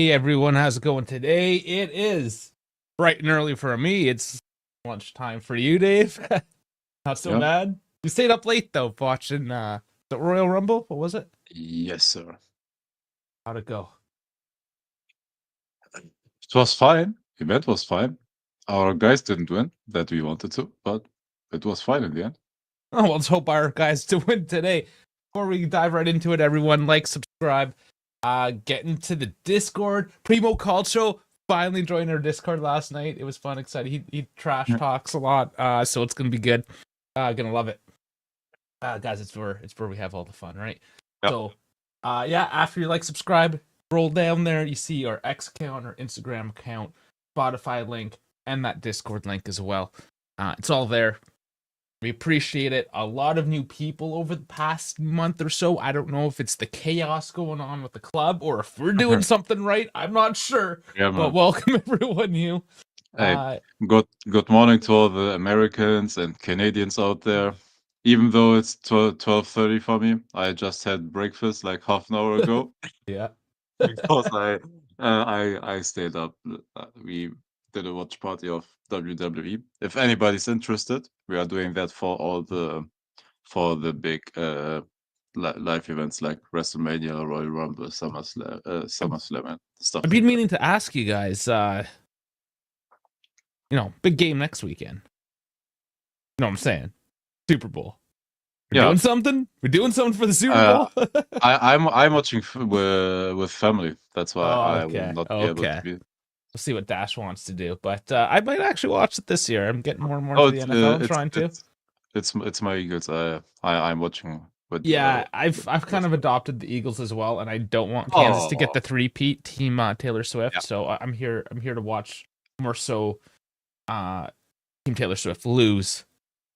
Hey everyone, how's it going today? It is bright and early for me. It's lunchtime for you, Dave. Not so Yeah. bad. You stayed up late though, watching the Royal Rumble. What was it? Yes, sir. How'd it go? It was fine. Event was fine. Our guys didn't win that we wanted to, but it was fine in the end. Oh, well, let's hope our guys to win today. Before we dive right into it, everyone, like, subscribe, get into the Discord. Primo Calcio finally joined our Discord last night. It was fun, exciting. He trash talks a lot, so it's gonna be good. Gonna love it. Guys, it's where we have all the fun, right? Yep. So, after you like, subscribe, roll down there. You see our X account, our Instagram account, Spotify link, and that Discord link as well. It's all there. We appreciate it. A lot of new people over the past month or so. I don't know if it's the chaos going on with the club or if we're doing something right. I'm not sure. Yeah, but welcome everyone new. Hey, good morning to all the Americans and Canadians out there. Even though it's 12:30 for me, I just had breakfast like half an hour ago. Yeah. Because I stayed up. We did a watch party of WWE. If anybody's interested, we are doing that for the big live events like WrestleMania, Royal Rumble, SummerSlam, and stuff. I've been meaning to ask you guys. Big game next weekend. You know what I'm saying? Super Bowl. We're doing something. We're doing something for the Super Bowl. I'm watching with family. That's why I will not be able to be. We'll see what Dash wants to do, but I might actually watch it this year. I'm getting more and more into the NFL. I'm trying to. It's my Eagles. I'm watching. With, I've kind of adopted the Eagles as well, and I don't want Kansas to get the three-peat team Taylor Swift. Yeah. So I'm here to watch more so Team Taylor Swift lose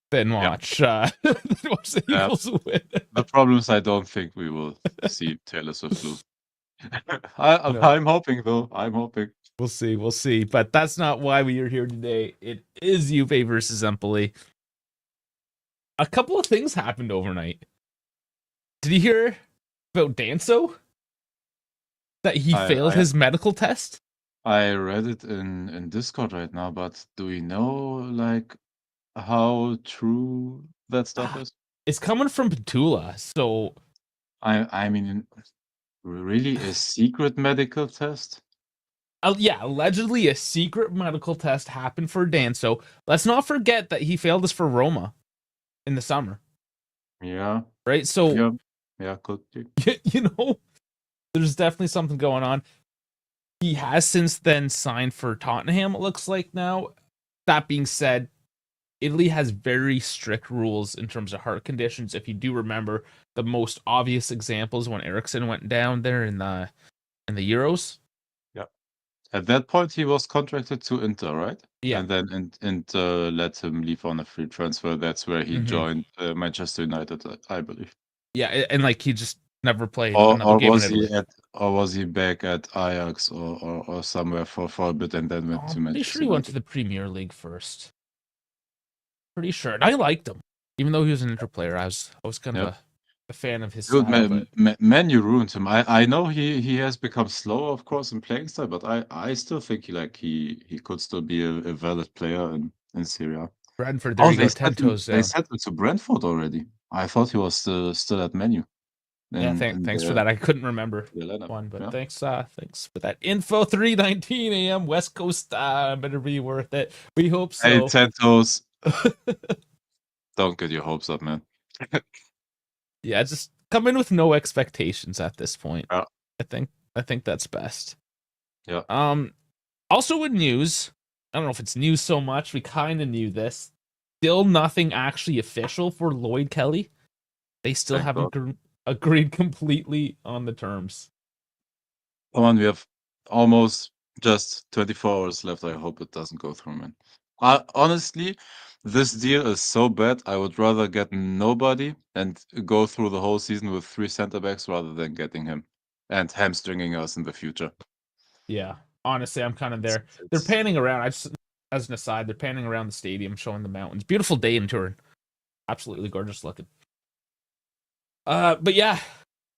than watch the Eagles win. The problem is I don't think we will see Taylor Swift lose. I'm hoping though. I'm hoping. We'll see. But that's not why we are here today. It is Juve versus Empoli. A couple of things happened overnight. Did you hear about Danso? That he failed his medical test? I read it in Discord right now, but do we know like how true that stuff is? It's coming from Petula, so I mean, really a secret medical test? Allegedly a secret medical test happened for Danso. Let's not forget that he failed us for Roma in the summer. Yeah. Right? So could be. There's definitely something going on. He has since then signed for Tottenham, it looks like now. That being said, Italy has very strict rules in terms of heart conditions. If you do remember, the most obvious examples when Eriksen went down there in the Euros. Yeah. At that point, he was contracted to Inter, right? Yeah. And then Inter let him leave on a free transfer. That's where he joined Manchester United, I believe. Yeah, and like he just never played another game in Italy. Or was he back at Ajax or somewhere for a bit and then went to Manchester United? Pretty sure he went to the Premier League first. Pretty sure. And I liked him. Even though he was an Inter player, I was kind of a fan of his Good, style. Man, you ruined him. I know he has become slower, of course, in playing style, but I still think he could still be a valid player in Serie A. Brentford, there you go, 10 toes down. They sent him to Brentford already. I thought he was still at Man U. Thanks for that. I couldn't remember one, but thanks for that info. 3:19 a.m. West Coast. Better be worth it. We hope so. Hey, 10 toes. Don't get your hopes up, man. Yeah, just come in with no expectations at this point. Yeah. I think that's best. Yeah. Also in news, I don't know if it's news so much. We kind of knew this. Still nothing actually official for Lloyd Kelly. They still haven't agreed completely on the terms. Come on, we have almost just 24 hours left. I hope it doesn't go through, man. Honestly, this deal is so bad. I would rather get nobody and go through the whole season with 3 center backs rather than getting him and hamstringing us in the future. Yeah, honestly, I'm kind of there. They're panning around. As an aside, they're panning around the stadium, showing the mountains. Beautiful day in Turin. Absolutely gorgeous looking. But yeah,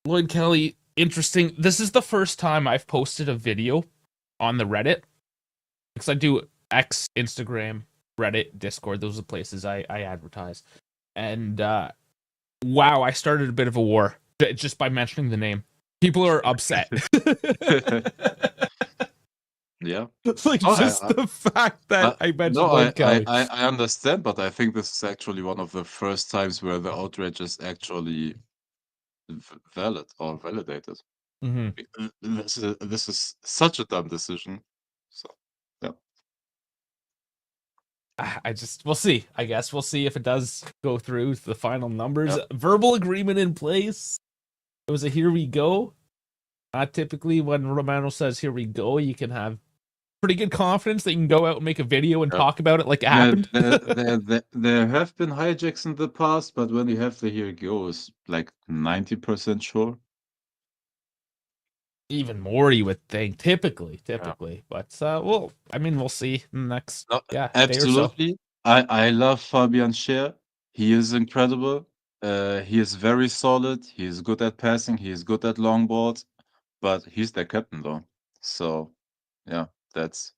Lloyd Kelly interesting. This is the first time I've posted a video on the Reddit because I do X, Instagram, Reddit, Discord. Those are the places I advertise. And wow, I started a bit of a war just by mentioning the name. People are upset. Yeah. Like just the fact that I mentioned no, Lloyd Kelly. I understand, but I think this is actually one of the first times where the outrage is actually valid or validated. Mm-hmm. This is such a dumb decision. So, yeah. We'll see. I guess we'll see if it does go through to the final numbers. Yep. Verbal agreement in place. It was a here we go. Typically, when Romano says here we go, you can have pretty good confidence that you can go out and make a video and talk about it like it happened. There have been hijacks in the past, but when you have the here it goes, like 90% sure. Even more, you would think, typically. But well, I mean, we'll see next No, day or so. absolutely. I love Fabian Schär. He is incredible. He is very solid. He is good at passing. He is good at long balls, but he's their captain though. So, yeah, that's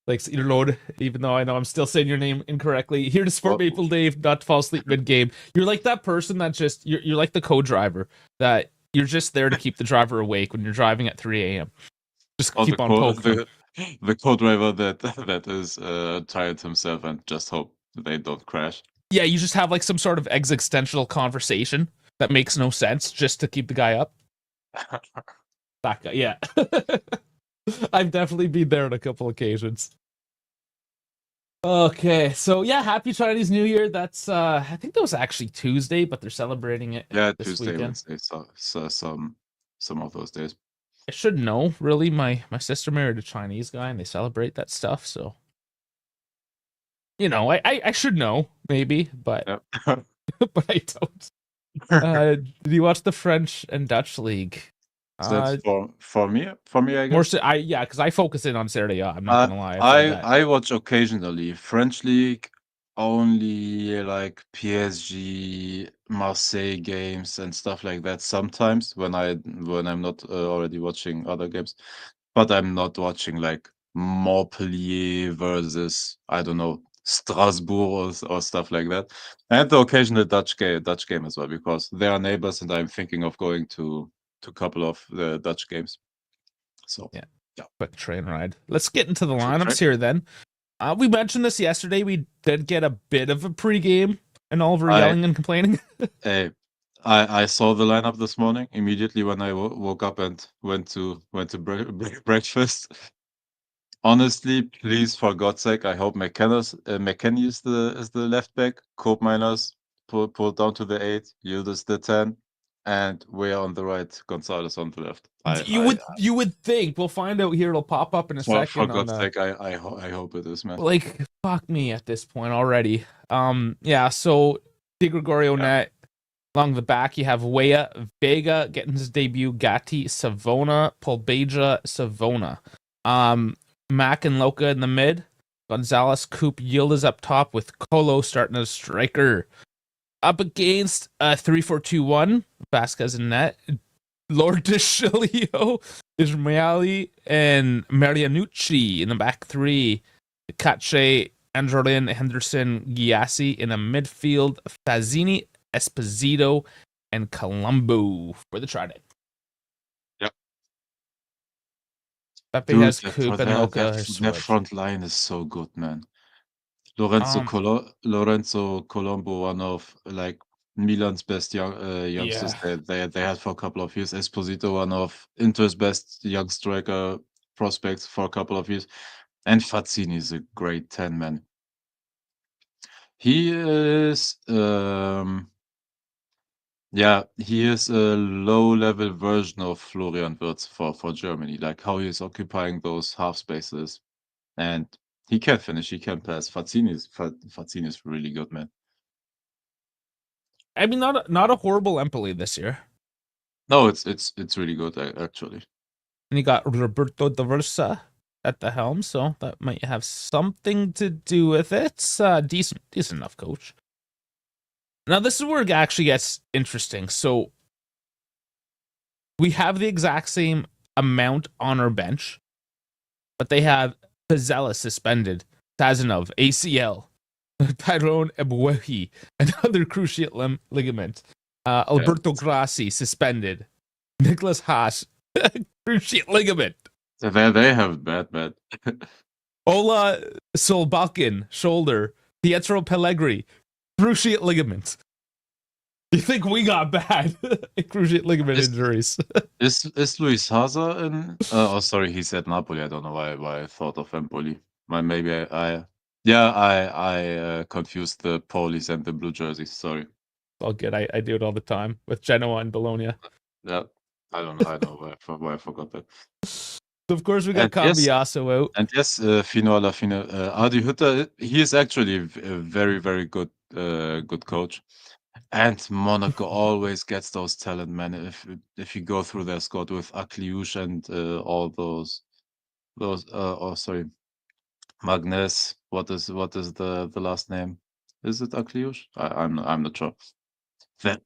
Like your load, even though I know I'm still saying your name incorrectly. Here to support Maple Dave, not to fall asleep mid game. You're like that person that just you're like the co-driver that you're just there to keep the driver awake when you're driving at 3 a.m. Just keep on poking. The co-driver that is tired himself and just hope they don't crash. Yeah, you just have like some sort of existential conversation that makes no sense just to keep the guy up. That guy, yeah. I've definitely been there on a couple occasions. Okay, so yeah, happy Chinese New Year. That's I think that was actually Tuesday, but they're celebrating it this Tuesday, weekend. Wednesday, so some of those days. I should know, really. My sister married a Chinese guy and they celebrate that stuff, so you know, I should know, maybe, but but I don't. Did you watch the French and Dutch league? That's for me, I guess. Yeah, because I focus in on Serie A. I'm not gonna lie. I watch occasionally French league, only like PSG, Marseille games and stuff like that. Sometimes when I'm not already watching other games, but I'm not watching like Montpellier versus I don't know Strasbourg or stuff like that. And the occasional Dutch game as well because they are neighbors, and I'm thinking of going to a couple of the Dutch games. So yeah, quick train ride. Let's get into the lineups here then. We mentioned this yesterday. We did get a bit of a pregame, and Oliver yelling and complaining. I saw the lineup this morning immediately when I woke up and went to breakfast. Honestly, please, for God's sake, I hope McKennie is the left back. Cope Miners pull down to the 8, Yildiz the 10, and we're on the right. Gonzalez on the left. You would think. We'll find out here. It'll pop up in a second. For God's sake, I hope it is, man. Like fuck me at this point already. Yeah. So Di Gregorio net along the back. You have Weah, Vega getting his debut. Gatti, Savona, Polbeja, Savona. Mac and Loca in the mid. Gonzalez, Coop, Yildiz up top with Colo starting as striker. Up against 3-4-2-1. Vasquez in net. Lord DeShilio, Ismaili, and Marianucci in the back three. Cache, Androlin, Henderson, Giassi in a midfield. Fazzini, Esposito, and Colombo for the Trident. Yep. Pepe has Coop and Loca. Their front line is so good, man. Lorenzo Colombo, one of like Milan's best youngsters they had for a couple of years. Esposito, one of Inter's best young striker prospects for a couple of years. And Fazzini is a great 10, man. He is he is a low-level version of Florian Wirtz for Germany, like how he is occupying those half spaces. And he can finish, he can pass. Fazzini is really good, man. I mean, not a horrible Empoli this year. No, it's really good actually. And you got Roberto D'Aversa at the helm, so that might have something to do with it. Decent enough coach. Now this is where it actually gets interesting. So we have the exact same amount on our bench, but they have Pizzella suspended, Sazonov ACL, Tyrone Ebuehi, another cruciate ligament, Alberto Grassi suspended, Nicholas Haas cruciate ligament, So they have bad. Ola Solbakken shoulder, Pietro Pellegrini cruciate ligament. You think we got bad cruciate ligament injuries? Is Luis Hazard in? Oh, sorry, he said Napoli. I don't know why I thought of Empoli. Maybe I confused the polies and the blue jerseys. Sorry. All good. I do it all the time with Genoa and Bologna. Yeah, I don't know why I forgot that. So of course we got Cambiaso out. And yes, Fino alla fine, Adi Hütter, he is actually a very, very good coach. And Monaco always gets those talent, man. If you go through their squad with Akliouche and all those oh sorry, Magnus. What is the last name? Is it Akliouche? I'm not sure. That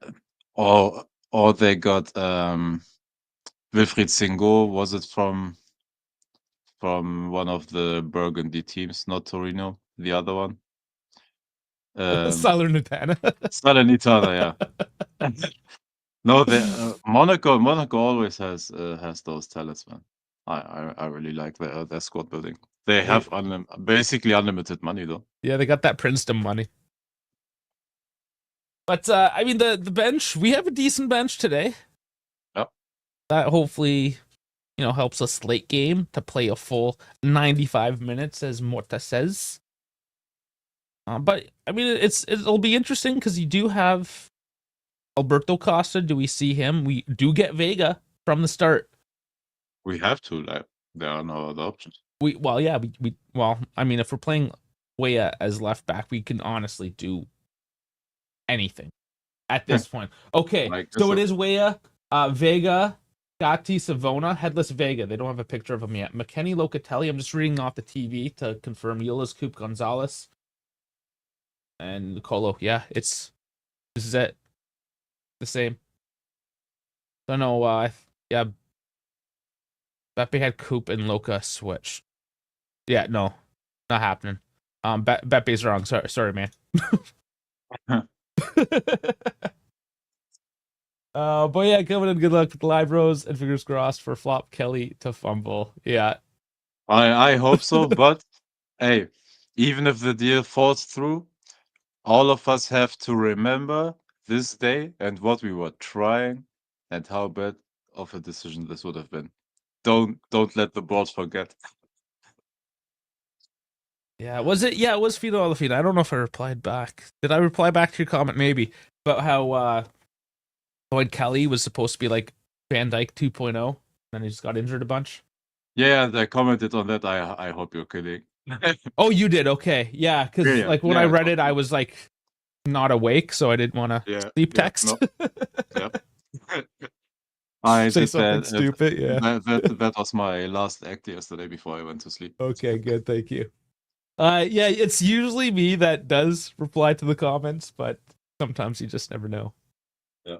or they got Wilfried Singo. Was it from one of the Burgundy teams, not Torino, the other one? Salernitana. Salernitana, yeah. No, Monaco always has those talents, man. I really like their squad building. They have basically unlimited money, though. Yeah, they got that Princeton money. But I mean, the bench, we have a decent bench today. Yep. That hopefully, helps us late game to play a full 95 minutes, as Morta says. But I mean, it'll be interesting because you do have Alberto Costa. Do we see him? We do get Vega from the start. We have to. Like, there are no other options. Well, I mean, if we're playing Weah as left back, we can honestly do anything at this point. Okay, so it is Weah, Vega, Gatti, Savona, Headless Vega. They don't have a picture of him yet. McKennie, Locatelli. I'm just reading off the TV to confirm. Yolas, Coop, Gonzalez, and Nicolo. Yeah, this is it. The same. Don't know. Yeah. Beppe had Coop and Loca switched. Yeah, no, not happening. Beppe's wrong. Sorry, man. But yeah, coming in. Good luck with the live rows and fingers crossed for Flop Kelly to fumble. Yeah, I hope so. But hey, even if the deal falls through, all of us have to remember this day and what we were trying and how bad of a decision this would have been. Don't let the board forget. Yeah, was it? Yeah, it was Fino Alafina. I don't know if I replied back. Did I reply back to your comment? Maybe. About how Lloyd Kelly was supposed to be like Van Dijk 2.0, and he just got injured a bunch. Yeah, I commented on that. I hope you're kidding. Oh, you did? Okay. Yeah, because when I read it, I was like not awake, so I didn't want to sleep text. No. Yep. I say did something stupid. Yeah. That was my last act yesterday before I went to sleep. Okay, good. Thank you. Yeah, it's usually me that does reply to the comments, but sometimes you just never know. Yeah.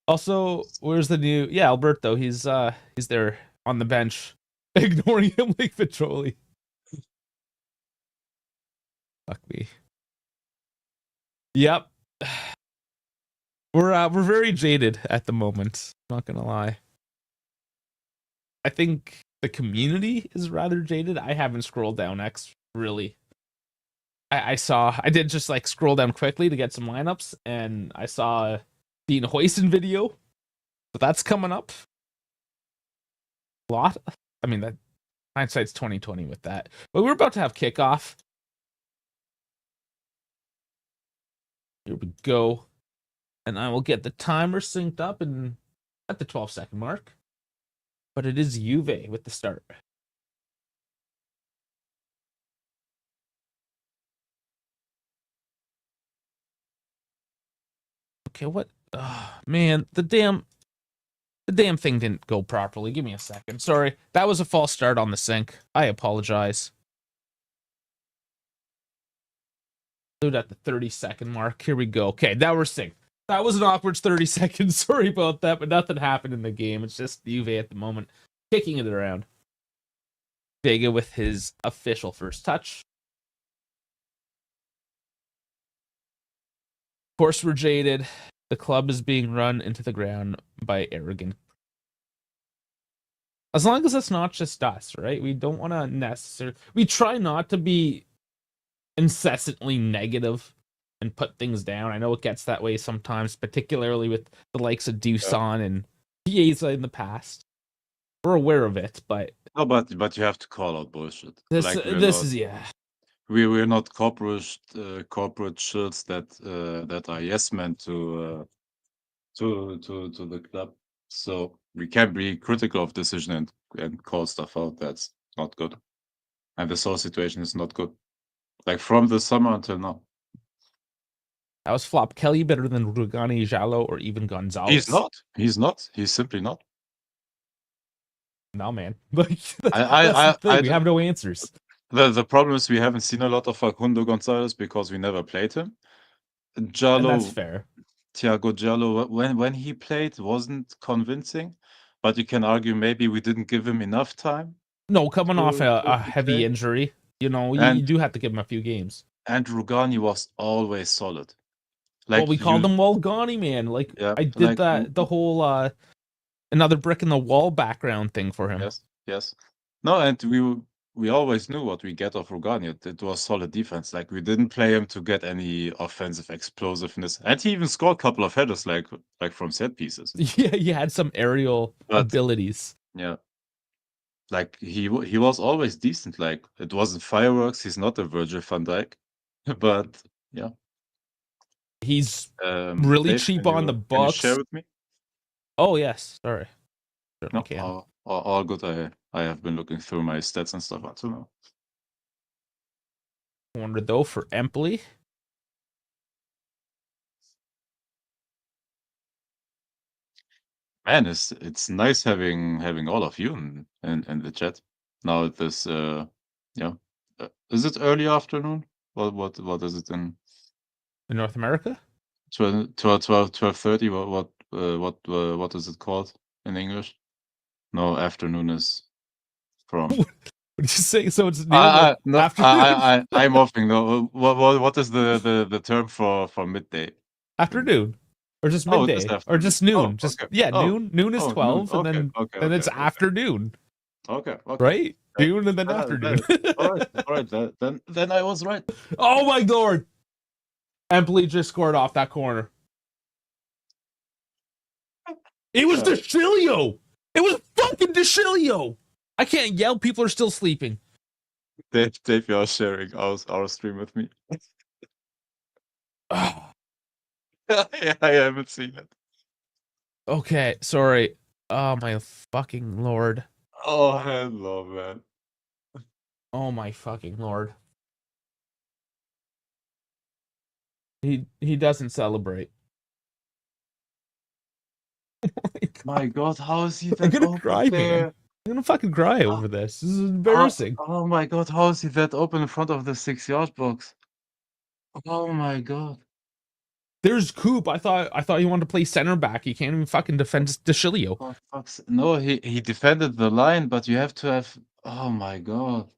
Also, where's the new? Yeah, Alberto. He's there on the bench, ignoring him like Vitroli. Fuck me. Yep. We're very jaded at the moment. Not gonna lie. I think the community is rather jaded. I haven't scrolled down X really. I did just like scroll down quickly to get some lineups, and I saw a Dean Hoyson video. So that's coming up. A lot. I mean, that hindsight's 2020 with that. But we're about to have kickoff. Here we go. And I will get the timer synced up and at the 12-second mark. But it is Juve with the start. Okay, what? Oh, man, the damn thing didn't go properly. Give me a second. Sorry, that was a false start on the sync. I apologize. At the 30-second mark. Here we go. Okay, now we're synced. That was an awkward 30 seconds. Sorry about that, but nothing happened in the game. It's just Juve at the moment kicking it around. Vega with his official first touch. Of course, we're jaded. The club is being run into the ground by arrogant. As long as it's not just us, right? We don't want to necessarily. We try not to be incessantly negative and put things down. I know it gets that way sometimes, particularly with the likes of Dusan and Chiesa in the past. We're aware of it, but No, but you have to call out bullshit. this Like is yeah. We're not corporate shirts that are yes men to the club. So we can be critical of decision and call stuff out that's not good. And this whole situation is not good. Like from the summer until now. That was flop. Kelly better than Rugani, Jallo, or even Gonzalez. He's not. He's not. He's simply not. No, man. Like that's the thing. We have no answers. The problem is we haven't seen a lot of Facundo Gonzalez because we never played him. Jallo, and that's fair. Thiago Jallo, when he played, wasn't convincing, but you can argue maybe we didn't give him enough time. No, coming off a heavy injury, you know, you do have to give him a few games. And Rugani was always solid. Like well, we called him Walgani, man. Like yeah, I did that the whole another brick in the wall background thing for him. Yes. No, and we always knew what we get of Rugani. It was solid defense. Like we didn't play him to get any offensive explosiveness, and he even scored a couple of headers, like from set pieces. Yeah, he had some aerial abilities. Yeah, like he was always decent. Like it wasn't fireworks. He's not a Virgil van Dijk, but yeah, he's really Dave, cheap on the Bucks. Can you share with me? Oh yes, sorry. No, all good. I have been looking through my stats and stuff until now. Corner though for Empoli. Man, it's nice having all of you in the chat. Now at this yeah. Is it early afternoon? What is it in North America? 12:30. What is it called in English? No, afternoon is from. What did you say? So it's noon. No, afternoon. I'm offing. No, what is the term for midday? Afternoon, or just midday, or just noon? Noon. Noon is 12, noon. and then it's afternoon. Okay. Right? Noon and then afternoon. All right. Then I was right. Oh my lord! Empoli just scored off that corner. It was DeCilio. It was fucking DeCilio. I can't yell. People are still sleeping. Dave, you're sharing our stream with me. Yeah, I haven't seen it. Okay, sorry. Oh my fucking lord. Oh hello, man. Oh my fucking lord. He doesn't celebrate. My God, how is he? I'm gonna cry, man. I'm gonna fucking cry over this. This is embarrassing. Oh my God, how is he that open in front of the 6-yard box? Oh my God. There's Coop. I thought he wanted to play center back. He can't even fucking defend DeCilio. Oh, no, he defended the line, but you have to have. Oh my God.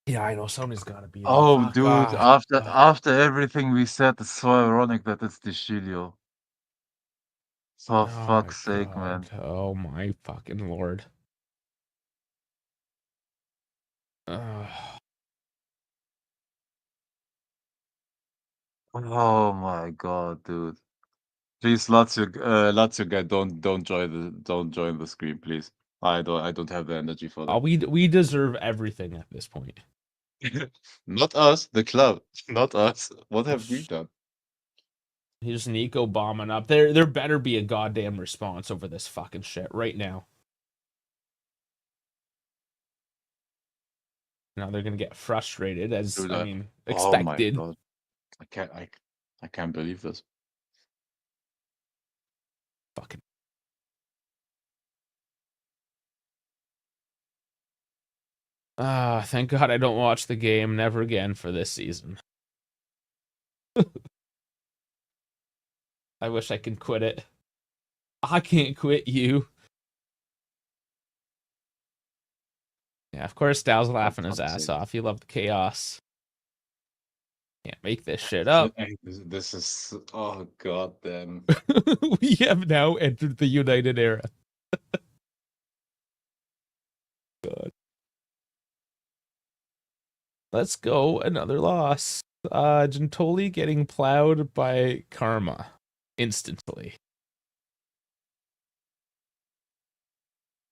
Yeah, I know somebody's gotta be. Oh, dude! After everything we said, it's so ironic that it's DeCilio. For fuck's sake, man! Oh my fucking lord! Oh my God, dude! Please, Lazio guy, don't join the screen, please. I don't have the energy for that. We deserve everything at this point. Not us, the club. Not us. What have we done? Here's Nico bombing up. There better be a goddamn response over this fucking shit right now. Now they're gonna get frustrated, as Dude, I mean, expected. Oh my God. I can't believe this. Fucking. Thank God I don't watch the game never again for this season. I wish I could quit it. I can't quit you. Yeah, of course, Dow's laughing his ass off. He loved the chaos. Can't make this shit up. This is oh god damn. We have now entered the United era. God. Let's go. Another loss. Gentoli getting plowed by Karma instantly.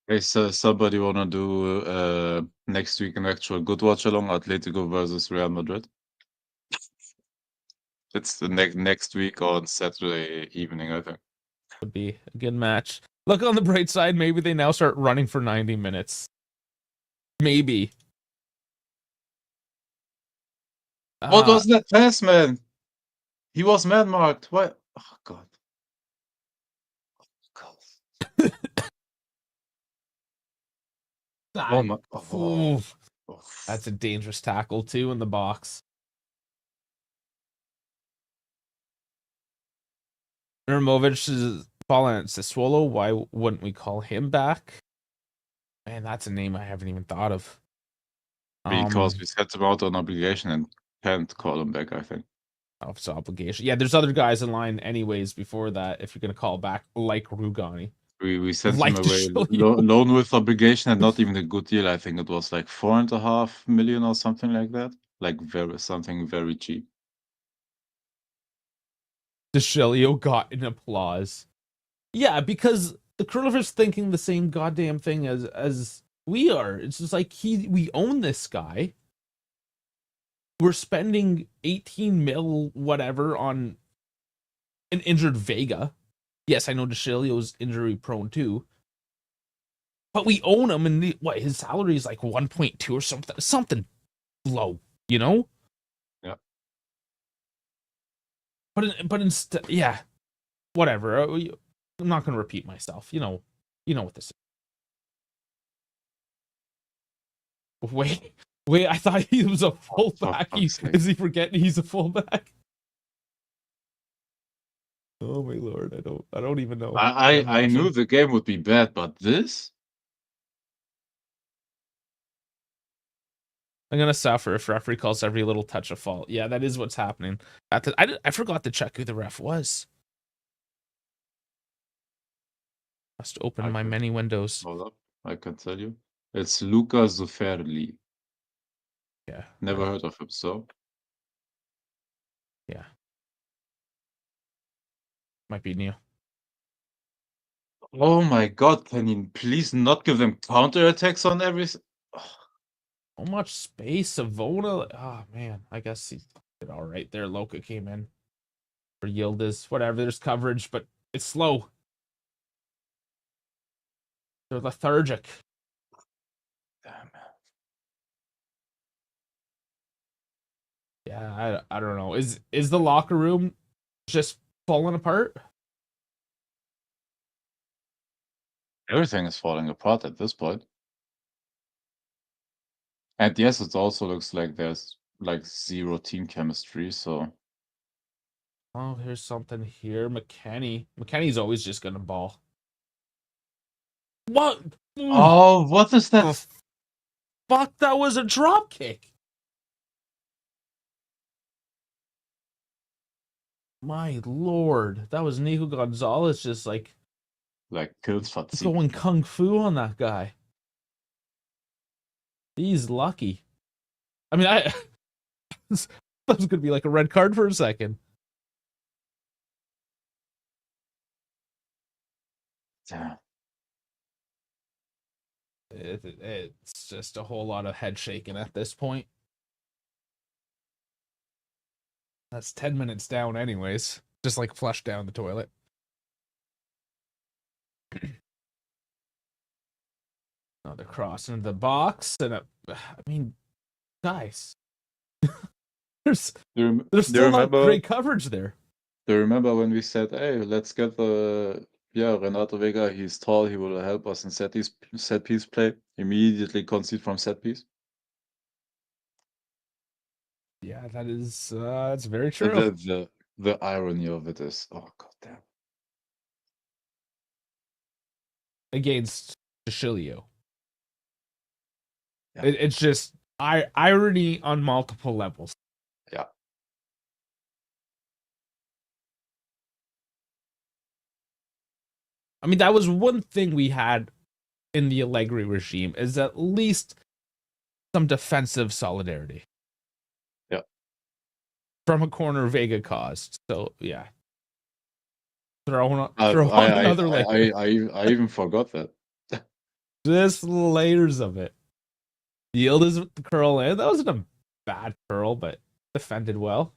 Hey, so somebody wanna do next week an actual good watch along Atletico versus Real Madrid? It's the next week on Saturday evening, I think. Would be a good match. Look on the bright side, maybe they now start running for 90 minutes. Maybe. What was that pass, man? He was man marked. What? Oh god. Oh my. Oh. That's a dangerous tackle too in the box. Nurmovic is falling at Sassuolo. Why wouldn't we call him back? Man, that's a name I haven't even thought of. Because we set him out on obligation and can't call him back, I think. It's obligation. Yeah, there's other guys in line anyways before that if you're going to call back, like Rugani. We sent him away loan with obligation and not even a good deal. I think it was like 4.5 million or something like that. Like something very cheap. DeShilio got an applause. Yeah, because the Curlivers thinking the same goddamn thing as we are. It's just like we own this guy. We're spending 18 mil whatever on an injured Vega. Yes, I know DeShilio's injury prone too. But we own him, and his salary is like 1.2 or something low, you know? Yeah. But instead, yeah, whatever. I'm not gonna repeat myself. You know what this is. Wait, I thought he was a fullback. Is he forgetting he's a fullback? Oh my lord, I don't even know. I knew the game would be bad, but this? I'm gonna suffer if referee calls every little touch a fault. Yeah, that is what's happening. I forgot to check who the ref was. Must open my many windows. Hold up, I can tell you. It's Luca Zuferli. Yeah. Never heard of him, so. Yeah. Might be new. Oh my god, can you please not give them counterattacks on everything? So much space. Savona. Oh man, I guess he did all right there. Loca came in for Yildiz. Whatever. There's coverage, but it's slow. They're lethargic. Damn. Yeah, I don't know. Is the locker room just falling apart? Everything is falling apart at this point. And yes, it also looks like there's like zero team chemistry, so. Oh, here's something here. McKenny's always just gonna ball. What? Oh, what is that? Fuck, that was a drop kick. My lord, that was Nico Gonzalez just like kills fatigue. Going kung fu on that guy. He's lucky. I mean, that was gonna be like a red card for a second. Yeah. It's just a whole lot of head shaking at this point. That's 10 minutes down anyways. Just like flush down the toilet. Another cross into the box. And I mean, guys. there's still not great coverage there. Do you remember when we said, hey, let's get Renato Vega, he's tall, he will help us in set piece play. Immediately concede from set piece. Yeah, that's very true. The irony of it is, oh god damn. Against Shilio. Yeah. It's just irony on multiple levels. Yeah. I mean, that was one thing we had in the Allegri regime, is at least some defensive solidarity. Yeah. From a corner Vega caused. So yeah. Throw on I another layer. I even forgot that. Just layers of it. Yield with the curl in. That wasn't a bad curl, but defended well.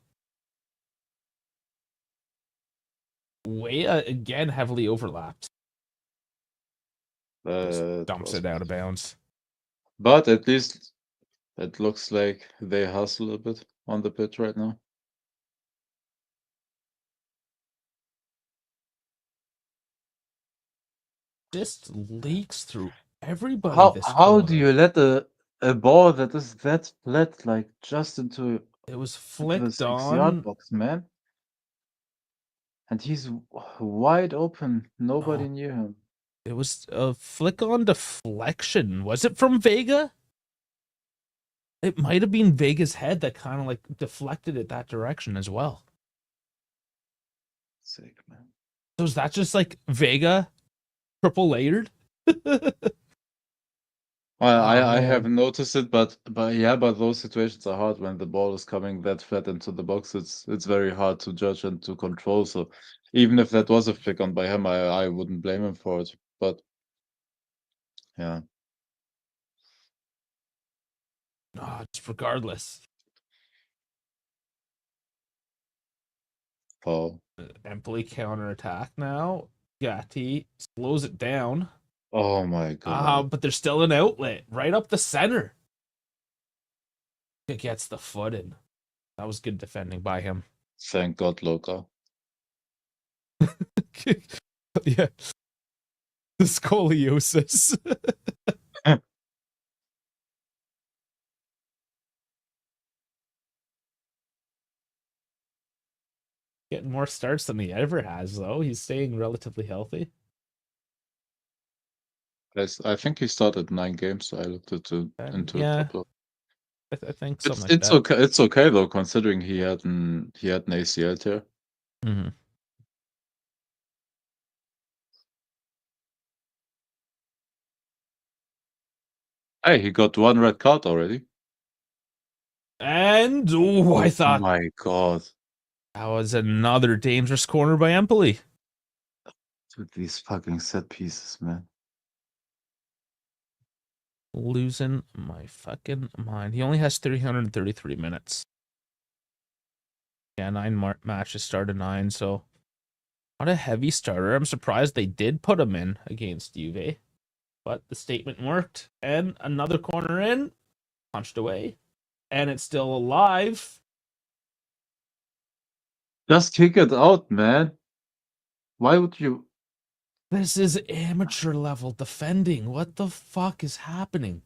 Wea again heavily overlapped. Dumps it out of bounds. But at least it looks like they hustle a bit on the pitch right now. Just leaks through everybody. How do you let a ball that is that flat like just into it was the flicked 6-yard on? box, man? And he's wide open, nobody near him. It was a flick on deflection. Was it from Vega? It might have been Vega's head that kind of like deflected it that direction as well. Sick, man. So is that just like Vega triple layered? I haven't noticed it, but yeah, but those situations are hard when the ball is coming that flat into the box. It's very hard to judge and to control. So even if that was a flick on by him, I wouldn't blame him for it. But yeah. Just regardless. Oh. Empoli counterattack now. Gatti slows it down. Oh my god. But there's still an outlet right up the center. It gets the foot in. That was good defending by him. Thank God, Loka. Yeah. The scoliosis. Getting more starts than he ever has, though. He's staying relatively healthy. I think he started 9 games, so I looked into Yeah, a couple of. I think something like It's that. okay. It's okay though, considering he had an ACL tear. Mm-hmm. Hey, he got 1 red card already. And I thought, my god, that was another dangerous corner by Empoli. dude, these fucking set pieces, man. Losing my fucking mind. He only has 333 minutes. Yeah, 9 matches, started 9, so not a heavy starter. I'm surprised they did put him in against Juve, but the statement worked. And another corner in, punched away, and it's still alive. Just kick it out, man. Why would you? This is amateur level defending. What the fuck is happening?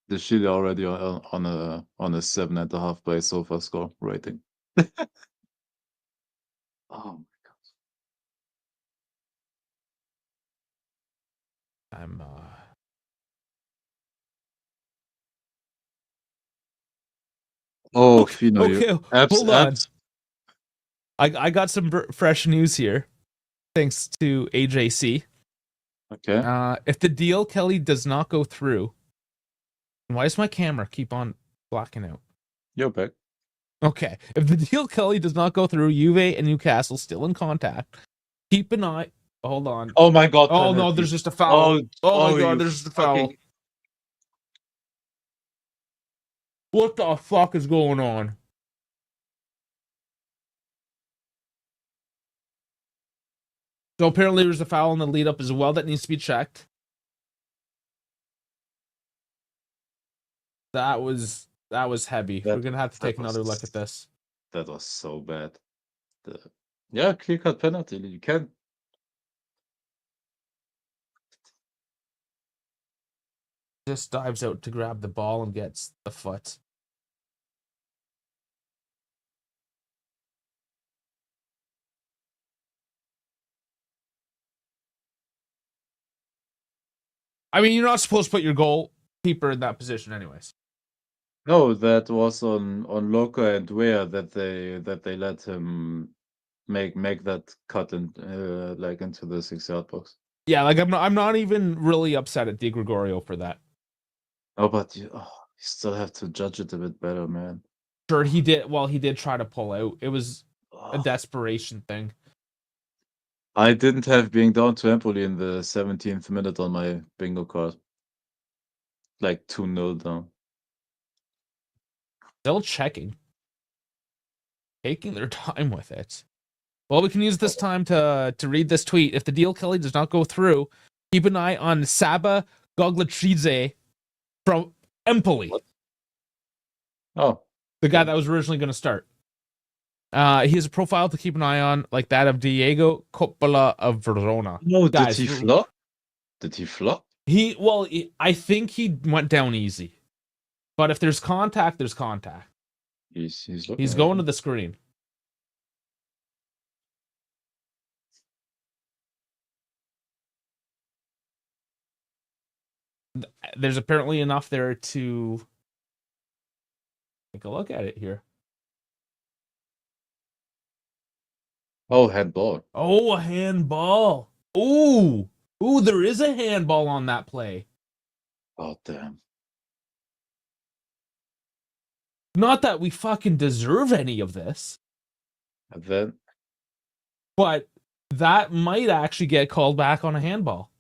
The shit already on a 7.5 by sofa score rating. Oh my god. I'm Oh, okay, Fino, okay, hold on. I got some fresh news here, thanks to AJC. Okay. If the deal, Kelly, does not go through, why does my camera keep on blacking out? You're back. Okay, if the deal, Kelly, does not go through, Juve and Newcastle still in contact. Keep an eye. Hold on. Oh my god. Oh penalty. no, there's just a foul. Oh my god, there's just a foul. fucking... What the fuck is going on? So apparently there's a foul in the lead up as well that needs to be checked. That was heavy. We're gonna have to take another look at this. That was so bad. Yeah, clear cut penalty. You can. Just dives out to grab the ball and gets the foot. I mean, you're not supposed to put your goalkeeper in that position, anyways. No, that was on Loca and Ware that they let him make that cut in like into the 6-yard box. Yeah, like I'm not even really upset at Di Gregorio for that. Oh, but you still have to judge it a bit better, man. Sure, he did. Well, he did try to pull out. It was a Oh, desperation thing. I didn't have being down to Empoli in the 17th minute on my bingo card. Like 2-0 down. Still checking, taking their time with it. Well, we can use this time to read this tweet. If the deal, Kelly, does not go through, keep an eye on Saba Goglachidze from Empoli. What? Oh. The guy that was originally going to start. He has a profile to keep an eye on, like that of Diego Coppola of Verona. No, Guys, did he flop? Did he flop? I think he went down easy. But if there's contact, there's contact. He's looking. He's going to the screen. There's apparently enough there to take a look at it here. Oh, handball. Oh, a handball. Ooh, there is a handball on that play. Oh, damn. Not that we fucking deserve any of this. And then? But that might actually get called back on a handball.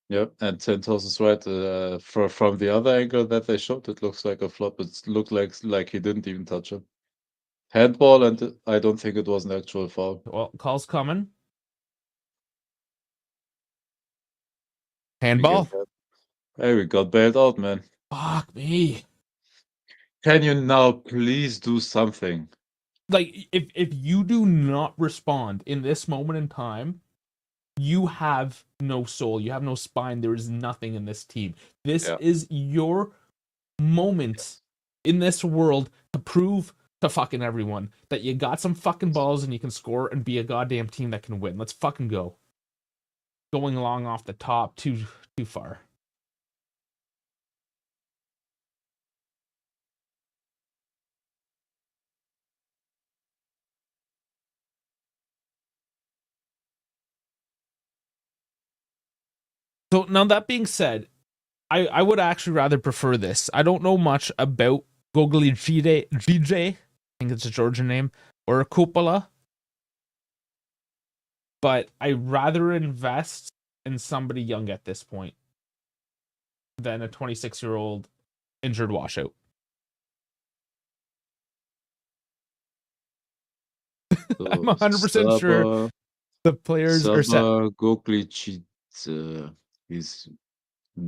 Yep, and Tentos is right. From the other angle that they showed, it looks like a flop. It looked like he didn't even touch him. Handball, and I don't think it was an actual foul. Well, call's coming. Handball. Hey, we got bailed out, man. Fuck me. Can you now please do something? Like, if you do not respond in this moment in time, you have no soul. You have no spine. There is nothing in this team. This is your moment in this world to prove to fucking everyone that you got some fucking balls and you can score and be a goddamn team that can win. Let's fucking go. Going along off the top too far. So now that being said, I would actually rather prefer this. I don't know much about Goglachidze, I think it's a Georgian name, or Coppola, but I'd rather invest in somebody young at this point than a 26-year-old injured washout. I'm 100% sure the players are set. Goglachidze, he's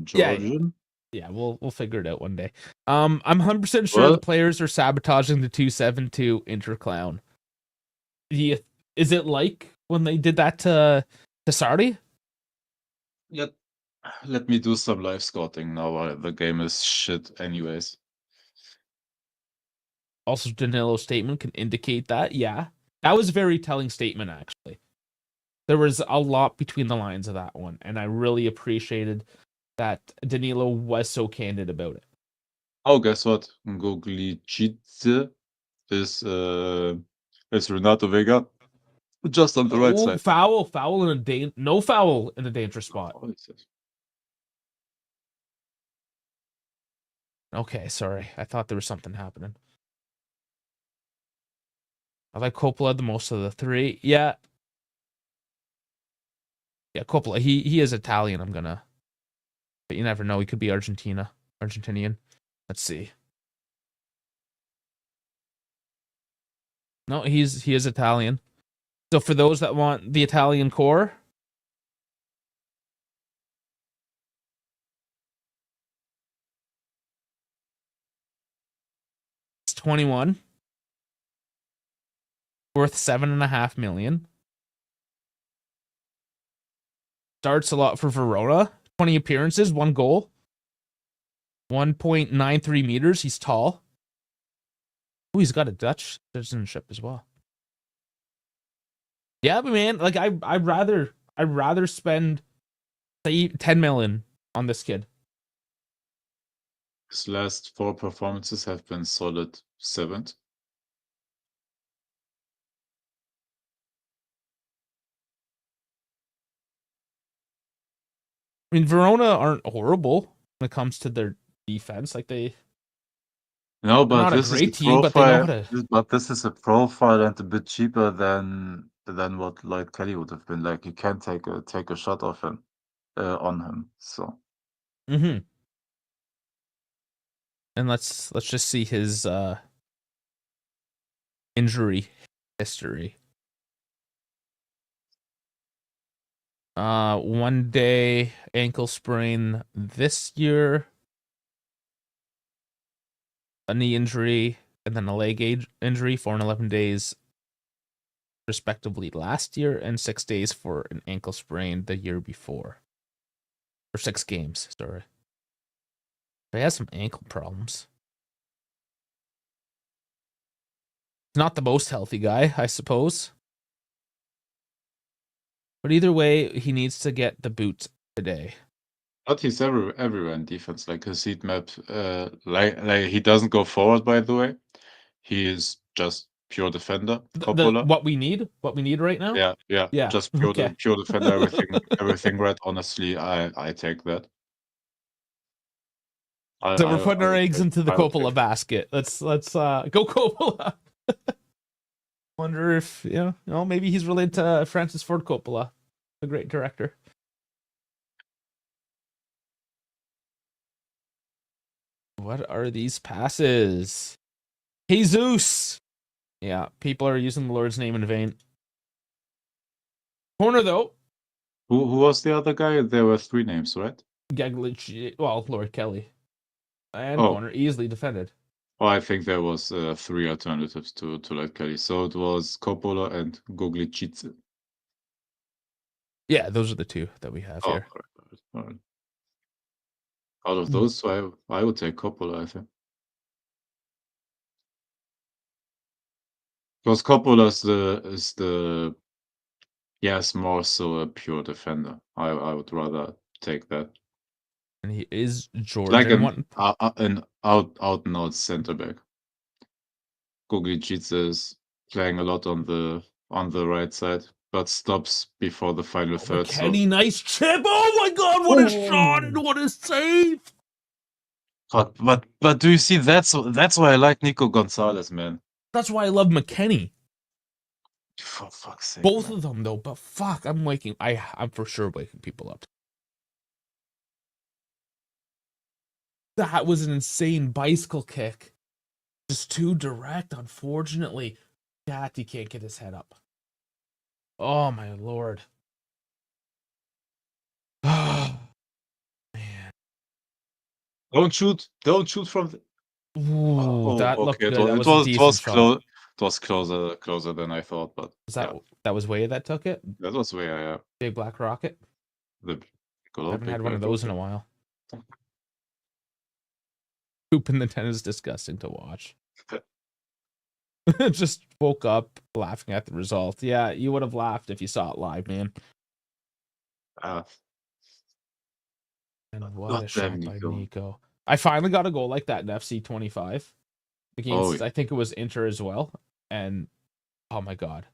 Georgian. Yeah, we'll figure it out one day. I'm 100% sure the players are sabotaging the 272 Interclown. Is it like when they did that to Sardi? Let me do some live scouting now while the game is shit anyways. Also, Danilo's statement can indicate that. Yeah, that was a very telling statement, actually. There was a lot between the lines of that one, and I really appreciated that Danilo was so candid about it. Oh, guess what? Goglachidze is Renato Vega, just on the right side. Foul no foul in a dangerous spot. Okay, sorry. I thought there was something happening. I like Coppola the most of the three. Yeah. Yeah, Coppola. He is Italian, but you never know. He could be Argentinian. Let's see. No, he is Italian. So for those that want the Italian core, it's 21, worth $7.5 million. Starts a lot for Verona. 20 appearances, 1 goal, 1.93 meters. He's tall. Oh, he's got a Dutch citizenship as well. Yeah, but man, like I'd rather I'd rather spend say 10 million on this kid. His last 4 performances have been solid 7th. I mean, Verona aren't horrible when it comes to their defense. Like they're No, but not a this is a great team, but they know how profile. to. But this is a profile and a bit cheaper than what Lloyd Kelly would have been. Like you can take a shot off him, on him. So Mm-hmm. And let's just see his injury history. 1 day ankle sprain this year, a knee injury, and then a leg injury, 4 and 11 days respectively last year, and 6 days for an ankle sprain the year before. Or 6 games, sorry. But he has some ankle problems. Not the most healthy guy, I suppose. But either way, he needs to get the boot today. but he's everywhere in defense. Like his heat map, like he doesn't go forward. By the way, he is just pure defender. Coppola. What we need right now? Yeah. Yeah. Just Okay. pure defender. Everything red. Honestly, I take that. So we're putting I our would eggs take, into the I would Coppola take. basket. Let's go Coppola. Wonder if maybe he's related to Francis Ford Coppola, a great director. What are these passes? Jesus. Yeah, people are using the Lord's name in vain. Corner though. Who was the other guy? There were 3 names, right? Gaglich, well, Lord Kelly. And Oh, corner, easily defended. oh, I think there was 3 alternatives to Lloyd Kelly. So it was Coppola and Gogličice. Yeah, those are the 2 that we have Oh, here. all right. Out of those 2, I would take Coppola, I think. Because Coppola is the yes, more so a pure defender. I would rather take that. And he is Like Georgian. One an out and out center back. Gogličice is playing a lot on the right side, but stops before the final third. McKennie, nice chip. Oh my god, what a shot and what a save! But do you see that's why I like Nico Gonzalez, man. That's why I love McKennie. For fuck's sake. Both man. of them though, but fuck, I'm for sure waking people up. That was an insane bicycle kick. Just too direct, unfortunately. He can't get his head up. Oh my lord. Oh man. Don't shoot from the Ooh, that looked okay. good. That was a decent shot. It was closer than I thought, but That was Way that took it? that was where Big Black Rocket? the Haven't had one of those in a while. Poop in the tent is disgusting to watch. Just woke up laughing at the result. Yeah, you would have laughed if you saw it live, man. And what a shot by Nico. I finally got a goal like that in FC 25 against, I think it was Inter as well. And oh my god,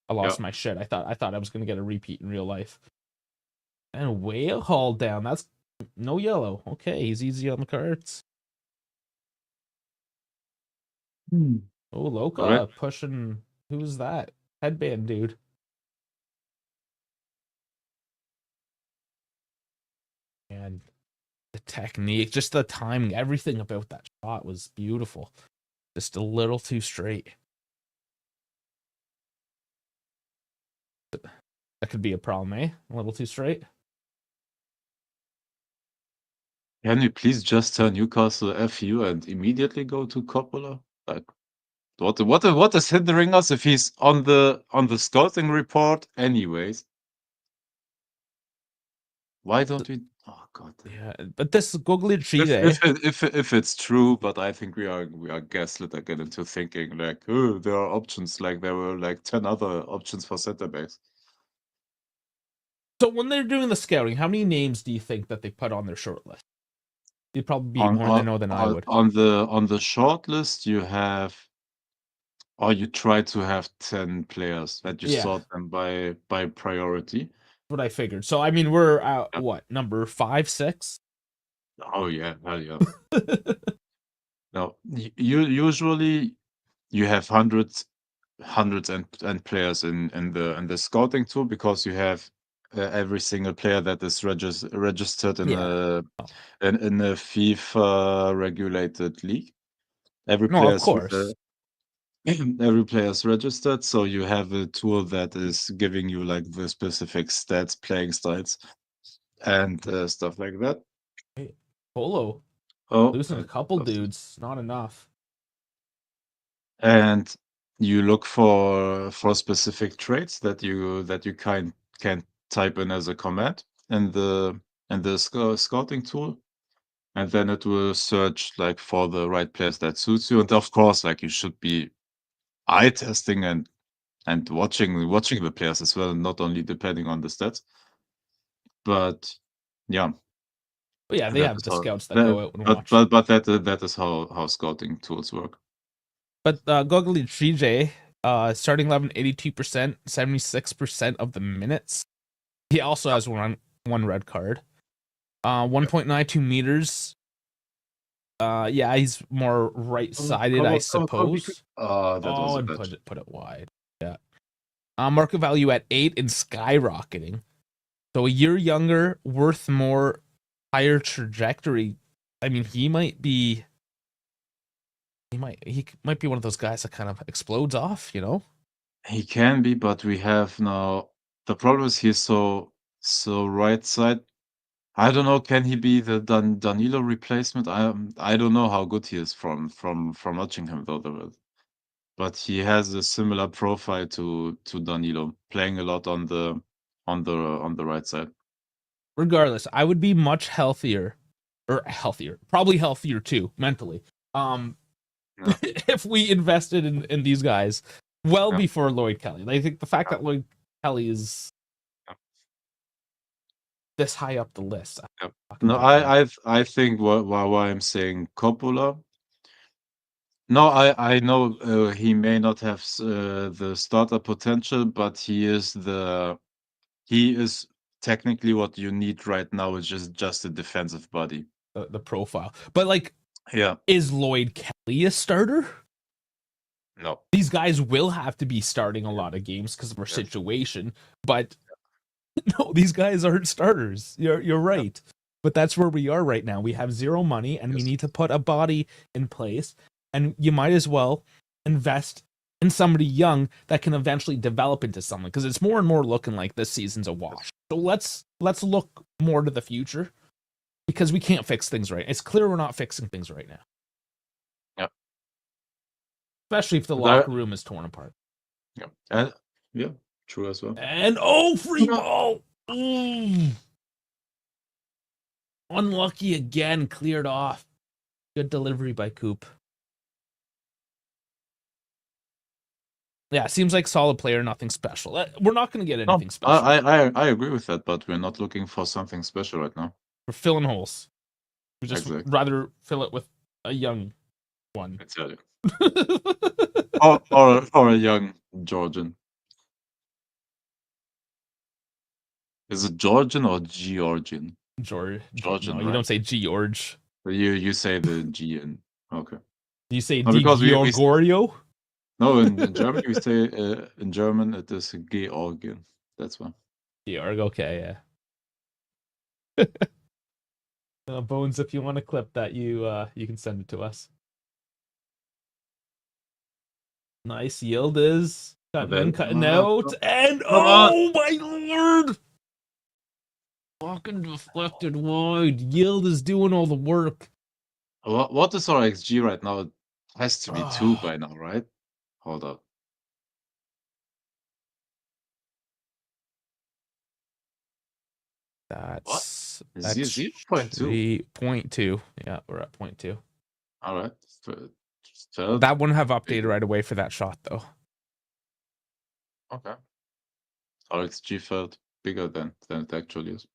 I lost my shit. I thought I was gonna get a repeat in real life. And Whale hauled down. That's no yellow. Okay, he's easy on the cards. Oh, Loca pushing. Who's that? Headband dude. And the technique, just the timing, everything about that shot was beautiful. Just a little too straight. That could be a problem, eh? A little too straight. Can you please just turn Newcastle FU and immediately go to Coppola? Like, what is hindering us if he's on the scouting report anyways? Why don't we? Oh god. Yeah, but this Gogličice, If it's true, but I think we are gaslit again into thinking like, oh, there are options. Like there were like 10 other options for center backs. So when they're doing the scouting, how many names do you think that they put on their short list? You'd probably be more in the know than I would. On the short list, you have, or you try to have 10 players that you sort them by priority. What I figured. So I mean, we're at Yep. what, number 5, 6? Oh yeah, hell yeah. No, usually you have hundreds and players in the scouting tool, because you have every single player that is registered in Yeah. a FIFA regulated league. Every No, player of is with course. every player is registered, so you have a tool that is giving you like the specific stats, playing styles, and stuff like that. Hey, Polo Oh, losing a couple dudes, not enough. and you look for specific traits that you can type in as a command in the scouting tool, and then it will search like for the right players that suits you. And of course, like, you should be eye testing and watching the players as well, not only depending on the stats. But yeah, But yeah, they that have is the how scouts that that go out and watch. that is how scouting tools work. But Gogoli GJ, starting 11, 82%, 76% of the minutes. He also has one red card. 1.92 meters. Yeah, he's more right-sided, I suppose. That was a And bad. put it wide. Yeah. Market value at 8 and skyrocketing. So a year younger, worth more, higher trajectory. I mean, he might be one of those guys that kind of explodes off, you know? He can be, but we have now the problem is he's so right side. I don't know, can he be the Danilo replacement? I don't know how good he is from watching him though. But he has a similar profile to Danilo, playing a lot on the right side. Regardless, I would be much healthier, probably healthier too, mentally. Yeah. If we invested in these guys before Lloyd Kelly. I think the fact that Lloyd Kelly is this high up the list. Yep. No, I think why I'm saying Coppola. No, I know he may not have the starter potential, but he is technically what you need right now, is just a defensive body. The profile. But like, Yeah. is Lloyd Kelly a starter? No. These guys will have to be starting a lot of games because of our situation, but no, these guys aren't starters. You're right. But that's where we are right now. We have zero money and we need to put a body in place, and you might as well invest in somebody young that can eventually develop into something, because it's more and more looking like this season's a wash. So let's look more to the future, because we can't fix things right. It's clear we're not fixing things right now. Yep. Especially if the locker room is torn apart. Yeah. Yeah, true as well. And free ball. Unlucky again, cleared off. Good delivery by Coop. Yeah, seems like solid player, nothing special. We're not going to get anything special. I agree with that, but we're not looking for something special right now. We're filling holes. We just rather fill it with a young one. Exactly. or a young Georgian. Is it Georgian or Georgian? Georgian, no, right? You don't say George. You say the G in. Okay. Do you say no, Di Giorgio? No, in German we say in German it is Georgian. That's why. Georg, okay, yeah. Bones, if you want to clip that, you can send it to us. Nice yield is cutting out, and oh my lord! Fucking deflected wide. Yield is doing all the work. What is our XG right now? It has to be 2 by now, right? Hold up. That's 0.2. 3.2. Yeah, we're at 0.2. All right. That wouldn't have updated right away for that shot, though. Okay. RXG third. bigger than it actually is.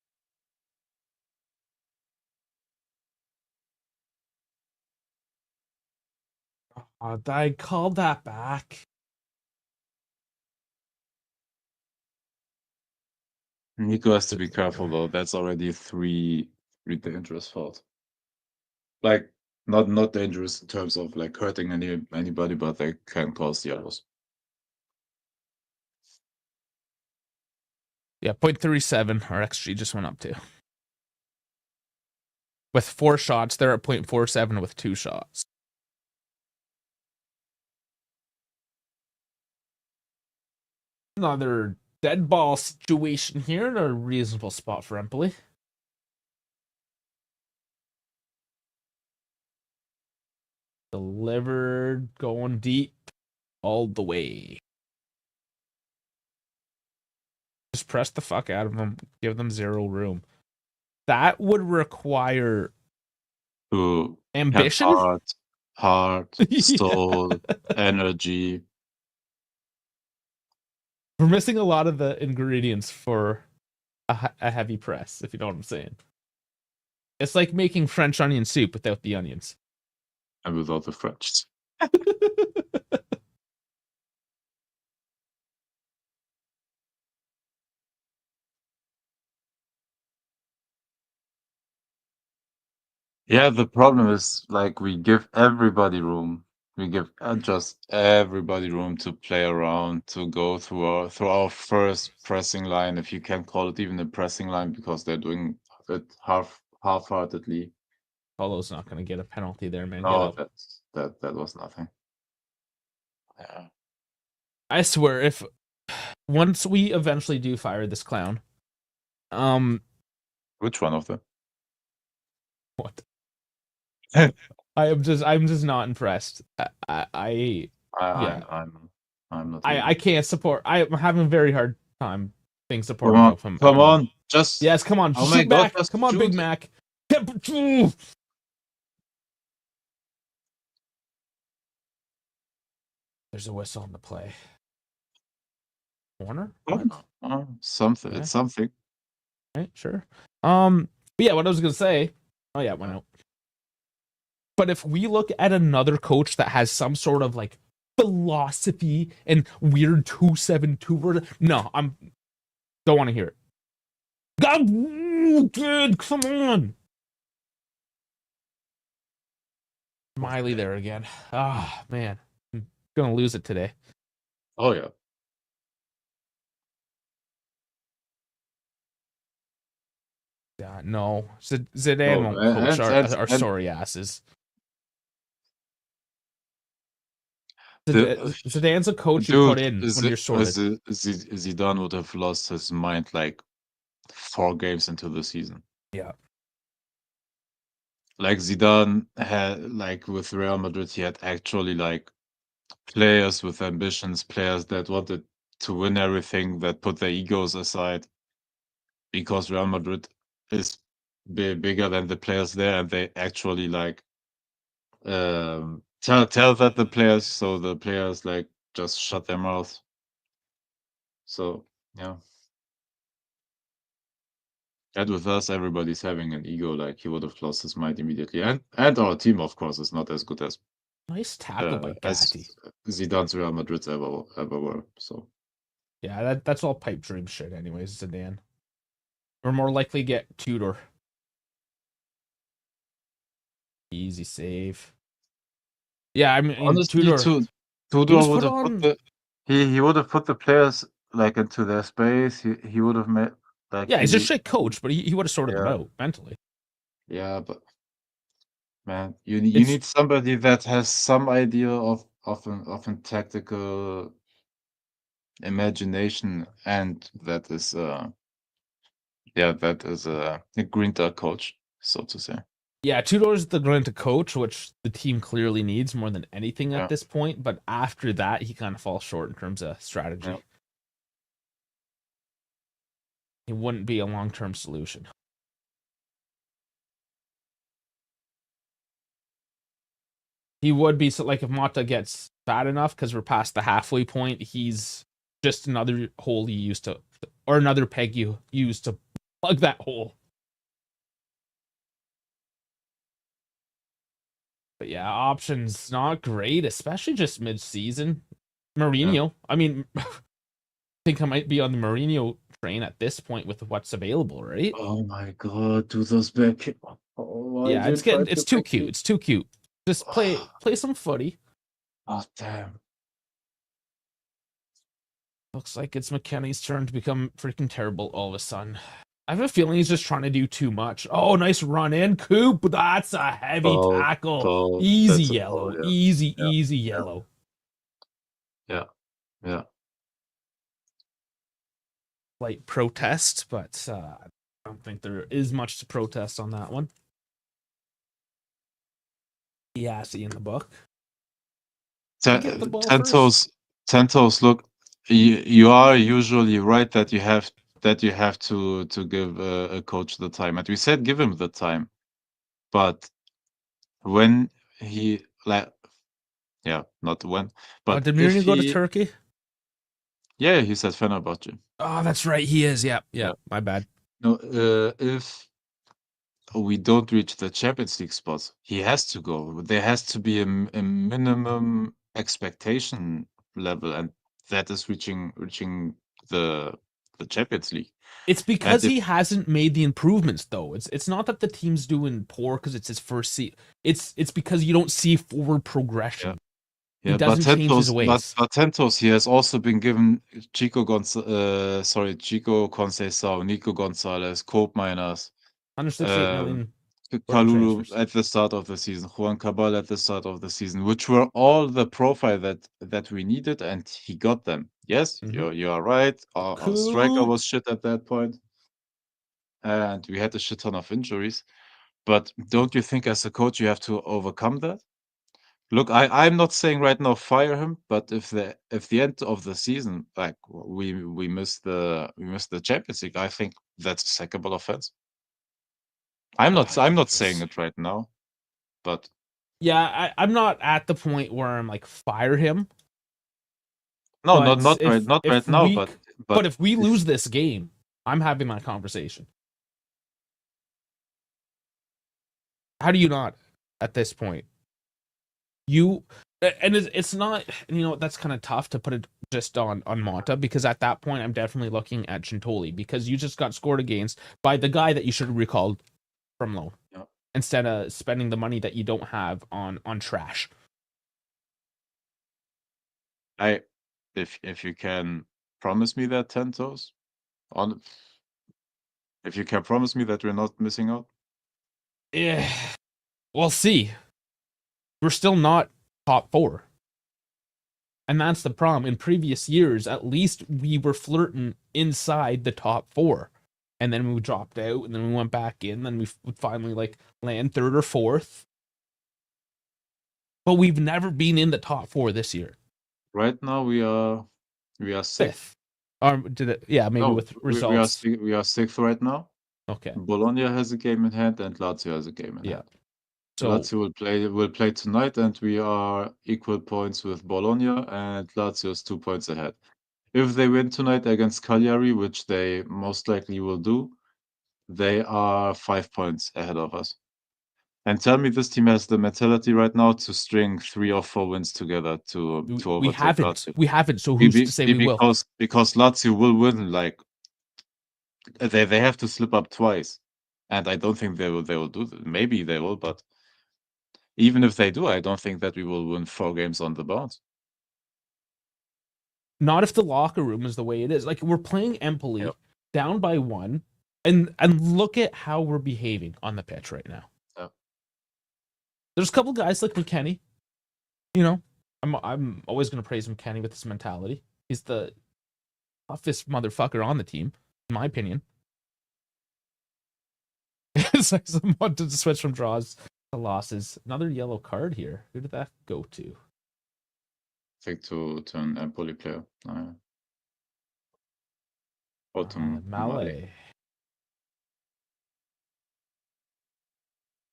I called that back. Nico has to be careful though. That's already three dangerous fouls. Like not dangerous in terms of like hurting anybody, but they can cause yellows. Yeah, 0.37. Our XG just went up to. With 4 shots, they're at 0.47 with 2 shots. Another dead ball situation here in a reasonable spot for Empoli. Delivered, going deep all the way. Just press the fuck out of them. Give them 0 room. That would require To ambition, have heart, soul, energy. We're missing a lot of the ingredients for a heavy press, if you know what I'm saying. It's like making French onion soup without the onions. And without the French. Yeah, the problem is like we give everybody room. We give just everybody room to play around, to go through our first pressing line, if you can call it even a pressing line, because they're doing it half-heartedly. Paulo's not going to get a penalty there, man. Get Oh, up. that was nothing. Yeah. I swear, if once we eventually do fire this clown, Which one of them? what? I'm just not impressed. Yeah. I'm not. I can't support. I'm having a very hard time being supportive Come on, of him. come on, just Yes, come on, oh my shoot God, back. just Come on, shoot Big it. Mac. There's a whistle on the play. Corner? What? Something. Yeah. It's something. Right, sure. But yeah, what I was gonna say. Oh yeah, it went out. But if we look at another coach that has some sort of like philosophy and weird 272 word, no, don't want to hear it. God, dude, come on. Miley there again. Ah, man. I'm gonna lose it today. Oh yeah. Yeah, no. Zidane won't coach our sorry asses. Zidane's a coach you put in when you're sorted. Zidane would have lost his mind like 4 games into the season. Yeah. Like Zidane had, like with Real Madrid, he had actually like players with ambitions, players that wanted to win everything, that put their egos aside, because Real Madrid is bigger than the players there, and they actually like tell that the players, so the players like just shut their mouths. So yeah. And with us, everybody's having an ego, like he would have lost his mind immediately. And our team, of course, is not as good as Nice tackle by Gatti. Zidane's Real Madrid's ever were. So yeah, that's all pipe dream shit. Anyways, Zidane. We're more likely to get Tudor. Easy save. Yeah, I mean honestly, Tudor would have put he would have put the players like into their space. He would have made like yeah, he's a shit coach, but he would have sorted them out mentally. Yeah, but man, you need somebody that has some idea of a tactical imagination, and that is a Grinta coach, so to say. Yeah, Tudor's the Grinta coach, which the team clearly needs more than anything at this point. But after that, he kind of falls short in terms of strategy. Yeah. He wouldn't be a long-term solution. He would be, so like if Mata gets bad enough because we're past the halfway point, he's just another hole he used to or another peg you use to plug that hole. But yeah, options not great, especially just mid-season. Mourinho, I mean, I think I might be on the Mourinho train at this point with what's available, right? Oh my god, do those back. Oh, why Yeah, did try it's to too back cute. It's too cute. Just play some footy. Oh damn. Looks like it's McKennie's turn to become freaking terrible all of a sudden. I have a feeling he's just trying to do too much. Oh, nice run in. Coop, that's a heavy Foul, tackle. foul. Easy That's a foul, yellow. yeah. Easy Yeah. yellow. Yeah. Yeah. Slight protest, but I don't think there is much to protest on that one. Yeah, see in the book. Get the ball first. Tentos, look, you are usually right that you have to give a coach the time, and we said give him the time, but when he like yeah, not when, but Did if Mourinho go to he Turkey? yeah, he said Fenerbahce. Oh, that's right. He is. Yeah. Yeah. My bad. No, if we don't reach the Champions League spots, he has to go. There has to be a minimum expectation level, and that is reaching the the Champions League. It's And because if he hasn't made the improvements, though. It's not that the team's doing poor because it's his first season. It's because you don't see forward progression. He yeah, but doesn't change his ways. Tentos, he has also been given Chico Conceição, Nico Gonzalez, Cope Miners, 168 million worth of Kalulu transfers. at the start of the season, Juan Cabal at the start of the season, which were all the profile that we needed, and he got them. Yes, you are right. Our striker was shit at that point, and we had a shit ton of injuries. But don't you think, as a coach, you have to overcome that? Look, I'm not saying right now fire him, but if the end of the season, like we miss the Champions League, I think that's a sackable offense. I'm not saying it right now, but Yeah, I'm not at the point where I'm like fire him. no, But not right if now, we but if we lose this game, I'm having my conversation. How do you not at this point? And it's not, that's kind of tough to put it just on Mata, because at that point I'm definitely looking at Gintoli, because you just got scored against by the guy that you should have recalled from loan, instead of spending the money that you don't have on trash. If you can promise me that Tentos, on if you can promise me that we're not missing out, Yeah, we'll see. We're still not top 4. And that's the problem. In previous years, at least we were flirting inside the top 4. And then we dropped out, and then we went back in, then we would finally like land 3rd or 4th. But we've never been in the top 4 this year. right now we are 6th. Did it? Yeah, maybe No, with results. we are 6th right now. Okay. Bologna has a game in hand, and Lazio has a game in hand. So Lazio will play tonight, and we are equal points with Bologna, and Lazio is 2 points ahead. If they win tonight against Cagliari, which they most likely will do, they are 5 points ahead of us. And tell me this team has the mentality right now to string 3 or 4 wins together to overtake Lazio. We haven't. So who's to say we will? Because Lazio will win, like they have to slip up twice, and I don't think they will do that. Maybe they will, but even if they do, I don't think that we will win 4 games on the bounce. Not if the locker room is the way it is. Like, we're playing Empoli down by 1, and look at how we're behaving on the pitch right now. There's a couple guys like McKennie. I'm always going to praise McKennie with his mentality. He's the toughest motherfucker on the team, in my opinion. It's like someone to switch from draws to losses. Another yellow card here. Who did that go to? I think to an Empoli player. Or to Malay.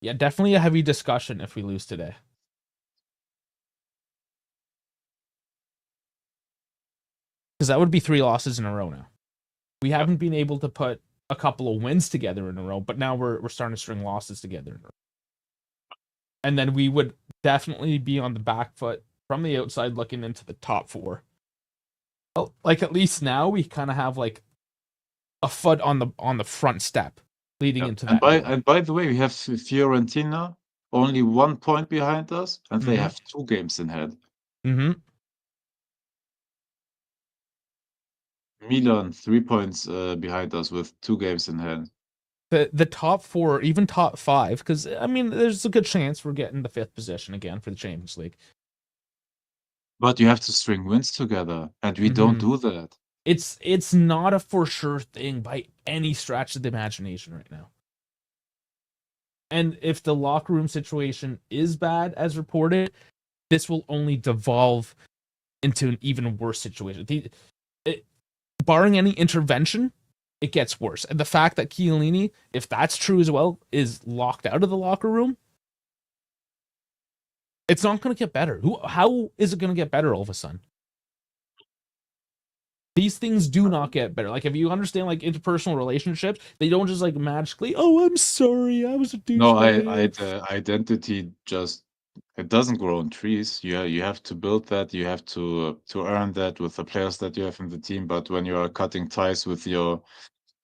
Yeah, definitely a heavy discussion if we lose today. Because that would be 3 losses in a row now. We haven't been able to put a couple of wins together in a row, but now we're starting to string losses together in a row. And then we would definitely be on the back foot from the outside looking into the top 4. Well, like at least now we kind of have like a foot on the front step leading into that. And by the way, we have Fiorentina only 1 point behind us, and they have 2 games in hand. Mm-hmm. Milan 3 points behind us with 2 games in hand. The top 4, even top 5, because I mean, there's a good chance we're getting the 5th position again for the Champions League. But you have to string wins together, and we don't do that. It's not a for sure thing by any stretch of the imagination right now. And if the locker room situation is bad as reported, this will only devolve into an even worse situation. Barring any intervention, it gets worse. And the fact that Chiellini, if that's true as well, is locked out of the locker room, it's not going to get better. How is it going to get better all of a sudden? These things do not get better. Like, if you understand, like, interpersonal relationships, they don't just, like, magically, oh, I'm sorry, I was a douchebag. No, identity just, it doesn't grow on trees. You have to build that. You have to earn that with the players that you have in the team. But when you are cutting ties with the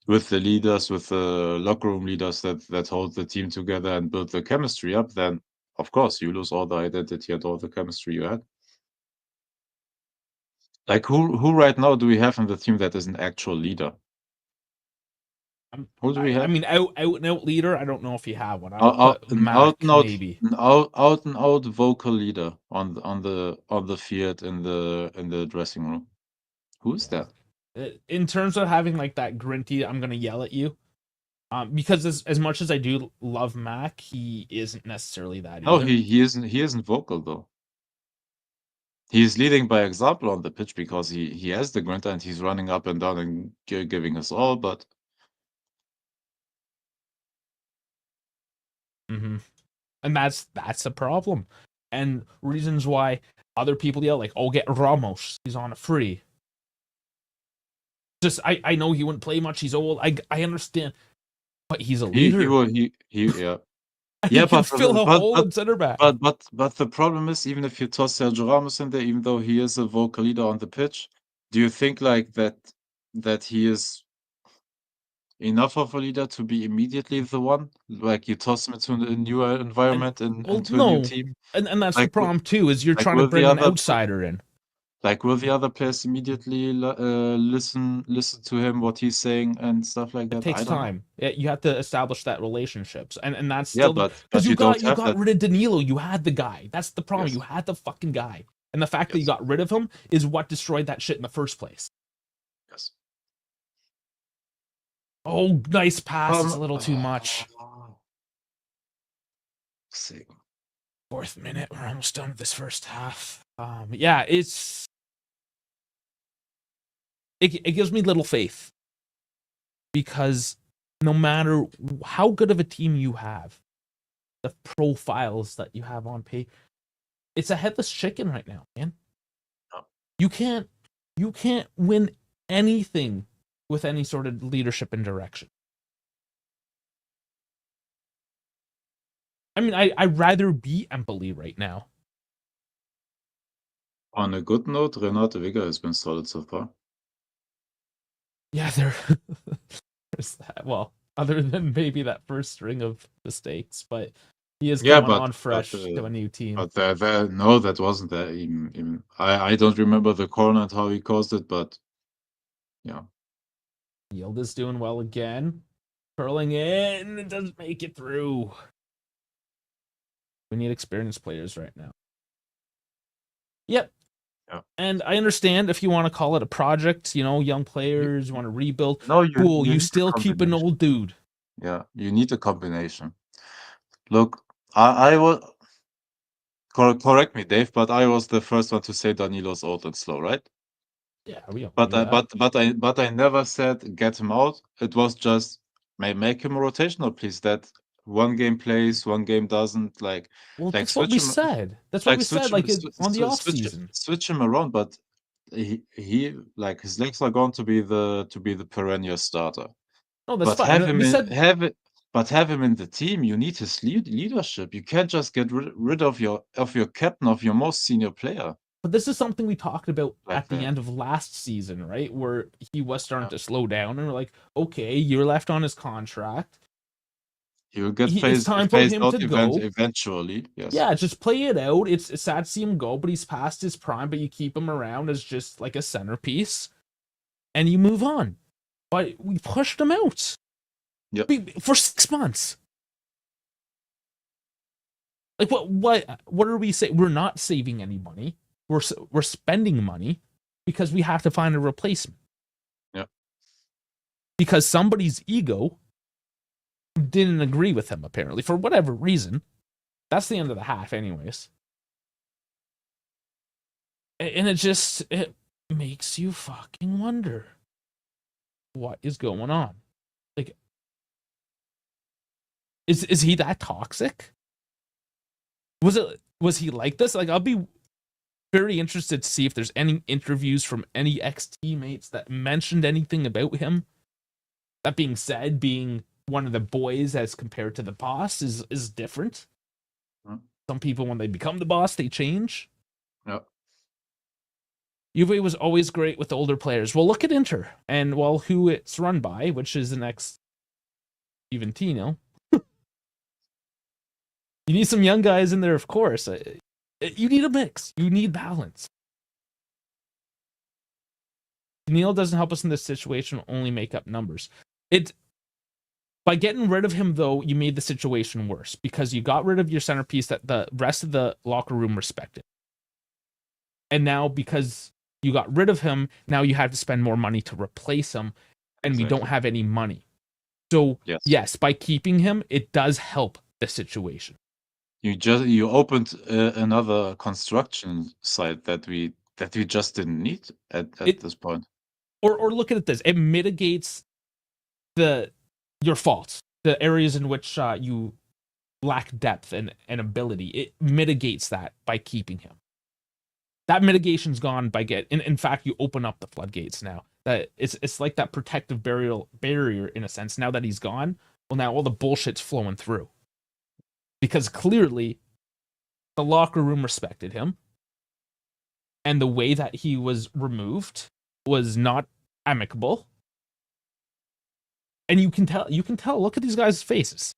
leaders, with the locker room leaders that hold the team together and build the chemistry up, then of course you lose all the identity and all the chemistry you had. Like, who right now do we have in the team that is an actual leader? Who do we have? I mean, out and out leader. I don't know if you have one. Out and out, maybe out and out vocal leader on the field, in the dressing room. Who is that? In terms of having like that grinty, I'm gonna yell at you. Because as much as I do love Mac, he isn't necessarily that. No, either. he isn't vocal though. He is leading by example on the pitch because he has the grinta and he's running up and down and giving us all, but and that's a problem, and reasons why other people yell like, "Oh, get Ramos, he's on a free." Just I know he wouldn't play much. He's old. I understand, but he's a leader. Yeah. Yeah, but fill a hole in center back. But the problem is, even if you toss Sergio Ramos in there, even though he is a vocal leader on the pitch, do you think like that he is enough of a leader to be immediately the one? Like, you toss him into a new environment and into a new team, and that's like, the problem too. Is you're trying to bring an outsider in. Like, will the other players immediately listen to him, what he's saying and stuff like that? It takes time. Yeah, you have to establish that relationships, and that's still because you got rid of Danilo. You had the guy. That's the problem. Yes. You had the fucking guy, and the fact that you got rid of him is what destroyed that shit in the first place. Yes. Oh, nice pass. It's a little too much. See. 4th minute. We're almost done with this first half. Yeah, it gives me little faith, because no matter how good of a team you have, the profiles that you have on pay, it's a headless chicken right now, man. No. You can't win anything with any sort of leadership and direction. I mean, I'd rather be Empoli right now. On a good note, Renato Vega has been solid so far. Yeah, there's that. Well, other than maybe that first string of mistakes, but he is coming on fresh to a new team. But no, that wasn't that even. I don't remember the corner and how he caused it, but yeah. Yield is doing well again. Curling in, it doesn't make it through. We need experienced players right now. Yep. Yeah. And I understand if you want to call it a project, young players, you want to rebuild. No, cool. You still keep an old dude. Yeah, you need a combination. Look, I will correct me, Dave, but I was the first one to say Danilo's old and slow, right? Yeah, we all but I never said get him out. It was just make him rotational, please. That one game plays, one game doesn't. Well, that's what we said. That's what we said. Like on the off season, switch him around. But he like his legs are going to be the perennial starter. No, that's But fine. have him We in said, the team. You need his leadership. You can't just get rid of your captain, of your most senior player but this is something we talked about like at the that. end of last season, right? Where he was starting Yeah. to slow down, and we're like, okay, you're left on his contract. He will get It's time for phased him out to go. eventually. Yes. Yeah, just play it out. It's sad to see him go, but he's past his prime. But you keep him around as just like a centerpiece, and you move on. But we pushed him out. Yep. For 6 months. Like what are we saying? We're not saving any money. We're spending money because we have to find a replacement. Yep. Because somebody's ego didn't agree with him, apparently, for whatever reason. That's the end of the half, anyways. And it makes you fucking wonder what is going on. Like, is he that toxic? Was he like this? Like, I'll be very interested to see if there's any interviews from any ex-teammates that mentioned anything about him. That being said, being one of the boys as compared to the boss is different. Some people, when they become the boss, they change. Yep. Juve was always great with older players. Well, look at Inter, and well, who it's run by, which is the next Juventino. You need some young guys in there, of course. You need a mix. You need balance. Neil doesn't help us in this situation. Only make up numbers. By getting rid of him, though, you made the situation worse because you got rid of your centerpiece that the rest of the locker room respected. And now, because you got rid of him, now you have to spend more money to replace him, and we don't have any money. So, yes, by keeping him, it does help the situation. You opened another construction site that we just didn't need at this point. Or look at it this: it mitigates your faults, the areas in which you lack depth and ability. It mitigates that by keeping him. That mitigation's gone by in fact, you open up the floodgates now. That it's like that protective barrier in a sense. Now that he's gone, well, now all the bullshit's flowing through. Because clearly, the locker room respected him, and the way that he was removed was not amicable. And you can tell. Look at these guys' faces.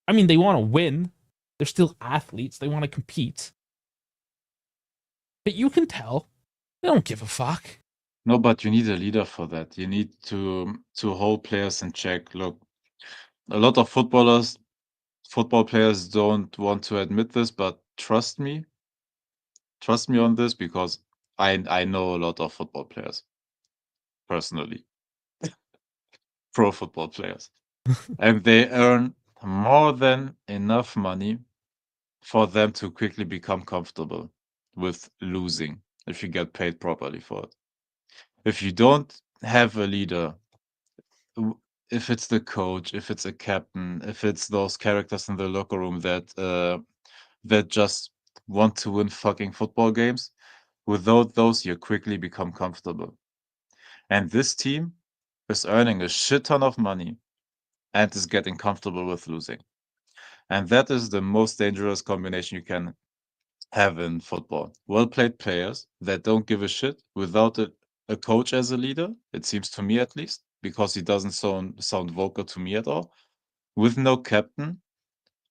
I mean, they want to win. They're still athletes. They want to compete. But you can tell they don't give a fuck. No, but you need a leader for that. You need to hold players in check. Look, a lot of football players don't want to admit this, but trust me on this, because I know a lot of football players personally, pro football players, and they earn more than enough money for them to quickly become comfortable with losing if you get paid properly for it. If you don't have a leader, if it's the coach, if it's a captain, if it's those characters in the locker room that just want to win fucking football games, without those, you quickly become comfortable. And this team is earning a shit ton of money and is getting comfortable with losing. And that is the most dangerous combination you can have in football. Well-played players that don't give a shit without a coach as a leader, it seems to me at least, because he doesn't sound vocal to me at all. With no captain,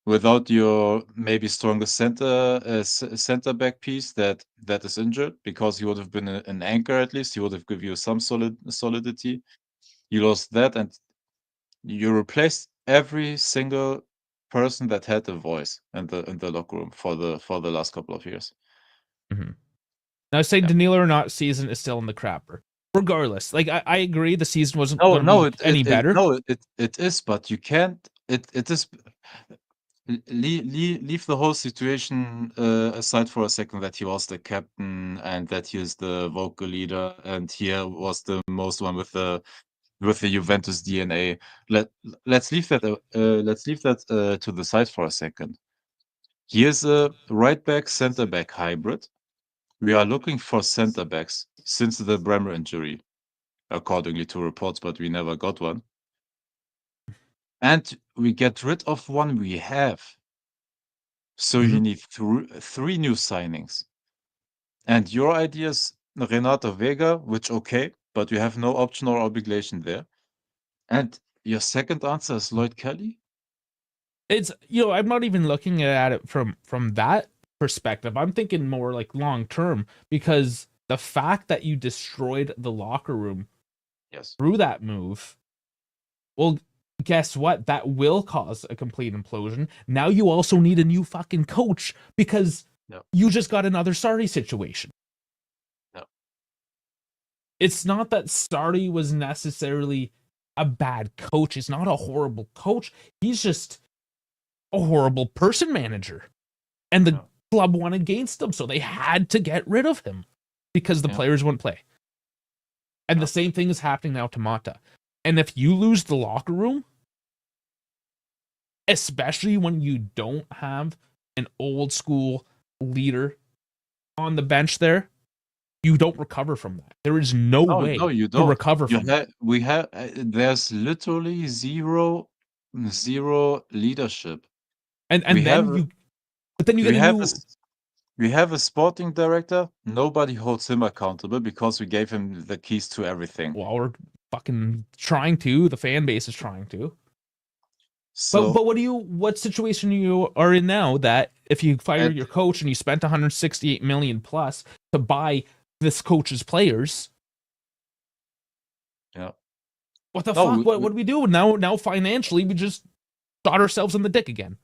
without your maybe strongest center back piece that is injured, because he would have been an anchor at least. He would have given you some solidity. You lost that, and you replaced every single person that had a voice in the locker room for the last couple of years. Mm-hmm. Now, say Danilo or not, season is still in the crapper. Regardless, like I agree, the season wasn't going to be any better. No, it is, but you can't. It is. Leave the whole situation aside for a second, that he was the captain and that he is the vocal leader, and he was the most one with the Juventus DNA. Let's leave that to the side for a second. He is a right back center back hybrid We are looking for center backs since the Bremer injury, accordingly to reports, but we never got one. And we get rid of one we have. So you need three new signings. And your idea is Renato Vega, which okay, but you have no option or obligation there. And your second answer is Lloyd Kelly? It's, I'm not even looking at it from that perspective. I'm thinking more like long term, because the fact that you destroyed the locker room Yes. through that move, well, guess what? That will cause a complete implosion. Now you also need a new fucking coach, because you just got another Sarri situation. No. It's not that Sarri was necessarily a bad coach. He's not a horrible coach. He's just a horrible person manager. And the club won against him, so they had to get rid of him because the players wouldn't play. And the same thing is happening now to Mata. And if you lose the locker room, especially when you don't have an old school leader on the bench there, you don't recover from that. There is no way you to don't. recover from that. We have there's literally zero leadership. And then you get a new. We have a sporting director. Nobody holds him accountable because we gave him the keys to everything. Well, we're fucking trying to. The fan base is trying to. So, but what situation you are in now, that if you fire your coach and you spent 168 million plus to buy this coach's players, what the fuck? What do we do now? Financially, we just shot ourselves in the dick again.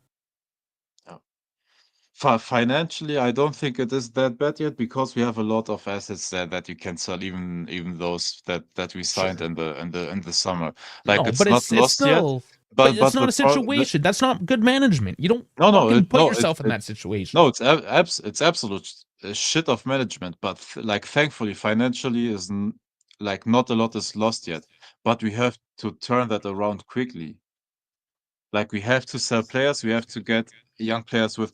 Financially, I don't think it is that bad yet because we have a lot of assets there that you can sell, even those that we signed in the summer. Like, it's not lost yet. But it's not a situation. That's not good management. You don't fucking put yourself in that situation. No, it's absolute shit of management. But like, thankfully, financially is like not a lot is lost yet. But we have to turn that around quickly. Like, we have to sell players. We have to get young players with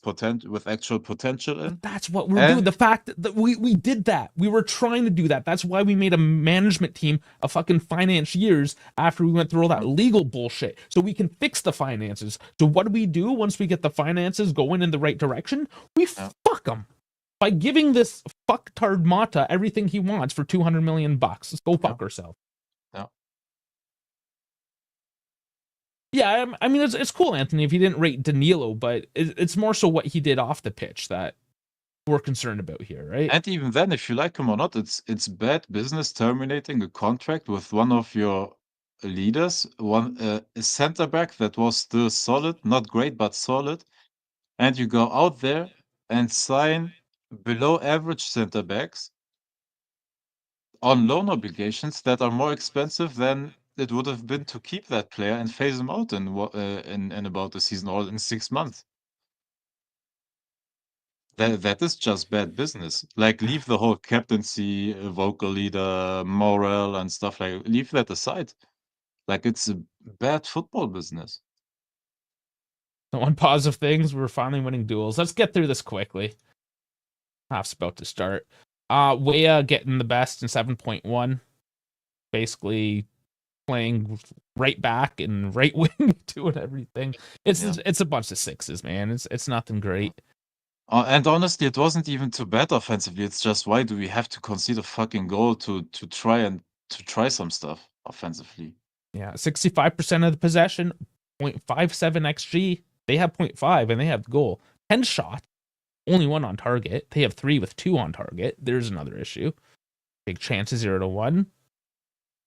actual potential in. But that's what we're doing. The fact that we did that, we were trying to do that. That's why we made a management team of fucking financiers after we went through all that legal bullshit, so we can fix the finances. So what do we do once we get the finances going in the right direction? We fuck them by giving this fucktard Mata everything he wants for $200 million. Let's go fuck ourselves. Yeah, I mean, it's cool, Anthony, if you didn't rate Danilo, but it's more so what he did off the pitch that we're concerned about here, right? And even then, if you like him or not, it's bad business terminating a contract with one of your leaders, a center back that was still solid, not great, but solid, and you go out there and sign below average center backs on loan obligations that are more expensive than it would have been to keep that player and phase him out in about a season or in 6 months. That is just bad business. Like, leave the whole captaincy, vocal leader, morale, and stuff like leave that aside. Like, it's a bad football business. So on positive things, we're finally winning duels. Let's get through this quickly. Half's about to start. Weah getting the best in 7.1. Basically playing right back and right wing, doing everything. It's a bunch of sixes, man. It's nothing great. And honestly, it wasn't even too bad offensively. It's just, why do we have to concede a fucking goal to try some stuff offensively? Yeah, 65% of the possession, 0.57 xG. They have 0.5 and they have the goal. 10 shots, only one on target. They have 3 with 2 on target. There's another issue. Big chances, 0-1.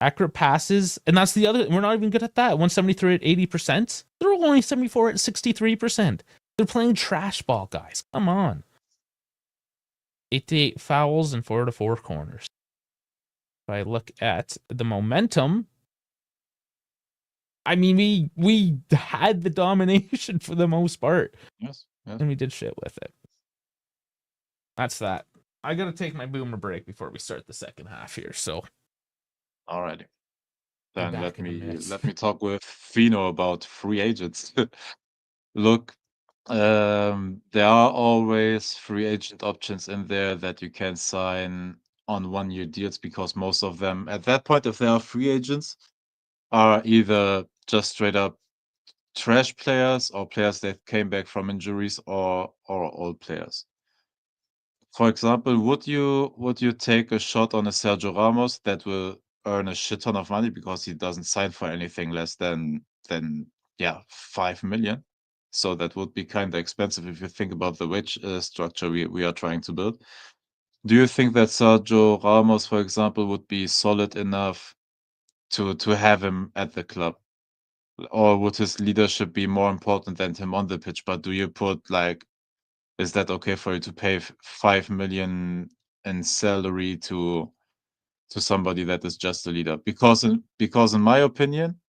Accurate passes, and that's the other. We're not even good at that. 173 at 80%. They're only 74 at 63%. They're playing trash ball, guys. Come on. 8-8 fouls and 4-4 corners. If I look at the momentum, I mean, we had the domination for the most part. Yes. And we did shit with it. That's that. I gotta take my boomer break before we start the second half here. So, alrighty. Then let me talk with Fino about free agents. Look, There are always free agent options in there that you can sign on 1-year deals because most of them, at that point, if they are free agents, are either just straight up trash players or players that came back from injuries or old players. For example, would you take a shot on a Sergio Ramos that will earn a shit ton of money because he doesn't sign for anything less than yeah 5 million? So that would be kind of expensive if you think about the wage structure we are trying to build. Do you think that Sergio Ramos, for example, would be solid enough to have him at the club? Or would his leadership be more important than him on the pitch? But do you put like, is that okay for you to pay 5 million in salary to somebody that is just a leader? Because in my opinion,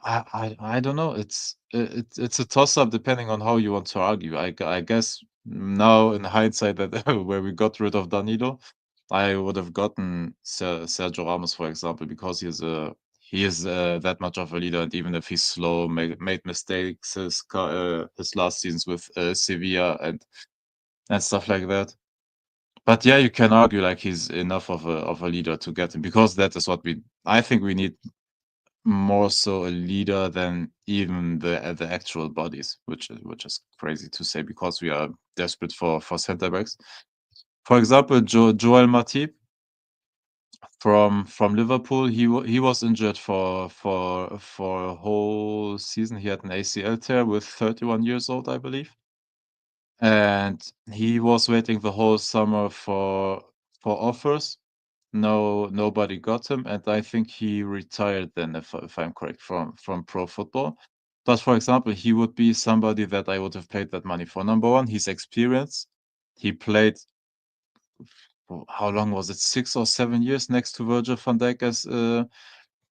I don't know. It's a toss up depending on how you want to argue. I guess now in hindsight that where we got rid of Danilo, I would have gotten Sergio Ramos, for example, because he is that much of a leader, and even if he's slow, made mistakes his last seasons with Sevilla and stuff like that. But yeah, you can argue like he's enough of a leader to get him because that is what I think we need more so a leader than even the actual bodies, which is crazy to say because we are desperate for center backs. For example, Joel Matip from Liverpool, he was injured for a whole season. He had an ACL tear with 31 years old, I believe. And he was waiting the whole summer for offers. Nobody got him, and I think he retired then, if I'm correct, from pro football. But for example, he would be somebody that I would have paid that money for. Number one, he's experienced. He played for how long was it? 6 or 7 years next to Virgil van Dijk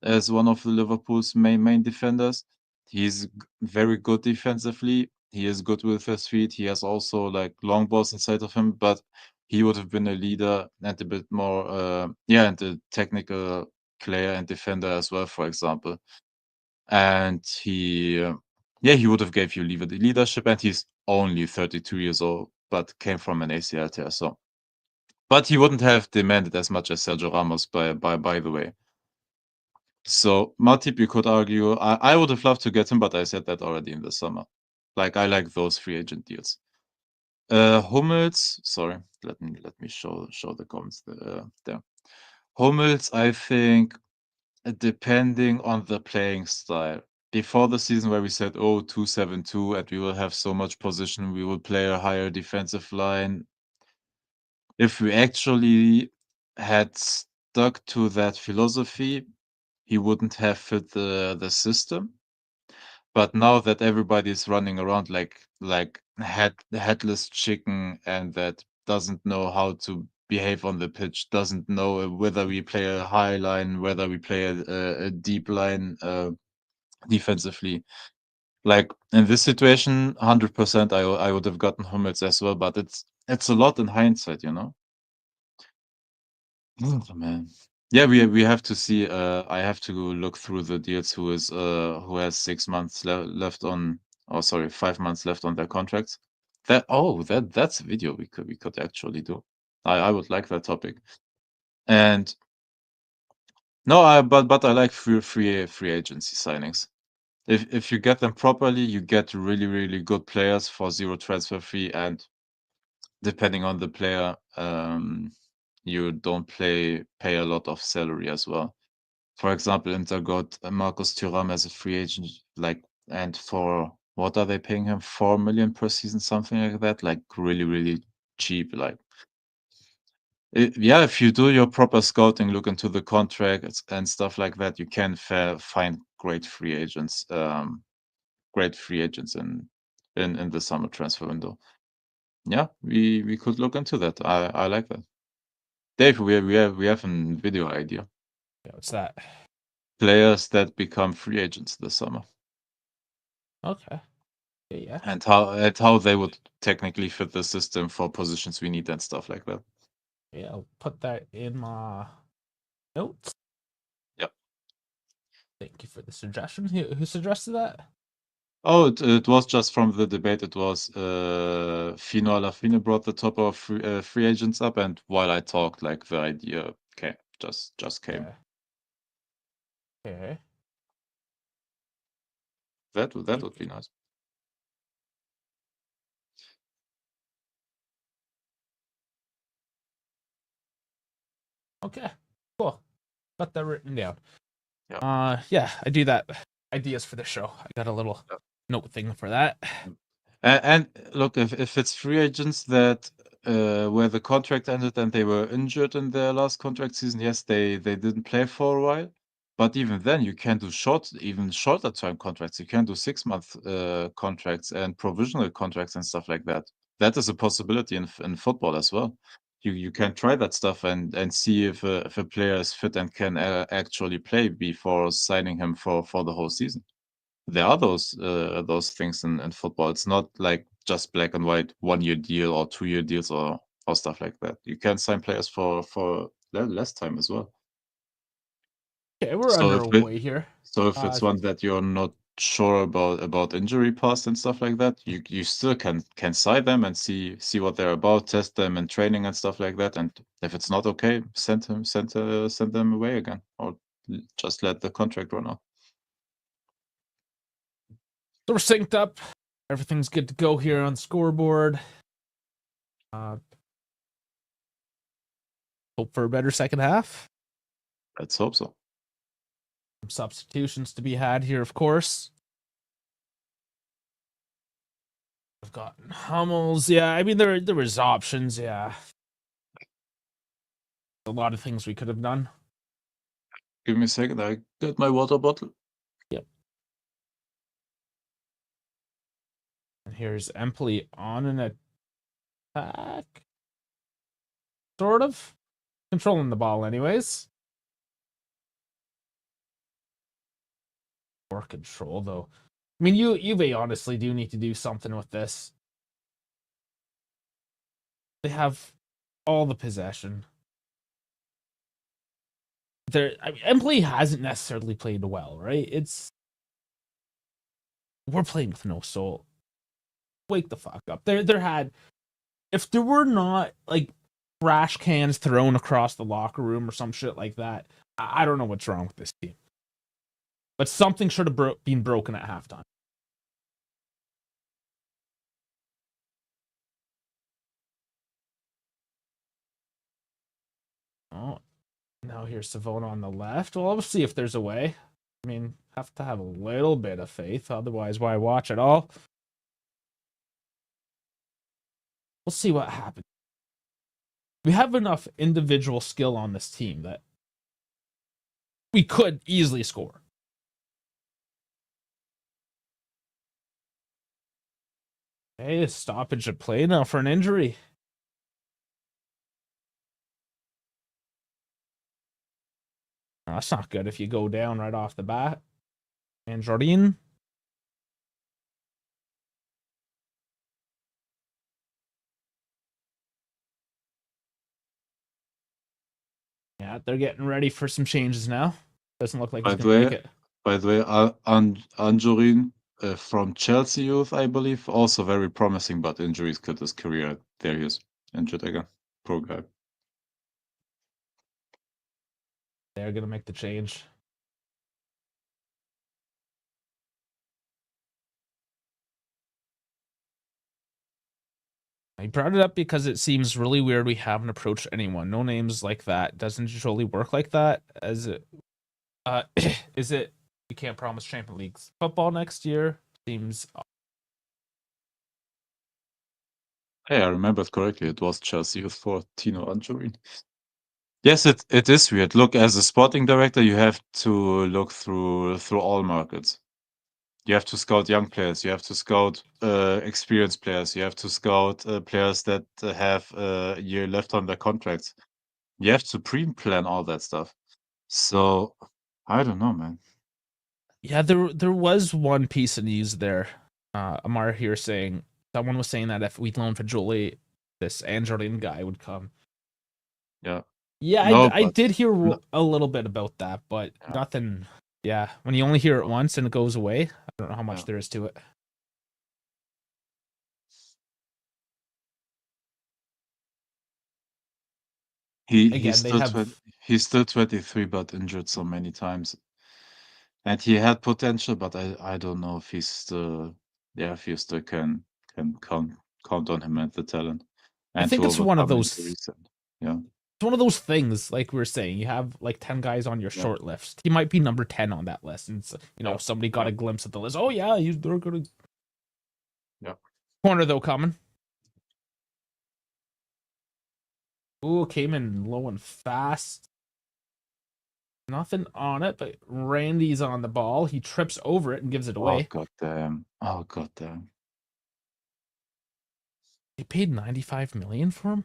as one of the Liverpool's main defenders. He's very good defensively. He is good with his feet. He has also like long balls inside of him, but he would have been a leader and a bit more, and a technical player and defender as well, for example. And he would have gave you leadership, and he's only 32 years old, but came from an ACL tear. So, but he wouldn't have demanded as much as Sergio Ramos, by the way. So Matip, you could argue, I would have loved to get him, but I said that already in the summer. Like I like those free agent deals. Hummels, sorry, let me show the comments there. Hummels, I think, depending on the playing style. Before the season where we said, oh, 2-7-2, and we will have so much position, we will play a higher defensive line. If we actually had stuck to that philosophy, he wouldn't have fit the system. But now that everybody's running around like headless chicken and that doesn't know how to behave on the pitch, doesn't know whether we play a high line, whether we play a deep line defensively. Like in this situation, 100% I would have gotten Hummels as well, but it's a lot in hindsight, you know. Oh, man. Yeah, we have to see. I have to look through the deals who has 6 months left on, or sorry, 5 months left on their contracts. That's a video we could actually do. I would like that topic. And no, but I like free agency signings. If you get them properly, you get really really good players for zero transfer fee, and depending on the player, you don't pay a lot of salary as well. For example, Inter got Marcus Thuram as a free agent, like, and for what are they paying him? 4 million per season, something like that. Like really, really cheap. Like, yeah, if you do your proper scouting, look into the contracts and stuff like that, you can find great free agents. Great free agents in the summer transfer window. Yeah, we could look into that. I like that. Dave, we have a video idea. Yeah, what's that? Players that become free agents this summer. Okay. Yeah. And how they would technically fit the system for positions we need and stuff like that. Yeah, I'll put that in my notes. Yep. Thank you for the suggestion. Who suggested that? Oh, it was just from the debate. It was Fino Alafine brought the top of free agents up, and while I talked, like the idea came, just came. Yeah. Okay. That would be nice. Okay. Cool. Got that written down. Yeah. Yeah, I do that. Ideas for the show. I got a little Yeah. note thing for that. And look, if it's free agents that where the contract ended and they were injured in their last contract season, yes, they didn't play for a while. But even then, you can do even shorter term contracts. You can do 6-month contracts and provisional contracts and stuff like that. That is a possibility in football as well. You can try that stuff and see if a player is fit and can actually play before signing him for the whole season. There are those things in football. It's not like just black and white 1-year deal or 2-year deals or stuff like that. You can sign players for less time as well. Okay, we're So underway here. if it's one that you're not sure about injury past and stuff like that, you still can sign them and see what they're about, test them in training and stuff like that. And if it's not okay, send them away again, or just let the contract run out. So we're synced up. Everything's good to go here on scoreboard. Hope for a better second half. Let's hope so. Some substitutions to be had here, of course. I've got Hummels. Yeah, I mean there was options. Yeah, a lot of things we could have done. Give me a second. I get my water bottle. Yep. And here's Empoli on an attack. Sort of. Controlling the ball anyways. More control though. I mean, Juve honestly do need to do something with this. They have all the possession. Empoli hasn't necessarily played well, right? We're playing with no soul. Wake the fuck up. If there were not like trash cans thrown across the locker room or some shit like that, I don't know what's wrong with this team. But something should have been broken at halftime. Oh, now here's Savona on the left. Well, we'll see if there's a way. I mean, have to have a little bit of faith. Otherwise, why watch at all? We'll see what happens. We have enough individual skill on this team that we could easily score. Hey, stoppage of play now for an injury. Oh, that's not good if you go down right off the bat. And Jordan. Yeah, they're getting ready for some changes now. Doesn't look like he's going to make it. By the way, Anjorin from Chelsea youth, I believe, also very promising, but injuries killed his career. There he is, injured again. Poor guy. They're going to make the change. I brought it up because it seems really weird we haven't approached anyone. No names like that. Doesn't usually work like that. Is it we can't promise Champions League football next year? Seems Hey, I remembered correctly. It was Chelsea youth for Tino Anjorin. Yes, it is weird. Look, as a sporting director, you have to look through all markets. You have to scout young players. You have to scout experienced players. You have to scout players that have a year left on their contracts. You have to pre-plan all that stuff. So I don't know, man. yeah. There was one piece of news there. Amar here saying someone was saying that if we loan for Jolie, this Anjordan guy would come. Yeah. Yeah, No, I but did hear a little bit about that, but yeah. nothing. Yeah, when you only hear it once and it goes away, don't know how much there is to it. He's still 23, but injured so many times. And he had potential, but I don't know if he's still if you still can count on him and the talent. And I think to it's one of overcome those. injuries yeah. It's one of those things, like we were saying, you have like 10 guys on your short list. He might be number 10 on that list. And somebody got a glimpse of the list. Oh yeah, they're gonna corner though coming. Ooh, came in low and fast. Nothing on it, but Randy's on the ball. He trips over it and gives it away. Oh goddamn. They paid $95 million for him.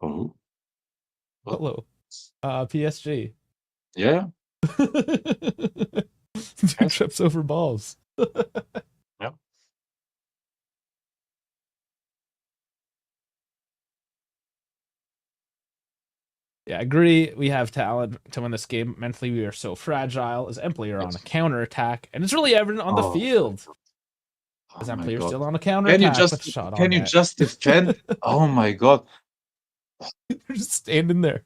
Oh. Hello. PSG. Yeah. Dude trips over balls. Yeah. Yeah, I agree. We have talent to win this game. Mentally, we are so fragile. As Empoli are on a counter attack, and it's really evident on the field. As Empoli are still on a counter attack. Can you just defend? Oh my god! They're just standing there.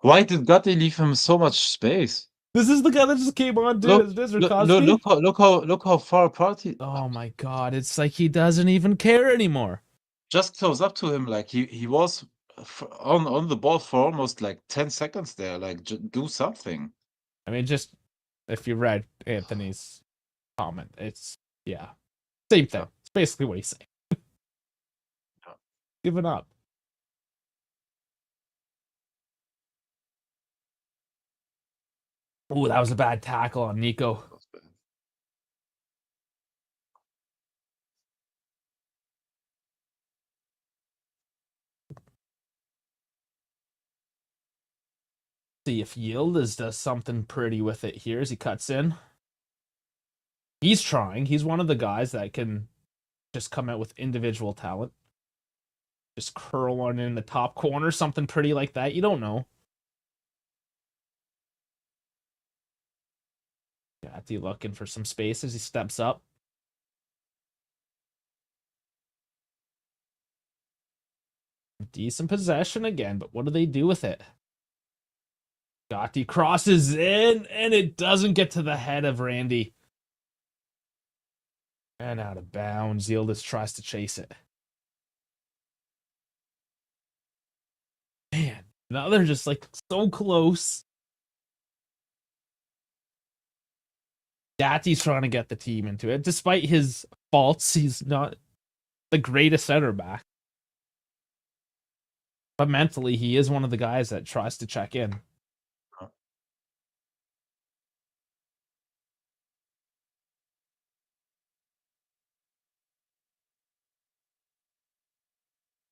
Why did Gotti leave him so much space? This is the guy that just came on, dude. Look how far apart he. Oh my god! It's like he doesn't even care anymore. Just close up to him, like he was on the ball for almost like 10 seconds there. Like, do something. I mean, just if you read Anthony's comment, it's same thing. It's basically what he's saying. Giving up. Oh, that was a bad tackle on Nico. See if Yildiz does something pretty with it here as he cuts in. He's trying. He's one of the guys that can just come out with individual talent. Just curl one in the top corner, something pretty like that. You don't know. Gatti looking for some space as he steps up. Decent possession again, but what do they do with it? Gatti crosses in, and it doesn't get to the head of Randy. And out of bounds. Yildiz tries to chase it. Man, now they're just like so close. Gatti's trying to get the team into it. Despite his faults, he's not the greatest center back. But mentally, he is one of the guys that tries to check in.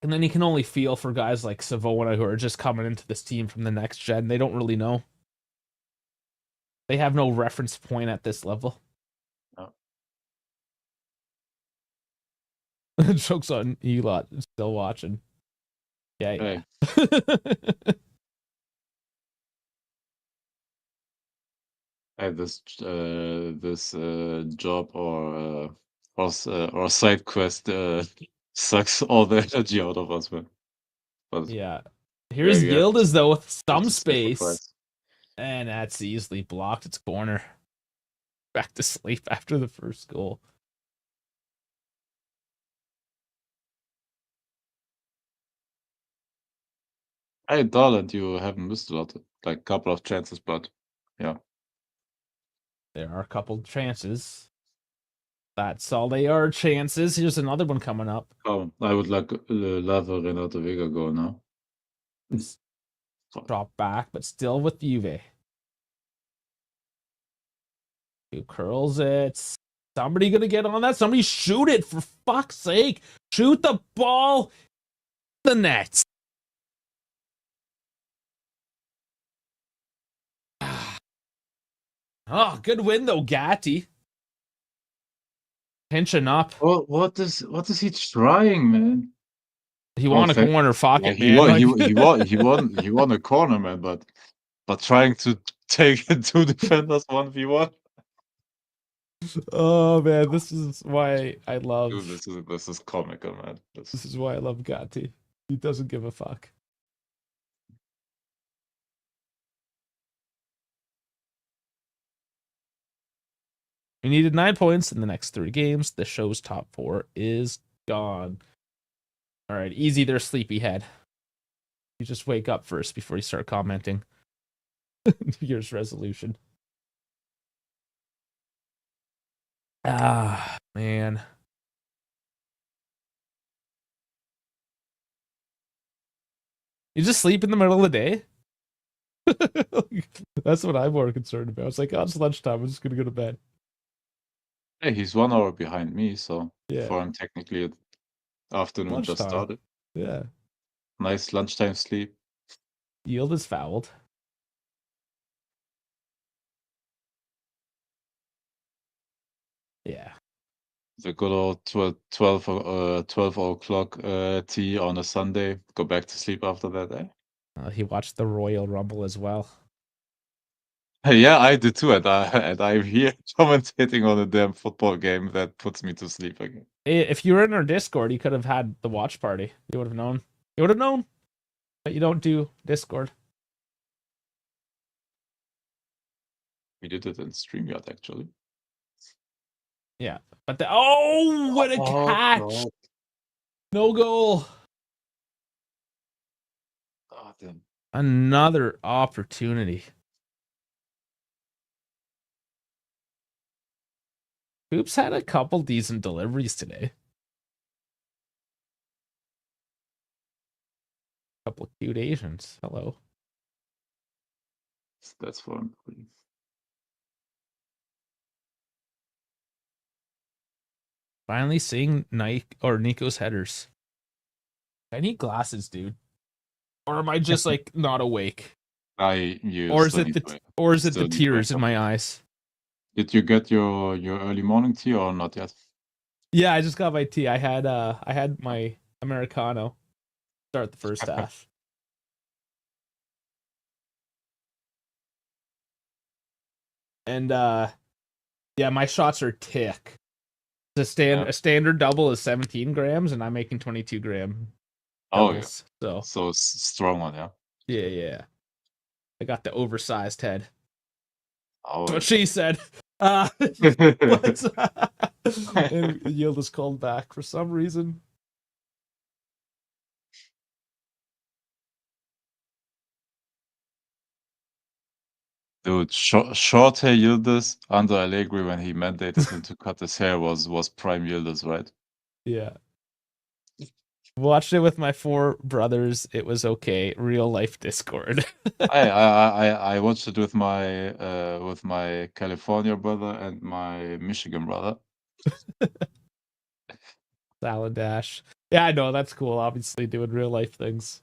And then you can only feel for guys like Savona who are just coming into this team from the next gen. They don't really know. They have no reference point at this level. No. Jokes on you lot. Still watching. Yeah. Hey. This job or side quest sucks all the energy out of us, man. But yeah. Here's Yildiz though with some space. And that's easily blocked. It's corner. Back to sleep after the first goal. Hey, Darland, you haven't missed a lot. Like a couple of chances, but yeah. There are a couple chances. That's all they are, chances. Here's another one coming up. Oh, I would love a Renato Vega goal now. Drop back, but still with Juve. Who curls it? Somebody gonna get on that? Somebody shoot it, for fuck's sake! Shoot the ball! The net! Oh, good win though, Gatti. Pinching up. What is he trying, man? He won a corner, fuck it, man. He won a corner, man, but trying to take two defenders 1v1. Oh man, this is why I Dude, love. this is comical, man. This is why I love Gatti. He doesn't give a fuck. We needed 9 points in the next 3 games. The show's top 4 is gone. All right, easy there, sleepyhead. You just wake up first before you start commenting. New Year's resolution. Ah, man. You just sleep in the middle of the day? That's what I'm more concerned about. It's like, oh, it's lunchtime. I'm just gonna go to bed. Hey, he's 1 hour behind me, so Yeah, for him technically afternoon just lunchtime. started. Yeah. Nice lunchtime sleep. Yield is fouled. Yeah. The good old 12 o'clock tea on a Sunday. Go back to sleep after that, eh? He watched the Royal Rumble as well. Yeah, I did too, and I'm here commentating on a damn football game that puts me to sleep again. If you were in our Discord, you could have had the watch party. You would have known. You would have known. But you don't do Discord. We did it in StreamYard, actually. Yeah. But what a catch! God. No goal. Oh, damn. Another opportunity. Hoops had a couple decent deliveries today. Couple cute Asians. Hello. That's for Empoli. Finally seeing Nico's headers. I need glasses, dude. Or am I just like not awake? You Or is still it need the to or is it the still need to wake tears in up. my eyes? Did you get your early morning tea or not yet? Yeah, I just got my tea. I had my Americano start the first half. And yeah, my shots are tick. A standard double is 17 grams, and I'm making 22-gram Oh yeah. doubles. So So strong one, yeah. yeah. I got the oversized head. Oh That's what yeah. she said. And yield is called back for some reason. Dude, short hair Yildiz under Allegri when he mandated him to cut his hair was prime Yildiz, right? Yeah. Watched it with my 4 brothers. It was okay. Real life Discord. I watched it with my California brother and my Michigan brother. Salad Dash. Yeah, I know. That's cool. Obviously, doing real life things.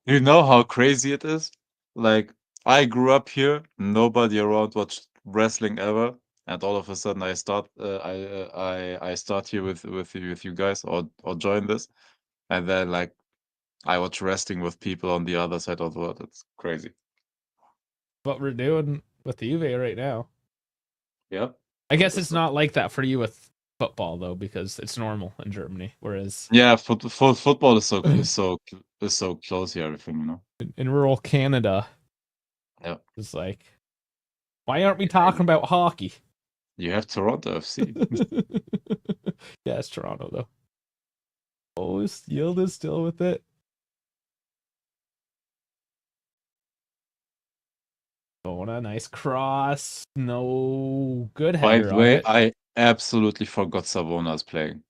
You know how crazy it is? Like, I grew up here, nobody around watched wrestling ever, and all of a sudden I start here with you guys or join this, and then like I watch wrestling with people on the other side of the world. It's crazy. What we're doing with the Juve right now. Yep. I guess it's not like that for you with football though, because it's normal in Germany. Whereas Yeah, football is so close here, everything, you know. in rural Canada, Yeah. it's like, why aren't we talking about hockey? You have Toronto FC. Yeah, it's Toronto though. Oh, Yield is still with it. Oh, a nice cross. No good By header the on way, it. I absolutely forgot Savona's playing.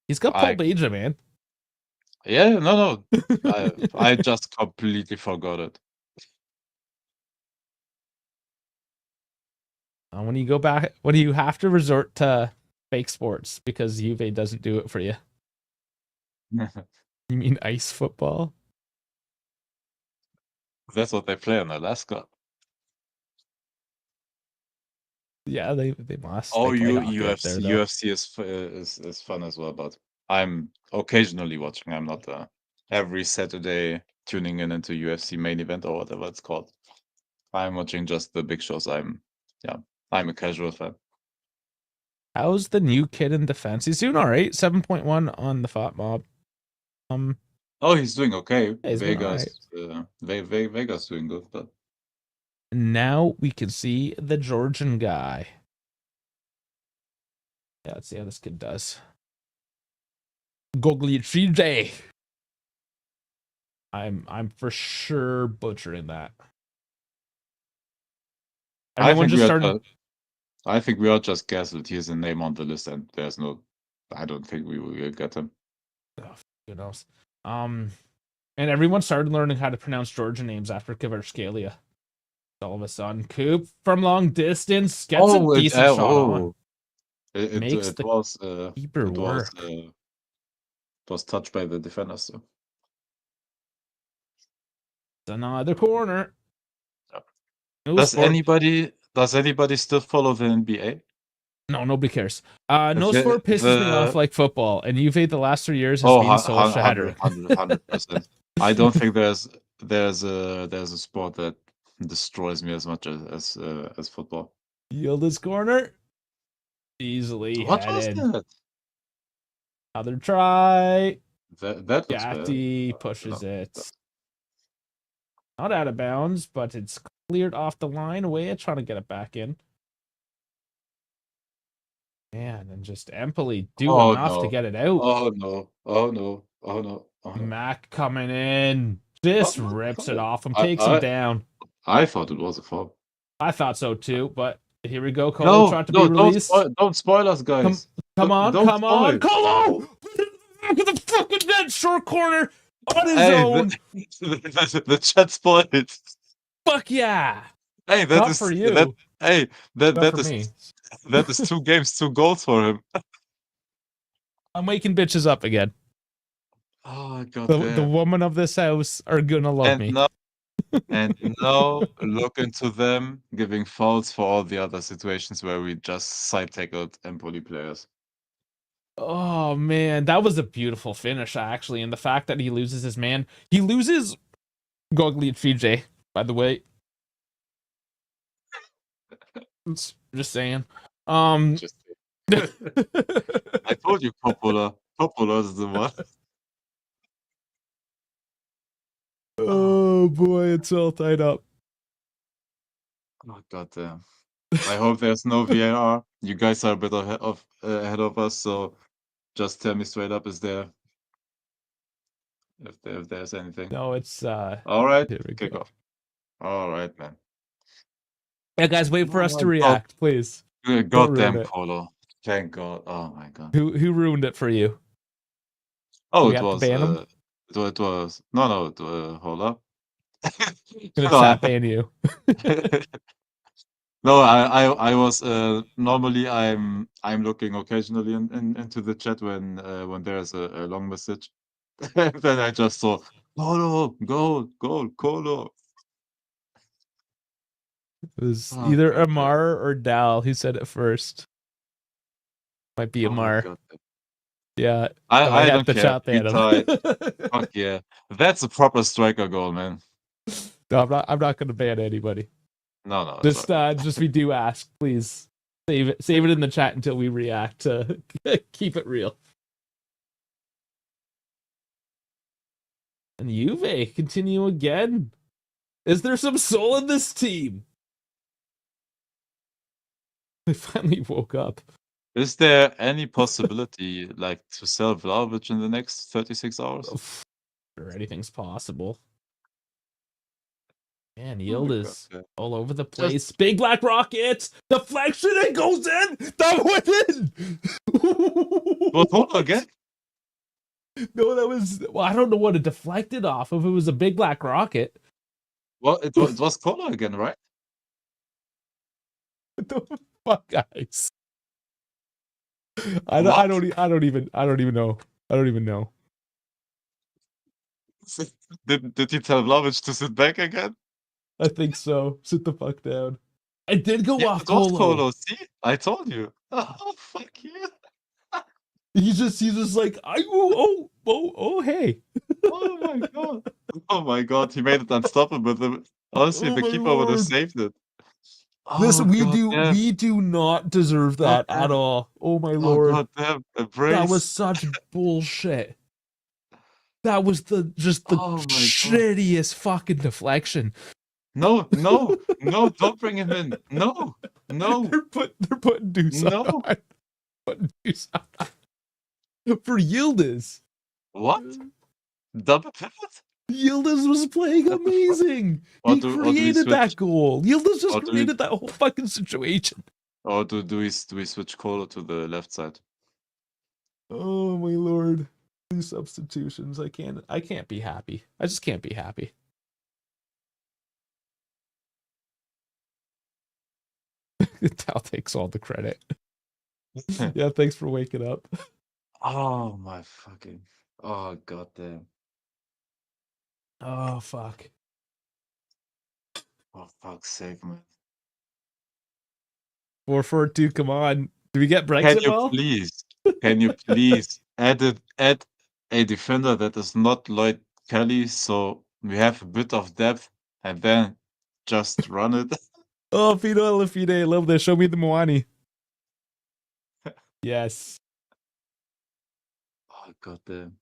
He's got Paul Beja, man. Yeah, no. I just completely forgot it. When you go back, when you have to resort to fake sports because Juve doesn't do it for you. You mean ice football? That's what they play in Alaska. Yeah, they must. Oh, They play hockey out there though. UFC is fun as well, but I'm occasionally watching. I'm not every Saturday tuning in into UFC main event or whatever it's called. I'm watching just the big shows. yeah, I'm a casual fan. How's the new kid in defense? He's doing all right. 7.1 on the FOT mob. Oh, he's doing okay. Yeah, he's doing all right. Vegas doing good, but Now we can see the Georgian guy. Yeah, let's see how this kid does. Gogliacide. I'm for sure butchering that. Everyone just started. I think we are just gaslit. Here's a name on the list, and there's no. I don't think we will get him. Oh, who knows? And everyone started learning how to pronounce Georgian names after Kvaratskhelia. All of a sudden, Coop from long distance gets a decent shot on. It was keeper work. It was touched by the defender. So. Another corner. No does anybody still follow the NBA? No, nobody cares. No sport pisses me off like football, and Juve the last 3 years has been Solskjaer. 100%. I don't think there's a sport that destroys me as much as football. Yildiz corner, easily what headed. Was that? Another try. That Gatti pushes it. Not out of bounds, but it's cleared off the line. Away, trying to get it back in. Man, and just Empoli do enough to get it out. Oh no. Mac coming in. Just rips it off him, takes him down. I thought it was a foul. I thought so too, but here we go. Colo tried to be released. Don't spoil us, guys. Come on. Colo! Back of the fucking net, short corner on his own. The chat spoiled it. Fuck yeah. Hey, that is for you. That is 2 games, 2 goals for him. I'm waking bitches up again. Oh god. The women of this house are gonna love me. Now look into them giving fouls for all the other situations where we just side tackled Empoli players. Oh man, that was a beautiful finish actually, and the fact that he loses his man, he loses Gogliacide, by the way. Just saying. I told you Coppola is the one. Oh boy, it's all tied up. Oh god damn. I hope there's no VAR. You guys are a bit ahead of us, so just tell me straight up, is there if there's anything? No, it's all right, kick off. All right, man. Yeah, guys, wait for us to react, please. Goddamn Colo. Thank God. Oh my god. Who ruined it for you? Oh, it was hold up. Gonna chat ban you. No, I was normally I'm looking occasionally into the chat when there's a long message. Then I just saw Colo, goal, Colo. It was either Amar or Dal who said it first. Might be Amar. Yeah, I don't care. Chat ban him. Fuck yeah, that's a proper striker goal, man. No, I'm not gonna ban anybody. No. Just we do ask, please save it in the chat until we react to keep it real. And Juve continue again. Is there some soul in this team? I finally woke up. Is there any possibility to sell Vlahovic in the next 36 hours? Sure, anything's possible. Man, Yield is all over the place. Big black rocket! Deflection, it goes in! That went in! Hold on again? No, that was... Well, I don't know what it deflected off of. It was a big black rocket. Well, it was Colo again, right? What the fuck, guys? I don't even know. I don't even know. Did you tell Vlahovic to sit back again? I think so. Sit the fuck down. I did go off Colo. See? I told you. Oh, fuck you. He's just like, oh, hey. Oh my god. Oh my god, he made it unstoppable. Honestly, the keeper would have saved it. This Oh god damn. we do not deserve that at all. Oh my Oh lord. god damn. A That was brace. such bullshit. That was just the Oh my god. shittiest fucking deflection. No, no, no, don't bring him in. No, no, They're putting Dusan no. on. Putting Dusan on. For Yildiz. What? Double pivot? Yildiz was playing What the fuck? amazing. Or He do we created that switch? goal. Yildiz just Or do we created that whole fucking situation. or do we switch Colo to the left side? Oh my lord. These substitutions. I can't be happy. I just can't be happy. Tal takes all the credit. Yeah, thanks for waking up. Oh my fucking. Oh god damn. Oh fuck. For fuck's sake, man. 4-4-2, come on. Do we get Can Brexit you ball? please add a defender that is not Lloyd Kelly so we have a bit of depth and then just run it? Oh, Fido Elefide, I love this. Show me the Moani. Yes. Oh god damn.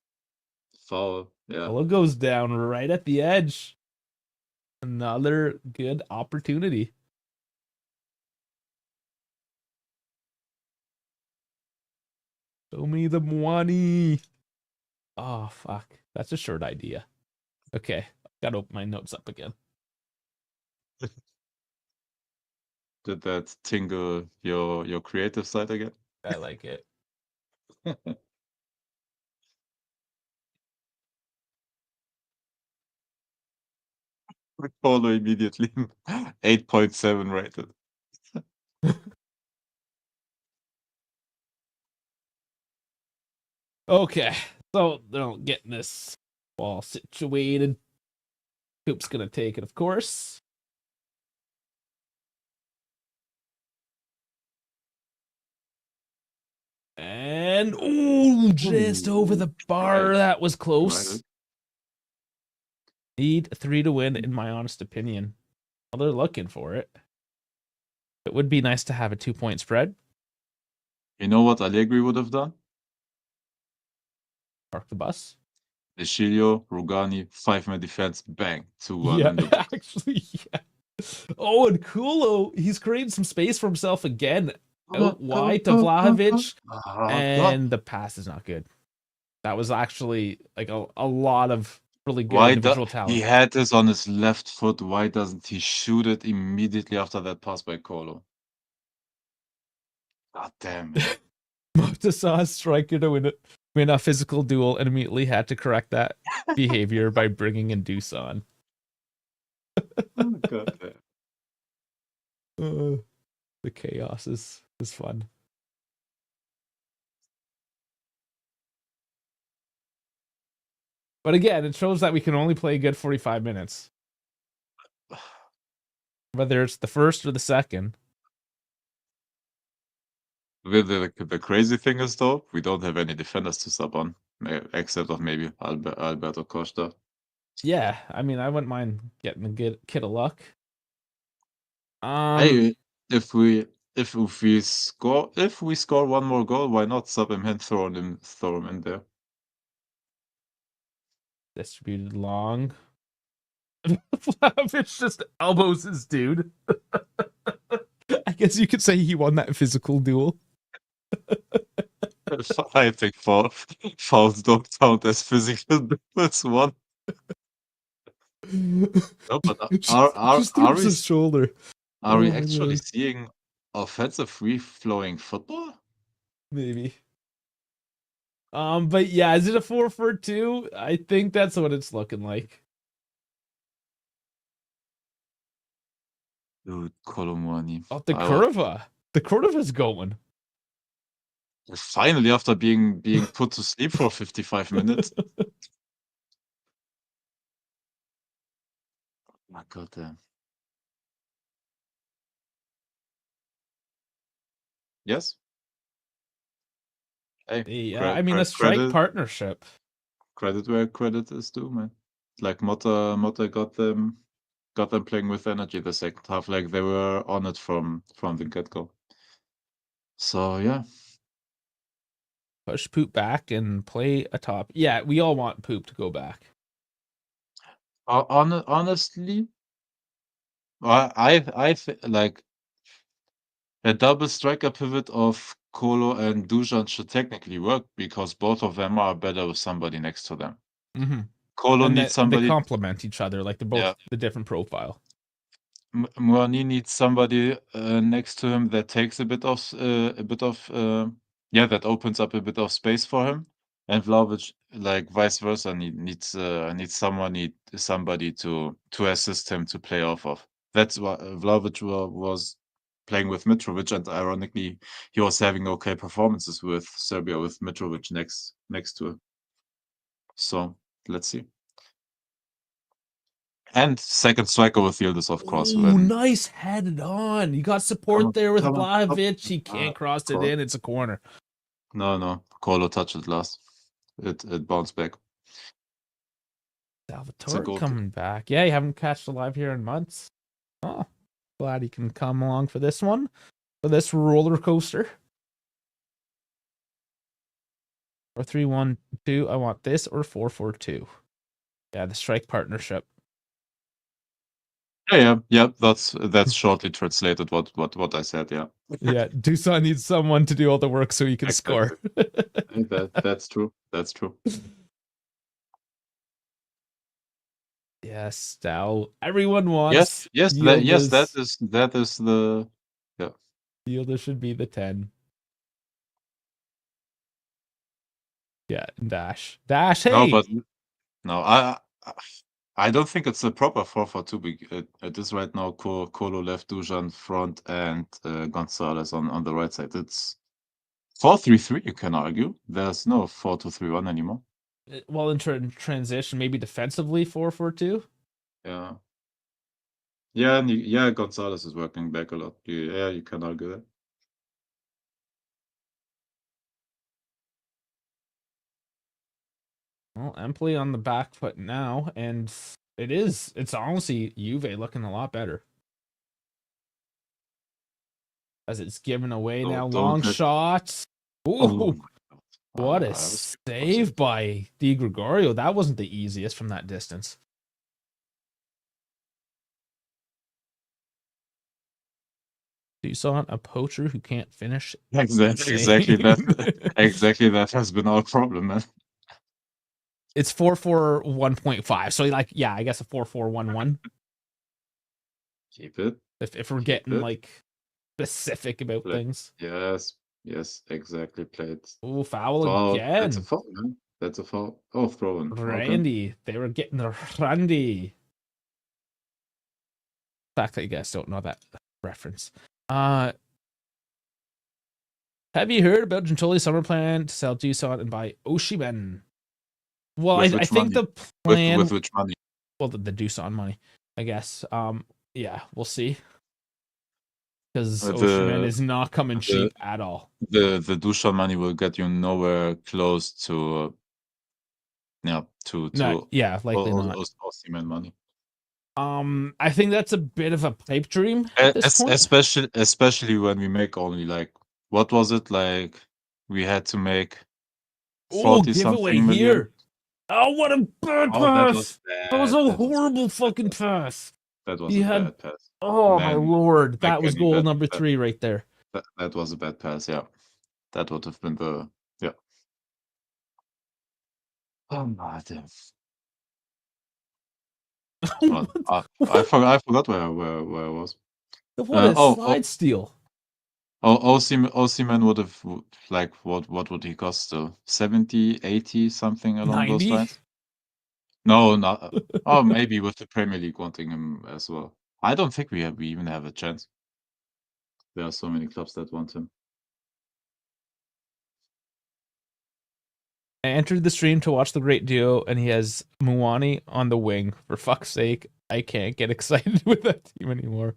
Foul. Yeah. Olo goes down right at the edge. Another good opportunity. Show me the Moani. Oh, fuck. That's a short idea. Okay. Gotta open my notes up again. Did that tingle your creative side again? I like it. Follow immediately. 8.7 rated. Okay. So they're getting this ball situated. Coop's gonna take it, of course. And just over the bar. Right. That was close. Right. Need 3 to win, in my honest opinion. Well, they're looking for it. It would be nice to have a 2-point spread. You know what Allegri would have done? Park the bus. Eschilio, Rugani, 5-man defense, bang, 2-1 Yeah, in the book. actually, yeah. Oh, and Kulo, he's creating some space for himself again. Out wide to Vlahovic, and the pass is not good. That was actually like a lot of really good individual talent. He had this on his left foot. Why doesn't he shoot it immediately after that pass by Colo? God damn it. Mota saw a striker to win a physical duel and immediately had to correct that behavior by bringing in Dusan. Oh, God damn. The chaos is fun. But again, it shows that we can only play a good 45 minutes. Whether it's the first or the second. The crazy thing is, though, we don't have any defenders to sub on, except of maybe Alberto Costa. Yeah, I mean, I wouldn't mind getting a good kid of luck. Hey, if we score one more goal, why not sub him and throw him in there? Distributed long. Vlahovic just elbows his dude. I guess you could say he won that physical duel. I think fouls don't count as physical. That's one. No, but are we his shoulder? Are we actually seeing offensive free-flowing football? Maybe. But yeah, is it a 4-4-2? I think that's what it's looking like. Dude, Colomwani. Oh, the curva. The curva's going. Finally, after being put to sleep for 55 minutes. My God damn. Yes? Hey, Yeah, I mean, a strike partnership. Credit where credit is due, man. Like Motta got them got them playing with energy the second half. Like they were on it from the get-go. So yeah. Push Poop back and play atop. Yeah, we all want Poop to go back. Honestly, I like a double striker pivot of Kolo and Dusan should technically work because both of them are better with somebody next to them. Mm-hmm. Kolo And needs they somebody. complement each other. Like they're both Yeah. the different profile. Muani needs somebody next to him that takes that opens up a bit of space for him, and Vlahovic, like vice versa, needs somebody to assist him to play off of. That's what Vlahovic was playing with Mitrovic, and ironically, he was having okay performances with Serbia with Mitrovic next to him. So let's see. And second striker with Yildiz, of course. Ooh, nice headed on. You got support there with Vlahovic. He can't cross it in. It's a corner. No. Kolo touched it last. It bounced back. Salvatore coming back. Yeah, you haven't catched alive here in months. Oh, glad he can come along for this one. For this roller coaster. Or 3-1-2. I want this or 4-4-2. Yeah, the strike partnership. Yeah. That's shortly translated what I said. Yeah. Yeah, Dusan needs someone to do all the work so he can score. That's true. That's true. Yes, now everyone wants. Yes. That is the yeah. Yildiz should be the 10. Yeah, Dash. Hey. No, but no, I don't think it's a proper 4-4-2. It is right now Kolo left, Dusan front, and Gonzalez on the right side. It's 4-3-3. You can argue. There's no 4-2-3-1 anymore. Well, in transition, maybe defensively 4-4-2. Yeah. Yeah, Gonzalez is working back a lot. Yeah, you can argue that. Well, Empoli on the back foot now, and it's honestly Juve looking a lot better. As it's given away now. Long shots. Ooh, what a save by Di Gregorio. That wasn't the easiest from that distance. Dusan, a poacher who can't finish. Exactly that has been our problem, man. It's 4-4-1.5. So like, yeah, I guess a 4-4-1-1. Keep it. If we're getting like specific about things. Yes, exactly. Played. Oh, foul again. That's a foul, man. That's a foul. Oh, throw-in. Randy. Okay. They were getting the Randy. The fact that you guys don't know that reference. Have you heard about Gentoli's summer plan to sell Dusan and buy Oshimen? Well, I think the plan with which money? Well, the Dusan money, I guess. Yeah, we'll see. Because Oshimen is not coming cheap at all. The Dusan money will get you nowhere close to likely not. Osimhen money. I think that's a bit of a pipe dream at this point. Especially when we make only like, what was it, like we had to make 40 giveaway something here. million? Oh, what a bad pass! That was a horrible fucking pass. That was a bad pass. Oh, man, my lord. That was goal number 3 right there. That was a bad pass, yeah. That would have been the Oh my damn. I forgot where I was. What a slide steal. Osimhen would have, like, what would he cost still? 70, 80, something along 90? those lines? No, not. Oh, maybe with the Premier League wanting him as well. I don't think we even have a chance. There are so many clubs that want him. I entered the stream to watch the great duo, and he has Muani on the wing. For fuck's sake, I can't get excited with that team anymore.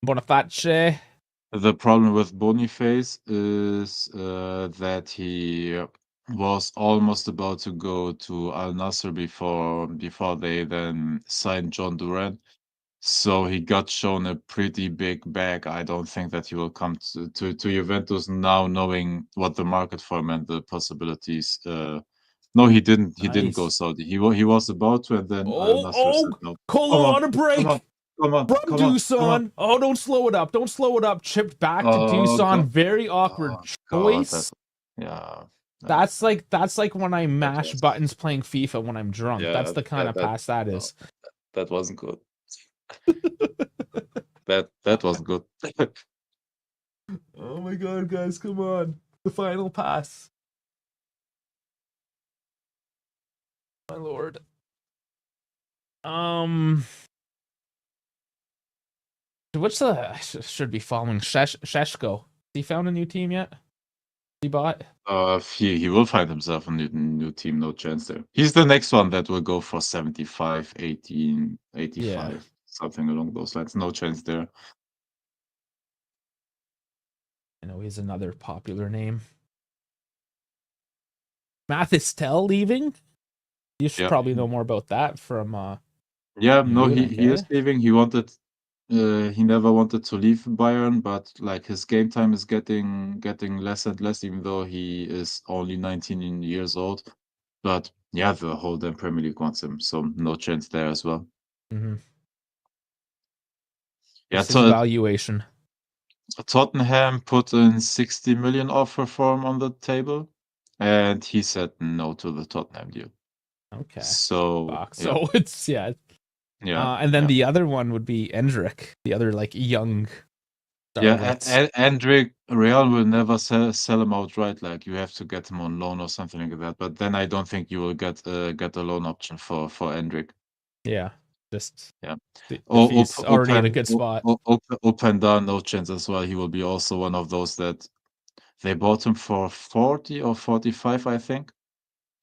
Boniface. The problem with Boniface is that he was almost about to go to Al Nassr before they then signed John Duran. So he got shown a pretty big bag. I don't think that he will come to Juventus now, knowing what the market for him and the possibilities. No, he didn't. He didn't go Nice. Saudi. He was about to, and then Al Nassr said Oh, no. Come Colo on, on a come on, break come on, from come on, come on. Dusan. Oh, don't slow it up. Don't slow it up. Chipped back to Oh Dusan. God, Very awkward oh God, that choice. yeah, that That's like when I that mash was buttons playing FIFA when I'm drunk. That's yeah the kind that of that pass that no, is. that wasn't good. That wasn't good. Oh my god, guys, come on. The final pass. My lord. Um what's the I should be following Sheshko. He found a new team yet? He bought? He will find himself a new team, no chance there. He's the next one that will go for 75, 18, Yeah. 85, something along those lines. No chance there. I know he's another popular name. Mathis Tell leaving? You should Yeah, probably know more about that from yeah. No, Munich, he eh? is leaving. He never wanted to leave Bayern, but like his game time is getting less and less, even though he is only 19 years old. But yeah, the whole damn Premier League wants him, so no chance there as well. Mm-hmm. Yeah, What's his valuation? Tottenham put in 60 million offer for him on the table, and he said no to the Tottenham deal. Okay. So Fuck. yeah, So it's yeah. yeah, And then yeah. the other one would be Endrick, the other like young Yeah, starlets. Endrick, Real will never sell him outright. Like you have to get him on loan or something like that. But then I don't think you will get a loan option for Endrick. Yeah. Just Yeah. if he's already in a good spot. Open no chance as well. He will be also one of those that they bought him for 40 or 45, I think.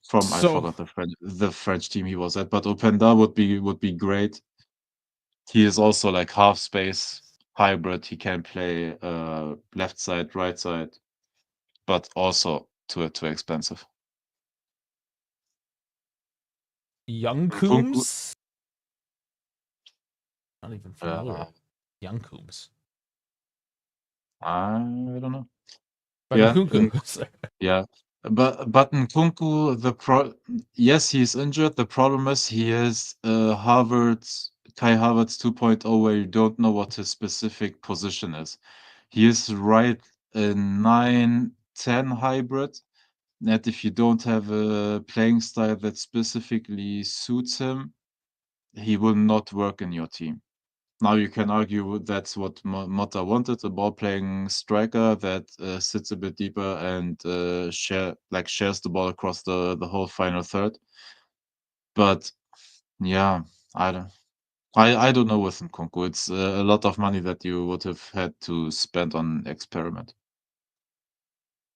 From I So forgot the French team he was at, but Openda would be great. He is also like half space hybrid. He can play left side, right side, but also too expensive. Young Nkunku, Coombs? Not even uh, familiar. Young Coombs. I don't know. But Yeah, Nkunku. yeah, but Nkunku, yes, he's injured. The problem is he is Kai Havertz 2.0, where you don't know what his specific position is. He is right a 9-10 hybrid, that if you don't have a playing style that specifically suits him, he will not work in your team. Now you can argue that's what Motta wanted, a ball-playing striker that sits a bit deeper and shares the ball across the whole final third. But yeah, I don't know with Nkunku. It's a lot of money that you would have had to spend on experiment.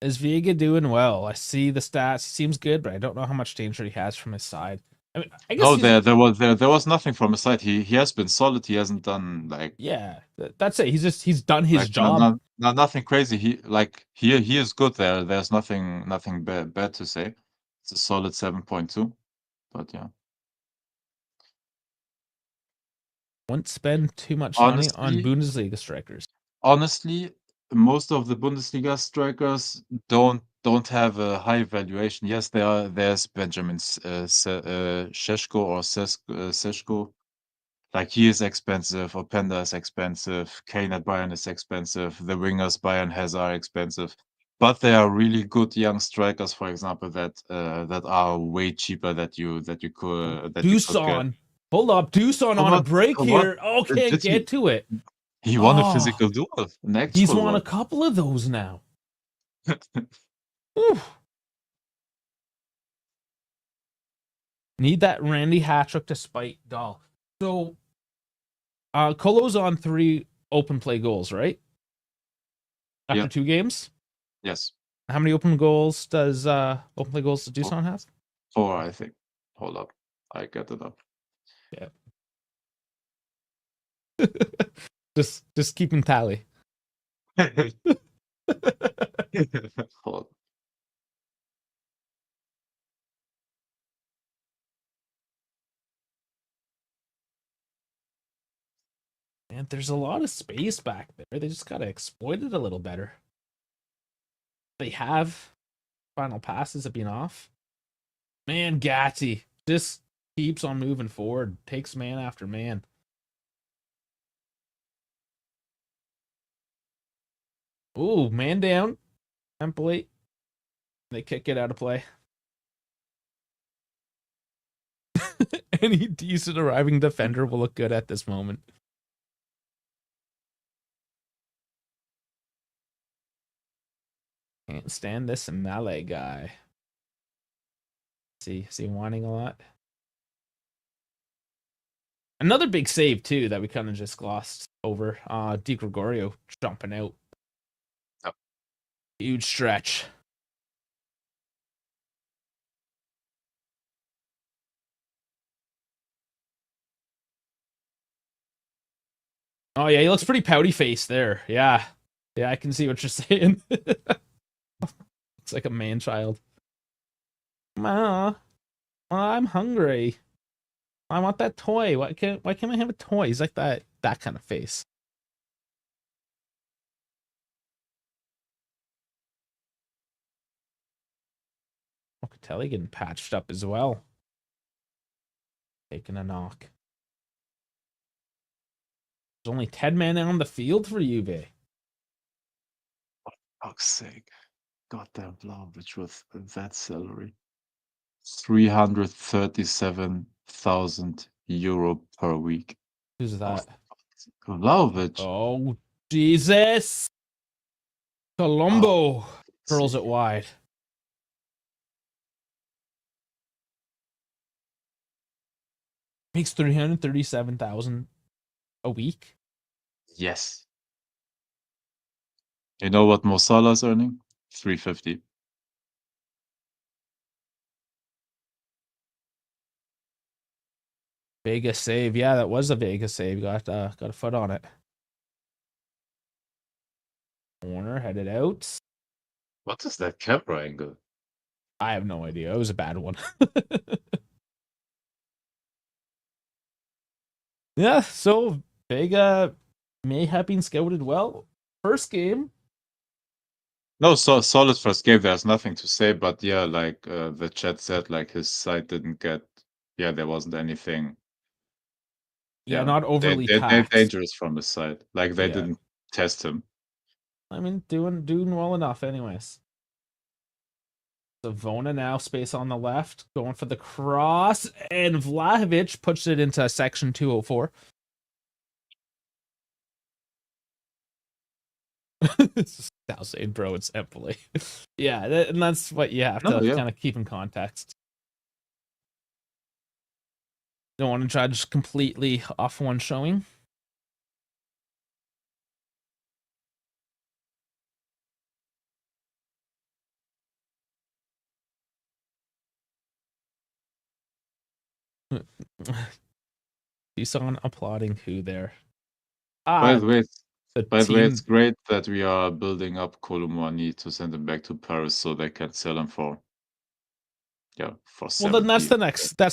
Is Viega doing well? I see the stats. He seems good, but I don't know how much danger he has from his side. I mean, I guess No, he's there was nothing from his side. He has been solid. He hasn't done yeah. That's it. He's done his no, job. no, no, nothing crazy. He is good there. There's nothing bad to say. It's a solid 7.2. But yeah, Won't spend too much money on honestly, Bundesliga strikers. honestly, most of the Bundesliga strikers don't have a high valuation. Yes, there's Benjamin Šeško or Seško. Like he is expensive, Openda is expensive, Kane at Bayern is expensive, the wingers Bayern has are expensive. But there are really good young strikers, for example, that are way cheaper that you could get. Dusan. Hold up. Dusan Come on a on, break come on. here. Oh, can't Did get to it. he won a Oh, physical duel, an he's actual won a one. couple of those now. Oof. Need that Randy Hattrick to spite Dahl. So, Colo's on 3 open play goals, right? After Yeah, 2 games? yes. How many open goals does Four, Dusan have? four, I think. Hold up. I get it up. Yeah. just keeping tally. Hold Man, there's a lot of space back there. They just gotta exploit it a little better. They have final passes have been off. Man, Gatti just keeps on moving forward, takes man after man. Ooh, man down. Empoli. They kick it out of play. Any decent arriving defender will look good at this moment. Can't stand this Malay guy. Is he whining a lot? Another big save too that we kind of just glossed over. Di Gregorio jumping out. Yep. Huge stretch. Oh yeah, he looks pretty pouty faced there. Yeah. Yeah, I can see what you're saying. It's like a man child. Ma, I'm hungry. I want that toy. Why can't I have a toy? He's like that kind of face. Locatelli getting patched up as well. Taking a knock. There's only 10 men on the field for Juve. For fuck's sake. Goddamn Vlahovic with that salary. 337,000 euro per week. Who's that? Vlahovic. Oh, Jesus. Colombo curls it wide. Makes 337,000 a week. Yes. You know what Mo Salah's earning? 350. Vegas save. Yeah, that was a Vegas save. Got a foot on it. Corner headed out. What is that camera angle? I have no idea. It was a bad one. Yeah, so Vega may have been scouted well. First game. No, solid first game. There's nothing to say, but yeah, like the chat said, like his side didn't get. Yeah, there wasn't anything. Yeah, not overly they're taxed. dangerous from his side. Like they Yeah. didn't test him. I mean, doing well enough, anyways. Savona now, space on the left, going for the cross, and Vlahovic puts it into section 204. Now saying, bro, it's Empoli. Yeah, and that's what you have to kind of keep in context. Don't want to judge completely off one showing. He's on applauding who there. By the way, it's team. great that we are building up Colomwani to send him back to Paris so they can sell him for for 70. Well, then that's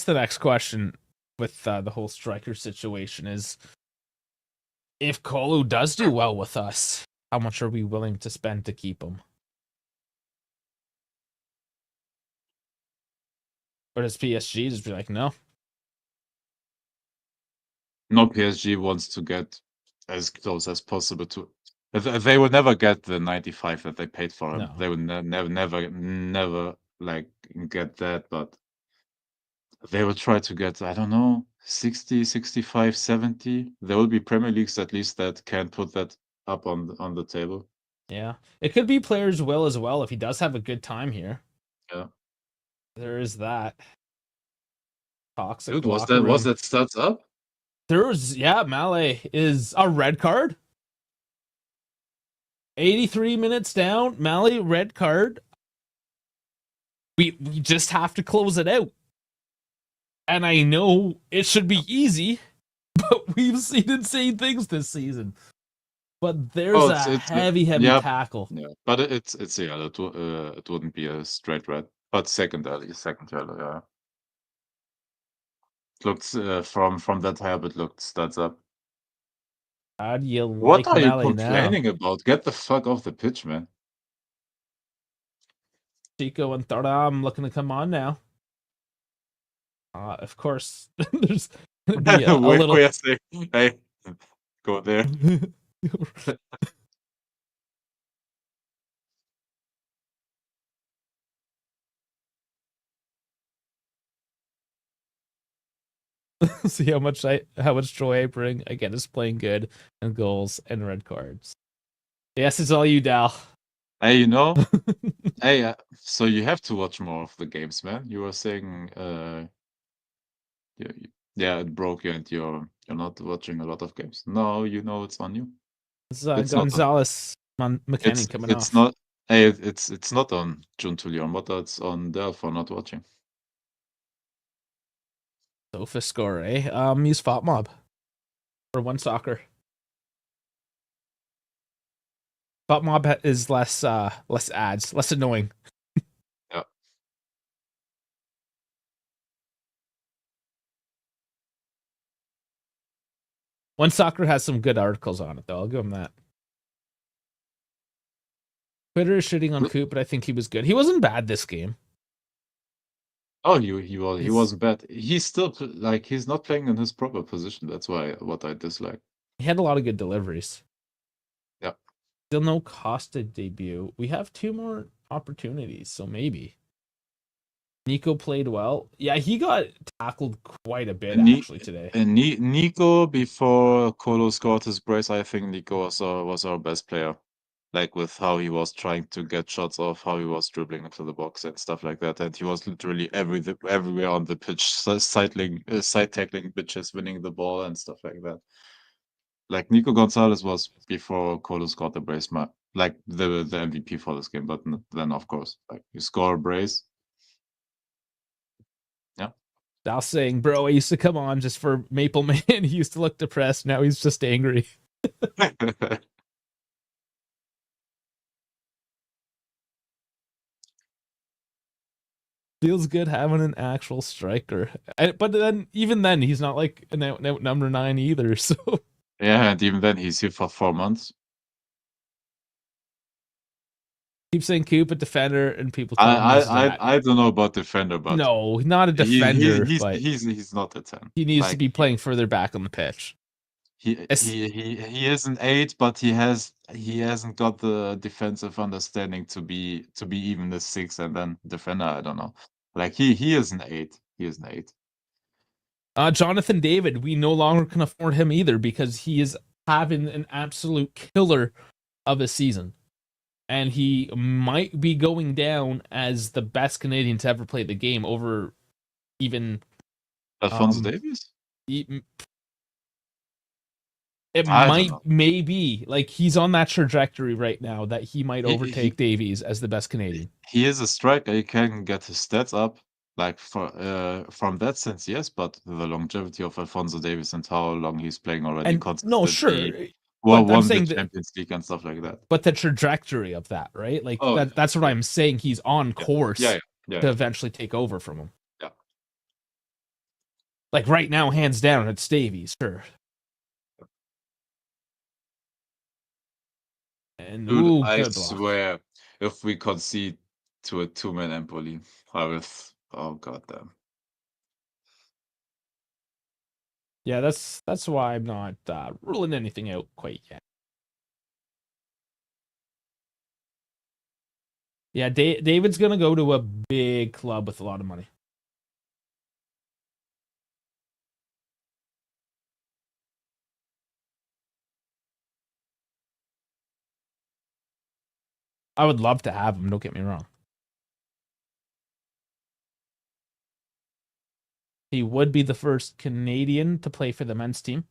the next question with the whole striker situation is, if Kolo does do well with us, how much are we willing to spend to keep him? Or does PSG just be like, no? No, PSG wants to get as close as possible to. They would never get the 95 that they paid for him. No. They would never like get that, but they will try to get, I don't know, 60, 65, 70. There will be Premier Leagues at least that can put that up on the table. Yeah. It could be players' will as well if he does have a good time here. Yeah. There is that. Toxic. Dude, was that stats up? There was, yeah, Malay is a red card. 83 minutes down, Malay, red card. We just have to close it out. And I know it should be easy, but we've seen insane things this season. But there's a heavy tackle. Yeah, but it's yeah, it wouldn't be a straight red, but second yellow, yeah. It looked from that help, it looked stats up. How do you What like are you Melly now? complaining about? Get the fuck off the pitch, man. Chico and Thuram looking to come on now. Of course, there's gonna be a Wait little. for your say, hey, go there. See how much joy I bring. Again, is playing good and goals and red cards. Yes, it's all you, Dal. Hey, hey, so you have to watch more of the games, man. You were saying, yeah, yeah, it broke you, and you're not watching a lot of games. No, it's on you. It's It's not. Gonzalez McKenny coming It's off. not. Hey, it's not on Jun Tulion, it's on Dell for not watching. Sofa score, eh? Use Fop Mob for one soccer. Fop Mob is less ads, less annoying. Yeah. One Soccer has some good articles on it, though. I'll give him that. Twitter is shitting on Coop, but I think he was good. He wasn't bad this game. Oh, he wasn't bad. He's still he's not playing in his proper position. That's what I dislike. He had a lot of good deliveries. Yeah. Still no Costa debut. We have 2 more opportunities, so maybe. Nico played well. Yeah, he got tackled quite a bit actually today. And Nico, before Colo scored his brace, I think Nico was our best player. Like with how he was trying to get shots off, how he was dribbling into the box and stuff like that. And he was literally everywhere on the pitch, side tackling bitches, winning the ball and stuff like that. Like Nico Gonzalez was before Colo scored the brace, like the MVP for this game. But then, of course, like you score a brace. Yeah. Dal's saying, bro, I used to come on just for Maple Man. He used to look depressed. Now he's just angry. Feels good having an actual striker. But then, even then, he's not like an out number 9 either. So yeah, and even then, he's here for 4 months. keep saying Coop a defender, and people tell him I don't know about defender, but no, not a defender. He's not a 10. He needs to be playing further back on the pitch. He is an 8, but he hasn't got the defensive understanding to be even a 6 and then defender. I don't know. Like he is an 8. He is an 8. Jonathan David, we no longer can afford him either because he is having an absolute killer of a season. And he might be going down as the best Canadian to ever play the game over even Alphonso Davies? It might, maybe, like he's on that trajectory right now that he might overtake Davies as the best Canadian. He is a striker. He can get his stats up. Like from that sense, yes, but the longevity of Alphonso Davies and how long he's playing already consistently. No, sure. Well, won the Champions League and stuff like that. But the trajectory of that, right? Like that's what I'm saying. He's on course to eventually take over from him. Yeah. Like right now, hands down, it's Davies, sure. And dude, I swear, if we concede to a 2-man Empoli, oh goddamn. Yeah, that's why I'm not ruling anything out quite yet. Yeah, David's gonna go to a big club with a lot of money. I would love to have him, don't get me wrong. He would be the first Canadian to play for the men's team.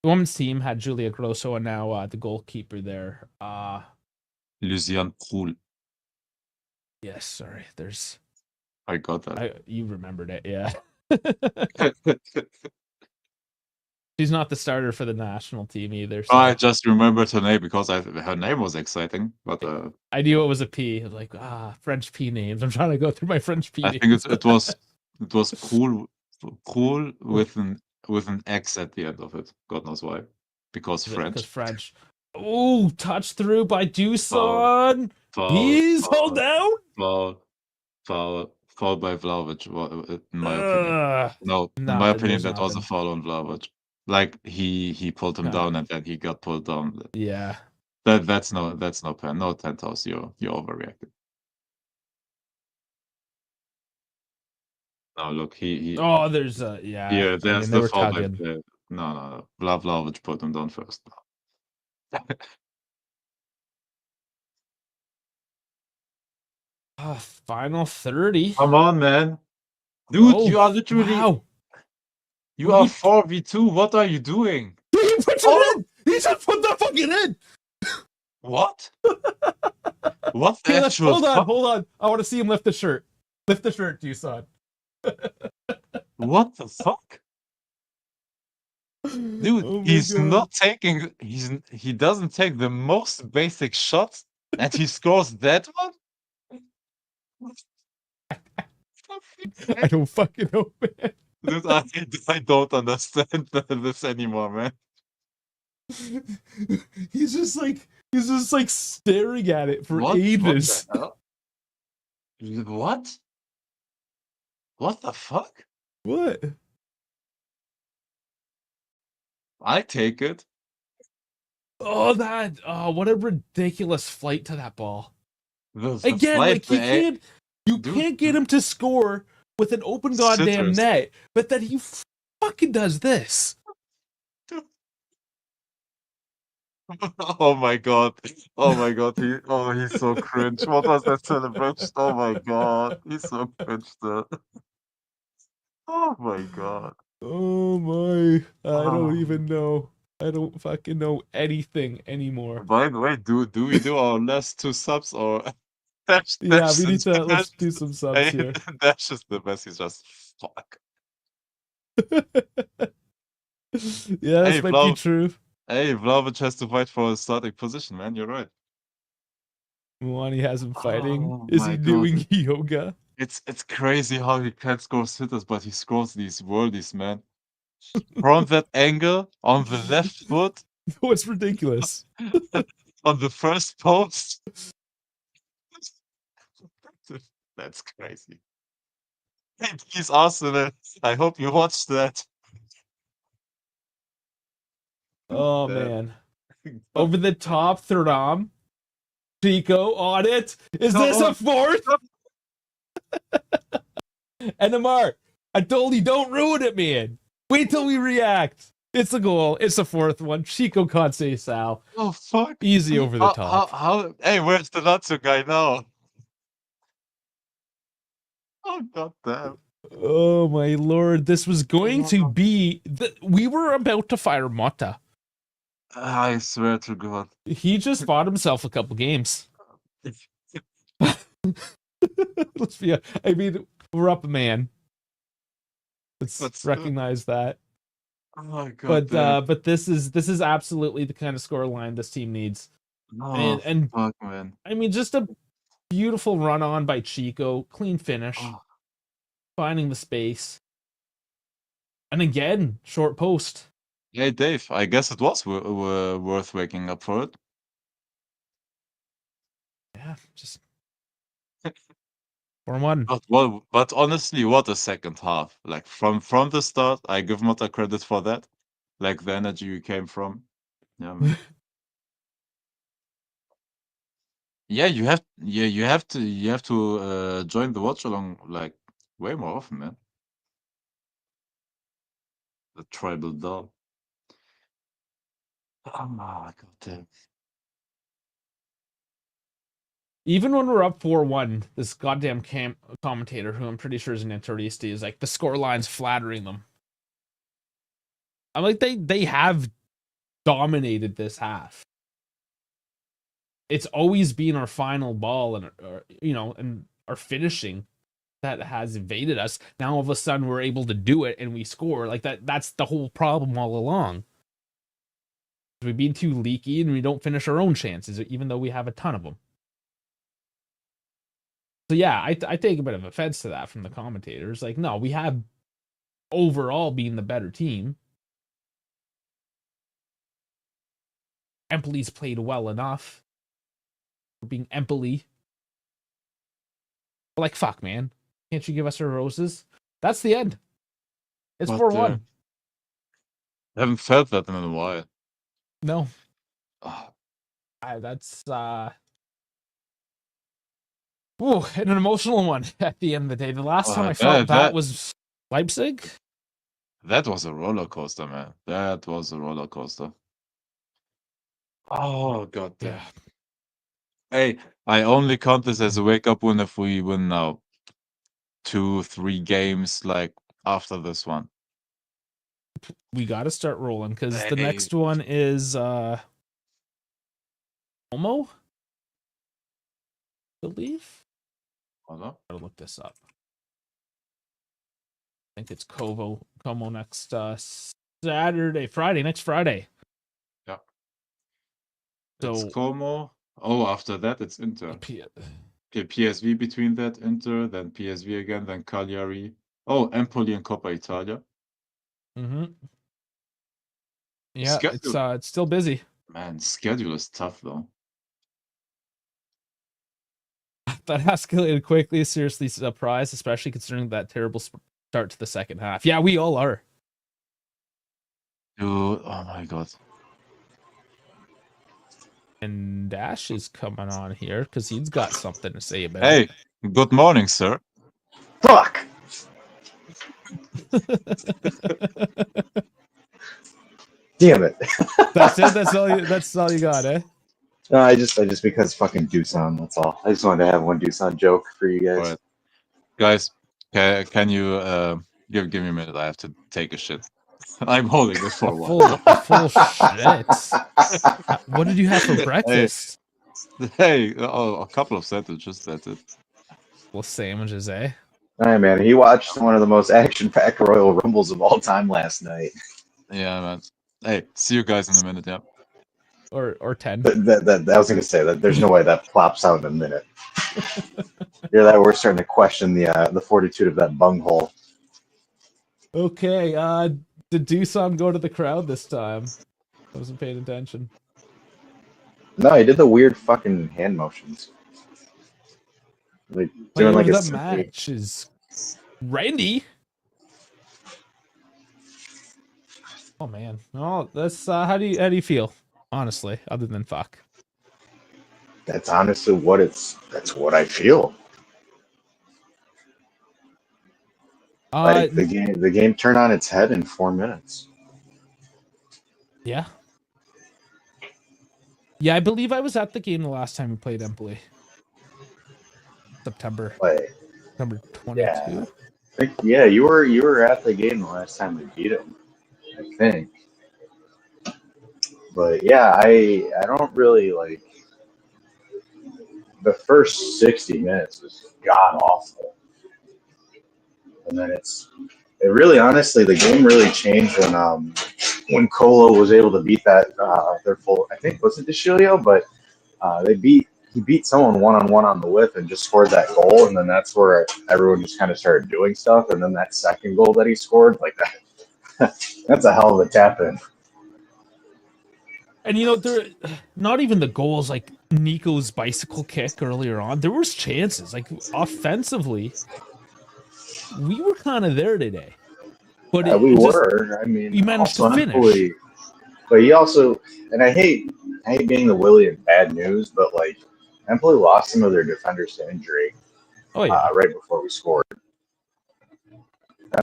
The women's team had Julia Grosso and now the goalkeeper there. Lucian Krul. Yes, sorry. There's. I got that. You remembered it, yeah. She's not the starter for the national team either. So. I just remembered her name because her name was exciting, but I knew it was a P. I was like, French P names. I'm trying to go through my French P names. I think it was Krul with an with an X at the end of it. God knows why. Because Because French. French. Oh, touch through by Foul, Dusan. foul, He's hold foul, down. foul by Vlahovic, in my opinion. No, in my opinion, There's that was a nothing. foul on Vlahovic. Like he pulled him down and then he got pulled down. Yeah. That's no pen. No 10 toss. You're overreacting. No, look, he Oh, there's yeah. here. I There's mean, they the were foul by tugging. play. No. Vlahovic put him down first. Final 30. Come on, man. Dude, Oh, you are literally wow. you are 4v2. What are you doing? He puts Oh! it in. He just put the fucking in. What? What the Okay, actual fuck? hold on. I want to see him lift the shirt. Lift the shirt, Dusan. What the fuck? Dude, Oh my he's God. not taking he doesn't take the most basic shots and he scores that one? I don't fucking know, man. Dude, I don't understand this anymore, man. He's just like staring at it for What ages. the hell? What? What the fuck? What? I take it. Oh, what a ridiculous flight to that ball. The Again, flight, like you dude, can't get him to score with an open goddamn sitters. net, but then he fucking does this. Oh my god. Oh my god. He's so cringe. What was that celebration? Oh my god. He's so cringe there. Oh my god. Oh my. I don't Oh. even know. I don't fucking know anything anymore. By the way, do we do our last 2 subs or Yeah, we need to let's Dash do some subs here. Dash is the best. He's just fuck. Yeah, this Hey, might be true. Vlahovic has to fight for a starting position, man. You're right. Muani has him fighting. Oh Is my he god. doing yoga? It's crazy how he can't score sitters, but he scores these worldies, man. From that angle, on the left foot, No, it's ridiculous. on the first post. That's crazy. Hey, please, Arsenal, I hope you watched that. Oh That- man. Over the top, third arm. Chico on it. Is this a fourth? NMR, I told you don't ruin it, man. Wait till we react. It's a goal. It's a fourth one. Chico can't say Sal. Oh, fuck. Easy over the top. Hey, where's the Lazio guy now? Oh, goddamn. Oh my lord. This was going to be... We were about to fire Motta. I swear to God. He just bought himself a couple games. Let's be... I mean, we're up a man. Let's recognize that. Oh my God. But this is absolutely the kind of score line this team needs. Oh, And fuck, man. I mean, just a beautiful run on by Chico, clean finish, finding the space, and again short post. Hey, Dave. I guess it was worth waking up for it. Yeah, just 4-1. But honestly, what a second half! Like from the start, I give Mota credit for that. Like the energy you came from. Yeah, man. Yeah, you have to join the watch along like way more often, man. The tribal dog. Oh my god damn. Even when we're up 4-1, this goddamn commentator, who I'm pretty sure is an Interista, is like the score line's flattering them. I'm like, they have dominated this half. It's always been our final ball and and our finishing that has evaded us. Now all of a sudden we're able to do it and we score. Like that's the whole problem all along. We've been too leaky and we don't finish our own chances, even though we have a ton of them. So yeah, I take a bit of offense to that from the commentators. Like, no, we have overall being the better team. Empoli's played well enough for being Empoli. But like, fuck, man. Can't you give us our roses? That's the end. It's 4-1. I haven't felt that in a while. No. Oh. That's an emotional one at the end of the day. The last time I felt that was Leipzig. That was a roller coaster, man. That was a roller coaster. Oh, god damn. Yeah. Hey, I only count this as a wake-up win if we win now 2-3 games like after this one. We got to start rolling because the next one is Como, I believe. Hold on. Gotta look this up. I think it's Como next next Friday. Yeah. So it's Como. Oh, after that it's Inter. PSV between that, Inter, then PSV again, then Cagliari. Oh, Empoli and Coppa Italia. Mm-hmm. Yeah, it's still busy. Man, schedule is tough though. That escalated quickly. Seriously surprised, especially considering that terrible start to the second half. Yeah, we all are. Dude, oh my god. And Dash is coming on here because he's got something to say about it. Hey, good morning, sir. Fuck! Damn it. That's it? That's all you got, eh? No, I just because fucking Doosan, that's all. I just wanted to have one Doosan joke for you guys. Right. Guys, can you give me a minute? I have to take a shit. I'm holding this for a while. Full shit. What did you have for breakfast? Hey, a couple of sandwiches, that's it. Well, sandwiches, eh? Alright, man. He watched one of the most action-packed Royal Rumbles of all time last night. Yeah, man. Hey, see you guys in a minute, yeah. Or 10. I was going to say that there's no way that plops out in a minute. Hear that? We're starting to question the fortitude of that bunghole. Okay, did Doosan go to the crowd this time? I wasn't paying attention. No, he did the weird fucking hand motions. Like doing like the match is Randy. Oh man, no, that's how do you feel? Honestly, other than fuck. That's honestly that's what I feel. Like the game turned on its head in 4 minutes. Yeah. Yeah, I believe I was at the game the last time we played Empoli. September 22. Yeah, you were at the game the last time we beat him, I think. But yeah, I don't really like the first 60 minutes was god awful. And then it really honestly the game really changed when Colo was able to beat that their full, I think was it DeCilio, but he beat someone one-on-one on the whip and just scored that goal, and then that's where everyone just kind of started doing stuff. And then that second goal that he scored, like that, that's a hell of a tap in. And you know, there not even the goals, like Nico's bicycle kick earlier on. There was chances, like offensively, we were kind of there today. But yeah, we were. I mean, we managed to finish. But he also, and I hate being the Willie of bad news, but like Empoli lost some of their defenders to injury. Oh yeah, right before we scored.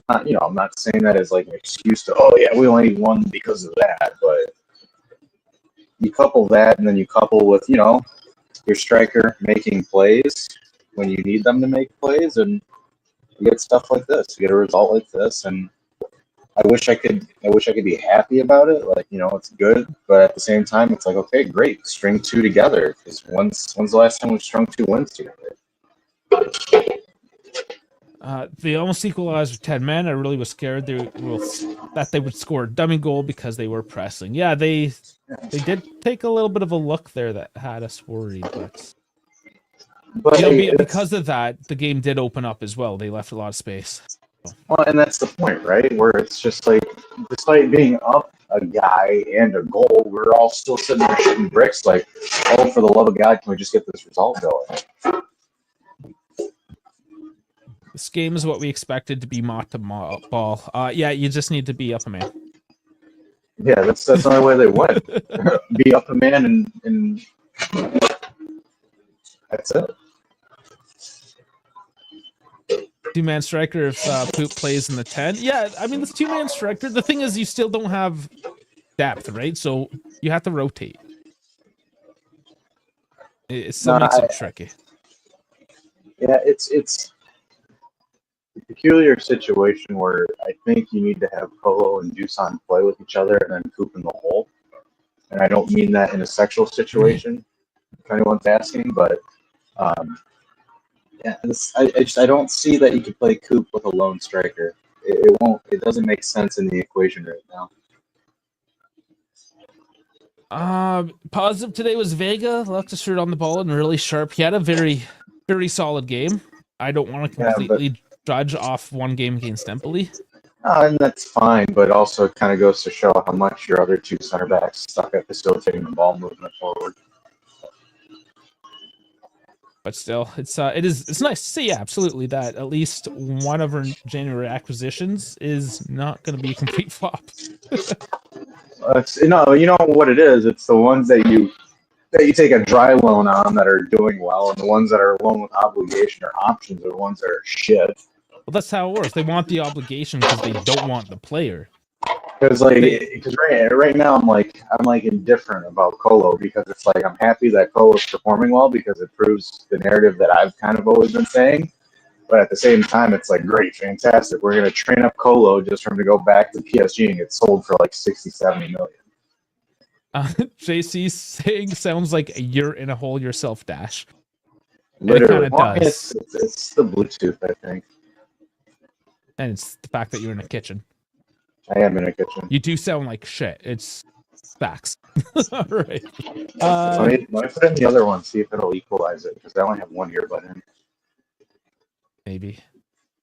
I'm not saying that as like an excuse to, oh yeah, we only won because of that, but you couple that and then you couple with, your striker making plays when you need them to make plays, and you get stuff like this. You get a result like this, and I wish I could be happy about it. Like, it's good, but at the same time, it's like, okay, great, string two together. Because when's the last time we strung 2 wins together? They almost equalized with 10 men. I really was scared that they would score a dummy goal because they were pressing. Yeah, they did take a little bit of a look there that had us worried, but because of that, the game did open up as well. They left a lot of space. Well, and that's the point, right? Where it's just like, despite being up a guy and a goal, we're all still sitting there shooting bricks. Like, oh, for the love of God, can we just get this result going? This game is what we expected to be Mott to ball. Yeah, you just need to be up a man. Yeah, that's the only way they win. Be up a man and that's it. Two-man striker if Poop plays in the 10. Yeah, I mean, this two-man striker, the thing is you still don't have depth, right? So you have to rotate. It still makes it tricky. Yeah, it's a peculiar situation where I think you need to have Colo and Dusan play with each other and then Coop in the hole. And I don't mean that in a sexual situation, if anyone's asking, but yeah, I don't see that you could play Coop with a lone striker. It doesn't make sense in the equation right now. Positive today was Vega. Left a shirt on the ball and really sharp. He had a very, very solid game. I don't want to completely judge off one game against Empoli. And that's fine, but also it kind of goes to show how much your other two center backs suck at facilitating the ball movement forward. But still, it's nice to see, yeah, absolutely, that at least one of our January acquisitions is not going to be a complete flop. You know what it is. It's the ones that you take a dry loan on that are doing well, and the ones that are loan with obligation or options are the ones that are shit. Well, that's how it works. They want the obligation because they don't want the player. Because right now I'm indifferent about Colo because it's like I'm happy that Colo's performing well because it proves the narrative that I've kind of always been saying. But at the same time, it's like, great, fantastic. We're going to train up Colo just for him to go back to PSG and get sold for like 60, 70 million. JC saying sounds like you're in a hole yourself, Dash. Literally. It kind of does. It's the Bluetooth, I think. And it's the fact that you're in a kitchen. I am in a kitchen. You do sound like shit. It's facts. All right. Let me put in the other one, see if it'll equalize it, because I only have one earbud in. Maybe.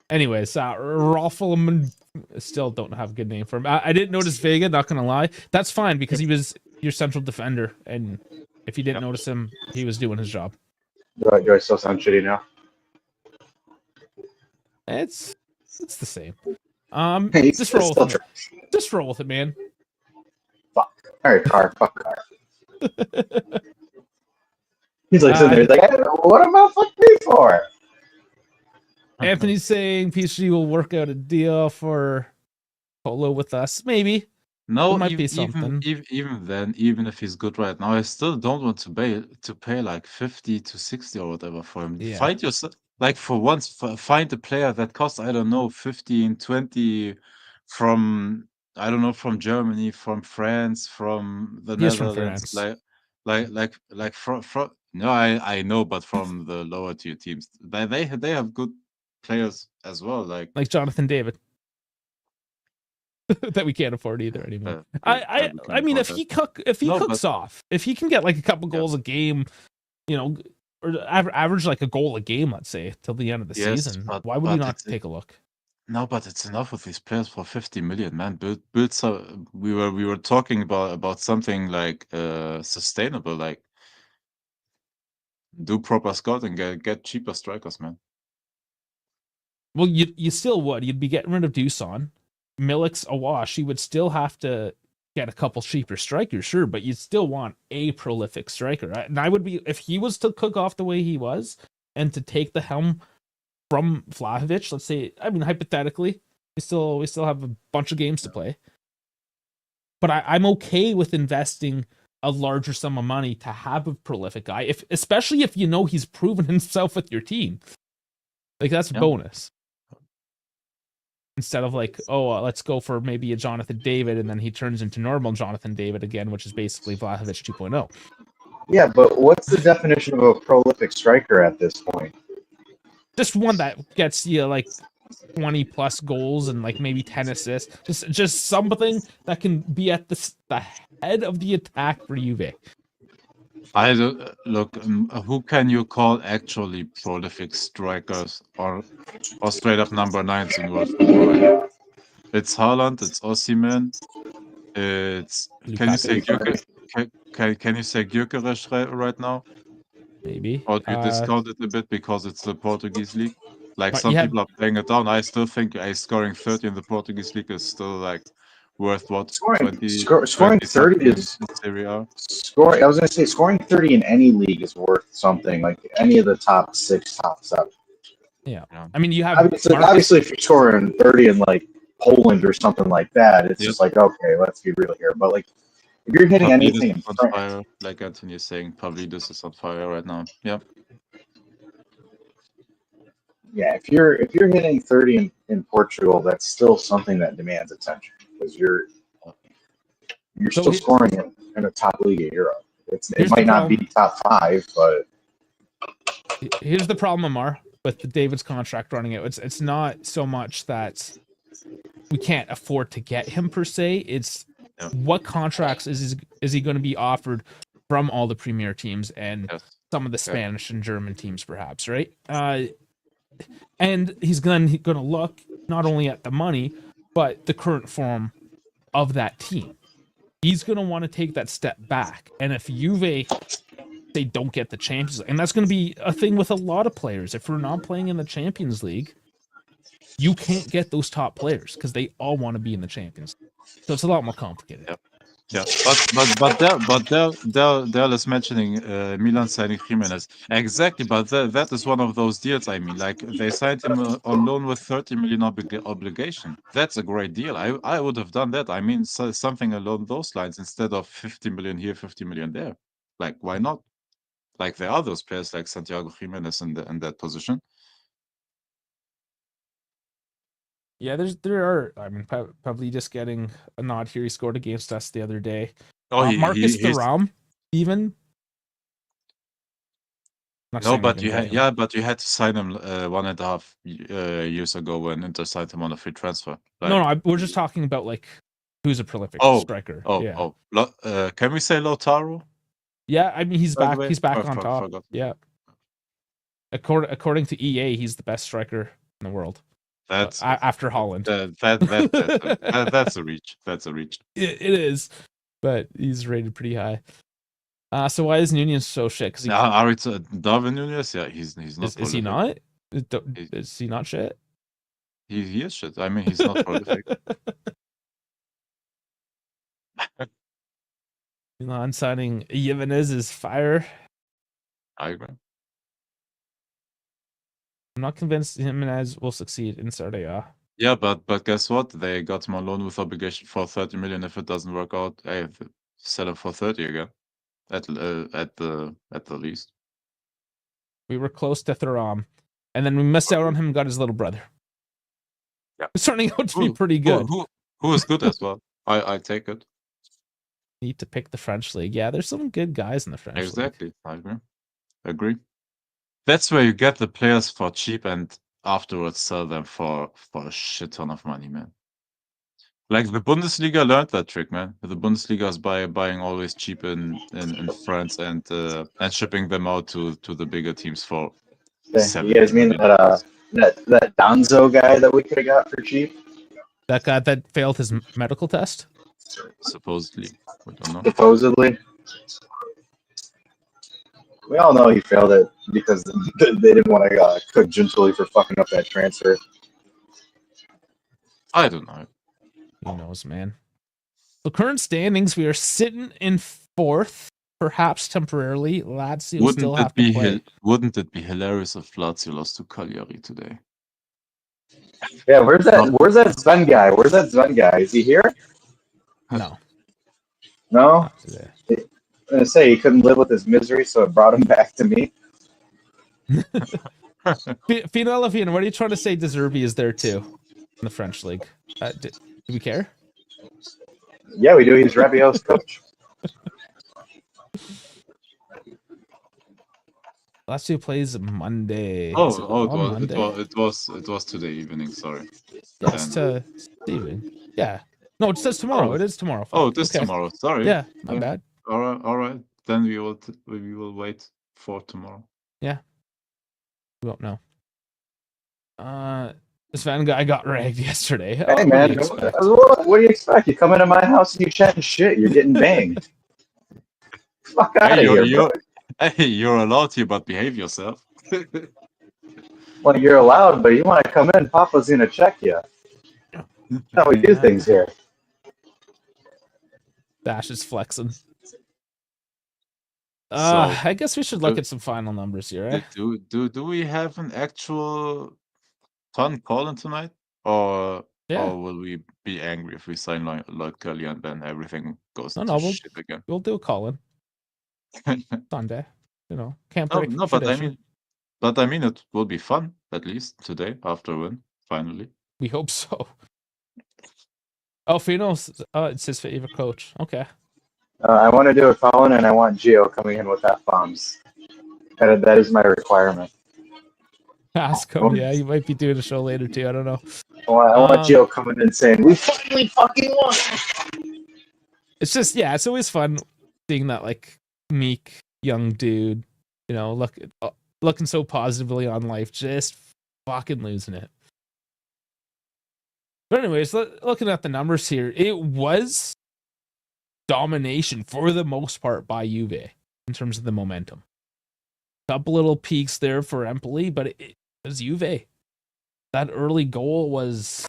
Anyways, Rolfman, still don't have a good name for him. I didn't notice Vega, not going to lie. That's fine, because he was your central defender, and if you didn't notice him, he was doing his job. Do I still sound shitty now? It's the same. Hey, just roll with it. Just roll with it, man. Fuck. All right, Car. Fuck Car. He's like sitting there. He's like, what am I fucking me for? Anthony's saying PSG will work out a deal for Polo with us. Maybe. No, might be something. Even then, even if he's good right now, I still don't want to pay like 50 to 60 or whatever for him. Yeah. Find yourself, like for once, find a player that costs, I don't know, 15, 20 from, I don't know, from Germany, from France, from the Yes, Netherlands, from like from no, I know, but from the lower tier teams, they have good players as well, like Jonathan David. That we can't afford either anymore. I mean, if he cooks off, if he can get like a couple goals a game, or average like a goal a game, let's say, till the end of the season, why would we not take a look? No, but it's enough with these players for 50 million, man. Build so we were talking about something like sustainable, like do proper scouting, get cheaper strikers, man. Well, you still would. You'd be getting rid of Dusan. Milik's awash. You would still have to get a couple cheaper strikers, sure, but you'd still want a prolific striker. And I would be, if he was to cook off the way he was and to take the helm from Vlahovic, let's say, I mean, hypothetically, we still have a bunch of games to play. But I'm okay with investing a larger sum of money to have a prolific guy, especially if you know he's proven himself with your team. Like, that's a bonus. Instead of like, let's go for maybe a Jonathan David, and then he turns into normal Jonathan David again, which is basically Vlahovic 2.0. Yeah, but what's the definition of a prolific striker at this point? Just one that gets you like 20 plus goals and like maybe 10 assists. Just something that can be at the head of the attack for Juve. I don't look. Who can you call actually prolific strikers or straight up number nines in world football right now? It's Haaland. It's Osimhen. It's can you say Lukaku, Can you say Gyökeres right now? maybe. Or do you discount it a bit because it's the Portuguese league? Like But some you have people are playing it down. I still think scoring 30 in the Portuguese league is still like worth what Scoring 20, scoring 20 30 something is in Serie A. scoring. I was gonna say scoring 30 in any league is worth something. Like any of the top 6, top 7. yeah. Yeah. I mean, you have Obviously, if you're scoring 30 in like Poland or something like that, it's Yep. just like okay, let's be real here. But like if you're hitting Pavlidis anything is in on France, fire, like Anthony is saying. Pavlidis is on fire right now. Yeah. yeah, if you're hitting 30 in Portugal, that's still something that demands attention because you're So still scoring in a top league of Europe. It here's the might not be problem. top 5, but Here's the problem, Amar, with the David's contract running out. It's not so much that we can't afford to get him per se. It's Yeah. what contracts is he going to be offered from all the premier teams and Yes. some of the Spanish and German teams, perhaps, right? And he's going to look not only at the money but the current form of that team. He's going to want to take that step back, and if Juve they don't get the Champions League, and that's going to be a thing with a lot of players. If we're not playing in the Champions League, you can't get those top players because they all want to be in the Champions League. So it's a lot more complicated. Yep. Yeah, Dell is mentioning Milan signing Jimenez. Exactly, but that is one of those deals. I mean, like they signed him on loan with 30 million obligation. That's a great deal. I would have done that. I mean, something along those lines instead of 50 million here, 50 million there. Like, why not? Like there are those players like Santiago Jimenez in that position. Yeah, there are. I mean, probably just getting a nod here. He scored against us the other day. Oh, Marcus he's Thuram, even. Not no, saying but anything about him. but you had to sign him 1.5 years ago when Inter signed him on a free transfer. Like, No, we're just talking about like who's a prolific striker. Yeah. Can we say Lautaro? Yeah, I mean he's By the back. way? He's back Oh, on top. forgot. Yeah. According to EA, he's the best striker in the world. That's after Holland. That's a reach. That's a reach. It is, but he's rated pretty high. So why is Nunez so shit? Because Darwin Nunez, yeah, he's not. Is he not? Is he not shit? He is shit. I mean, he's not prolific. Milan signing Jimenez is fire. I agree. I'm not convinced Jimenez will succeed in Serie A. Yeah, but guess what? They got him on loan with obligation for 30 million. If it doesn't work out, hey, sell him for 30 again. At the least. We were close to Thuram, and then we missed out on him and got his little brother. Yeah. It's turning out to be pretty good. Who is good as well. I take it. Need to pick the French league. Yeah, there's some good guys in the French league. Exactly. I agree. That's where you get the players for cheap and afterwards sell them for a shit ton of money, man. Like the Bundesliga learned that trick, man. The Bundesliga is buying always cheap in France and shipping them out to the bigger teams for. You guys mean that Donzo guy that we could have got for cheap? That guy that failed his medical test? Supposedly. We don't know. Supposedly. We all know he failed it because they didn't want to cook Gentili for fucking up that transfer. I don't know. Who knows, man? So current standings, we are sitting in 4th, perhaps temporarily. Lazio still have to play. Wouldn't it be hilarious if Lazio lost to Cagliari today? Yeah, where's that Sven guy? Where's that Sven guy? Is he here? No. No? I was going to say he couldn't live with his misery, so it brought him back to me. Fino Elefino, what are you trying to say? De Zerbi is there too in the French league. Do we care? Yeah, we do. He's Rabiot's coach. Lazio plays Monday. It was today evening. Sorry. Yeah, it's to Steven. Yeah. No, it says tomorrow. It is tomorrow. Oh, it is tomorrow. Sorry. Yeah, my bad. All right. then we will wait for tomorrow. We won't know. This Van guy got ragged yesterday. Hey, What do man, you expect? what do you expect? You come into my house and you chatting shit. You're getting banged. Fuck out Hey, of here, bro. you're allowed here, but behave yourself. Well, you're allowed, but you want to come in, Papa's going to check you. That's how we do things here. Dash is flexing. So, I guess we should look at some final numbers here. Eh? do we have an actual fun call-in tonight? Or will we be angry if we sign locally and then everything goes to shit again? We'll do a call-in Sunday. Can't break No, tradition. but I mean, it will be fun, at least today, after a win, finally. We hope so. Oh, Fino's, it's his favorite coach. Okay. I want to do a call-in, and I want Gio coming in with that bombs. That is my requirement. Ask him. Yeah, you might be doing a show later too. I don't know. I want Gio coming in saying, "We finally fucking won." It's just, it's always fun seeing that like meek young dude, looking so positively on life, just fucking losing it. But anyways, looking at the numbers here, it was domination for the most part by Juve in terms of the momentum. Couple little peaks there for Empoli, but it was Juve. That early goal was...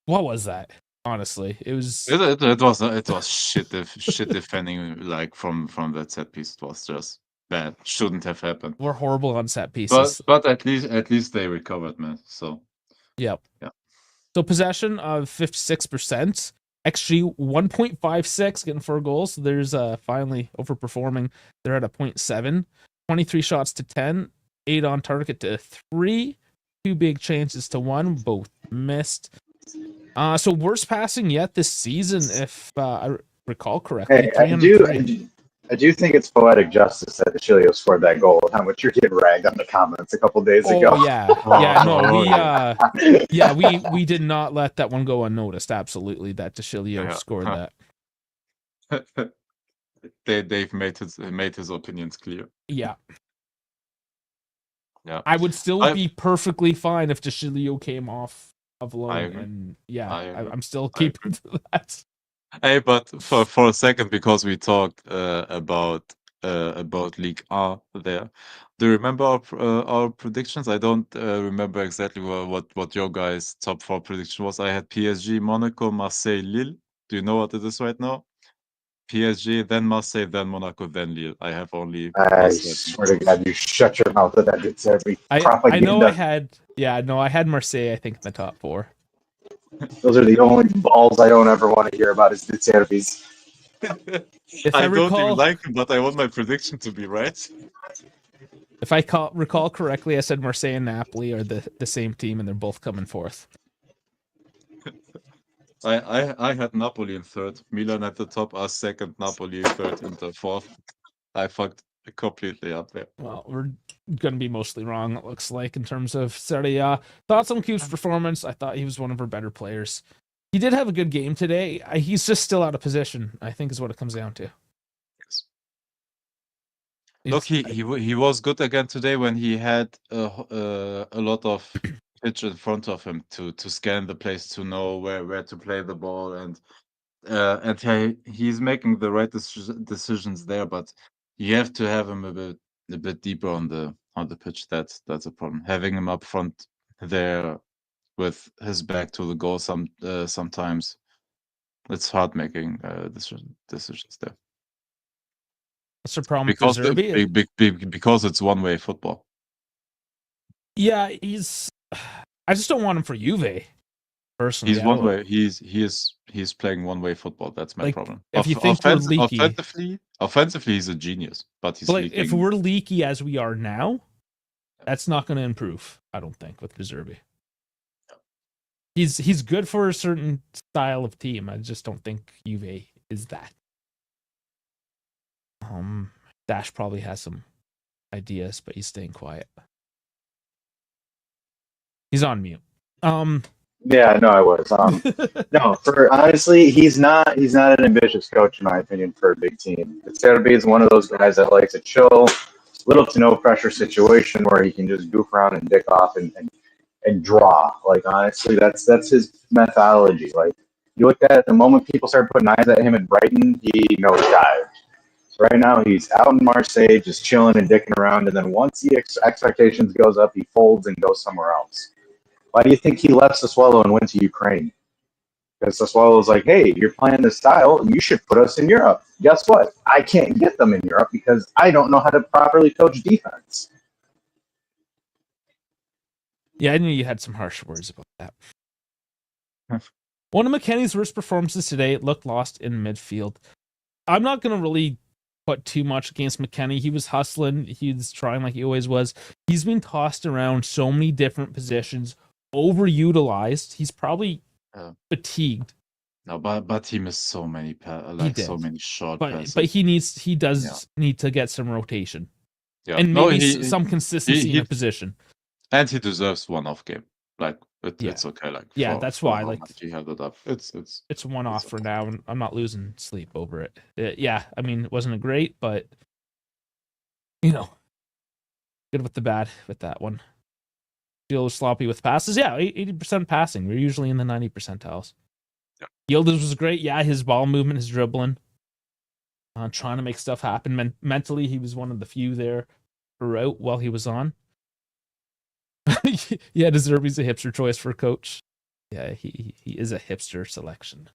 What was that? Honestly, it was... It was shit defending, like, from that set piece. It was just bad. Shouldn't have happened. We're horrible on set pieces. But at least they recovered, man. So... Yep. Yeah. So possession of 56%. XG 1.56, getting 4 goals. So there's finally overperforming. They're at a 0.7. 23 shots to 10. 8 on target to 3. 2 big chances to 1. Both missed. So worst passing yet this season, if I recall correctly. Hey, I do think it's poetic justice that Achillio scored that goal. How much you're getting ragged on the comments a couple days ago. We did not let that one go unnoticed. Absolutely, that Achillio scored that. They've made his opinions clear. Yeah. Yeah. I would still be perfectly fine if Achillio came off of loan, I'm still keeping to that. Hey, but for a second, because we talked about League A there, do you remember our predictions? I don't remember exactly what your guys' top 4 prediction was. I had PSG, Monaco, Marseille, Lille. Do you know what it is right now? PSG, then Marseille, then Monaco, then Lille. I have only... I swear to God, you shut your mouth with that. It's every propaganda. I know I had Marseille, I think, in the top 4. Those are the only balls I don't ever want to hear about is the Serbies. I don't even like them, but I want my prediction to be right. If I recall correctly, I said Marseille and Napoli are the same team, and they're both coming 4th. I had Napoli in 3rd, Milan at the top, us 2nd, Napoli 3rd, Inter 4th. I fucked completely up there. Well, we're going to be mostly wrong, it looks like, in terms of Serie A. Thoughts on Cube's performance? I thought he was one of our better players. He did have a good game today. He's just still out of position, I think is what it comes down to. Yes. Look, he was good again today when he had a lot of pitch in front of him to scan the place, to know where to play the ball, and he's making the right decisions there, but you have to have him a bit deeper on the pitch. That's a problem. Having him up front there with his back to the goal sometimes it's hard making decisions there. What's the problem because it's one-way football. Yeah, I just don't want him for Juve. Personally, he's one way. He's playing one-way football. That's my problem. If you think we're leaky, offensively, he's a genius. But he's leaking. If we're leaky as we are now, that's not going to improve. I don't think with Deserbi. He's good for a certain style of team. I just don't think Juve is that. Dash probably has some ideas, but he's staying quiet. He's on mute. Yeah, no, I was. No, for honestly, he's not an ambitious coach in my opinion for a big team. Serbi is one of those guys that likes a chill, little to no pressure situation where he can just goof around and dick off and draw. Like honestly, that's his methodology. Like you look at it, the moment people start putting eyes at him in Brighton, he nosedived. So right now he's out in Marseille, just chilling and dicking around, and then once the expectations goes up, he folds and goes somewhere else. Why do you think he left Sassuolo and went to Ukraine? Because Sassuolo's like, hey, you're playing this style, you should put us in Europe. Guess what? I can't get them in Europe because I don't know how to properly coach defense. Yeah, I knew you had some harsh words about that. One of McKennie's worst performances today looked lost in midfield. I'm not going to really put too much against McKennie. He was hustling. He's trying like he always was. He's been tossed around so many different positions, overutilized. He's probably fatigued. No, but he missed so many so many short passes. But he does need to get some rotation. Yeah. And maybe some consistency in a position. And he deserves one-off game. Like it's okay. Like that's why like he held it up. It's one off for now, and I'm not losing sleep over it. I mean, it wasn't a great, but good with the bad with that one. Feel sloppy with passes. Yeah, 80% passing. We're usually in the 90 percentiles. Yeah. Yildiz was great. Yeah, his ball movement, his dribbling, trying to make stuff happen. Mentally, he was one of the few there throughout while he was on. Yeah, De Zerbi's a hipster choice for a coach. Yeah, he is a hipster selection.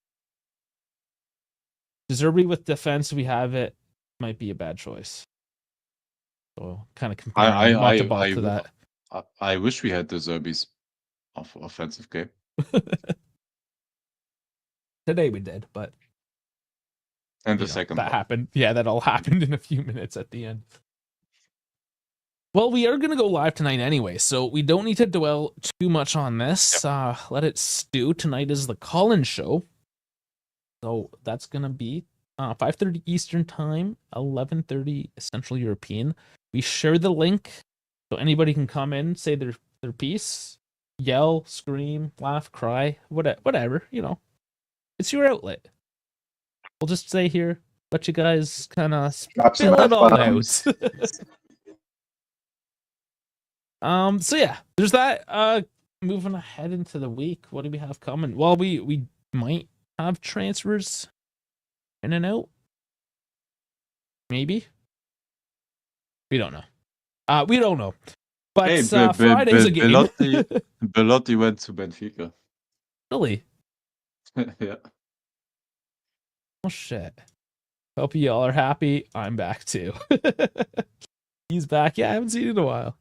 De Zerbi with defense, we have it. Might be a bad choice. So kind of comparing Montalban to that. I wish we had De Zerbi's offensive game. Today we did, but and the second that happened. Yeah, that all happened in a few minutes at the end. Well, we are going to go live tonight anyway, so we don't need to dwell too much on this. Yep. Let it stew. Tonight is the call-in show. So that's going to be 5:30 Eastern Time, 11:30 Central European. We share the link, so anybody can come in, say their piece, yell, scream, laugh, cry, whatever, It's your outlet. We'll just stay here, let you guys kind of spill it all out. So yeah, there's that. Moving ahead into the week, what do we have coming? Well, we might have transfers in and out. Maybe. We don't know. We don't know. But hey, Friday's a game. Belotti went to Benfica. Really? Yeah. Oh shit. Hope you all are happy. I'm back too. He's back. Yeah, I haven't seen it in a while.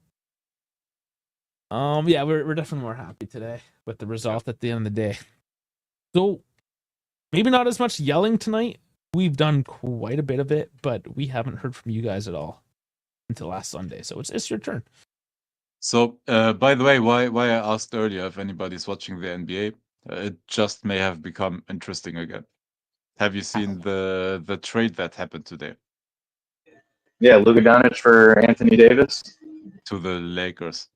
Yeah, we're definitely more happy today with the result at the end of the day. So maybe not as much yelling tonight. We've done quite a bit of it, but we haven't heard from you guys at all until last Sunday. So it's your turn. So by the way, why I asked earlier if anybody's watching the NBA, it just may have become interesting again. Have you seen the trade that happened today? Yeah, Luka Doncic for Anthony Davis to the Lakers.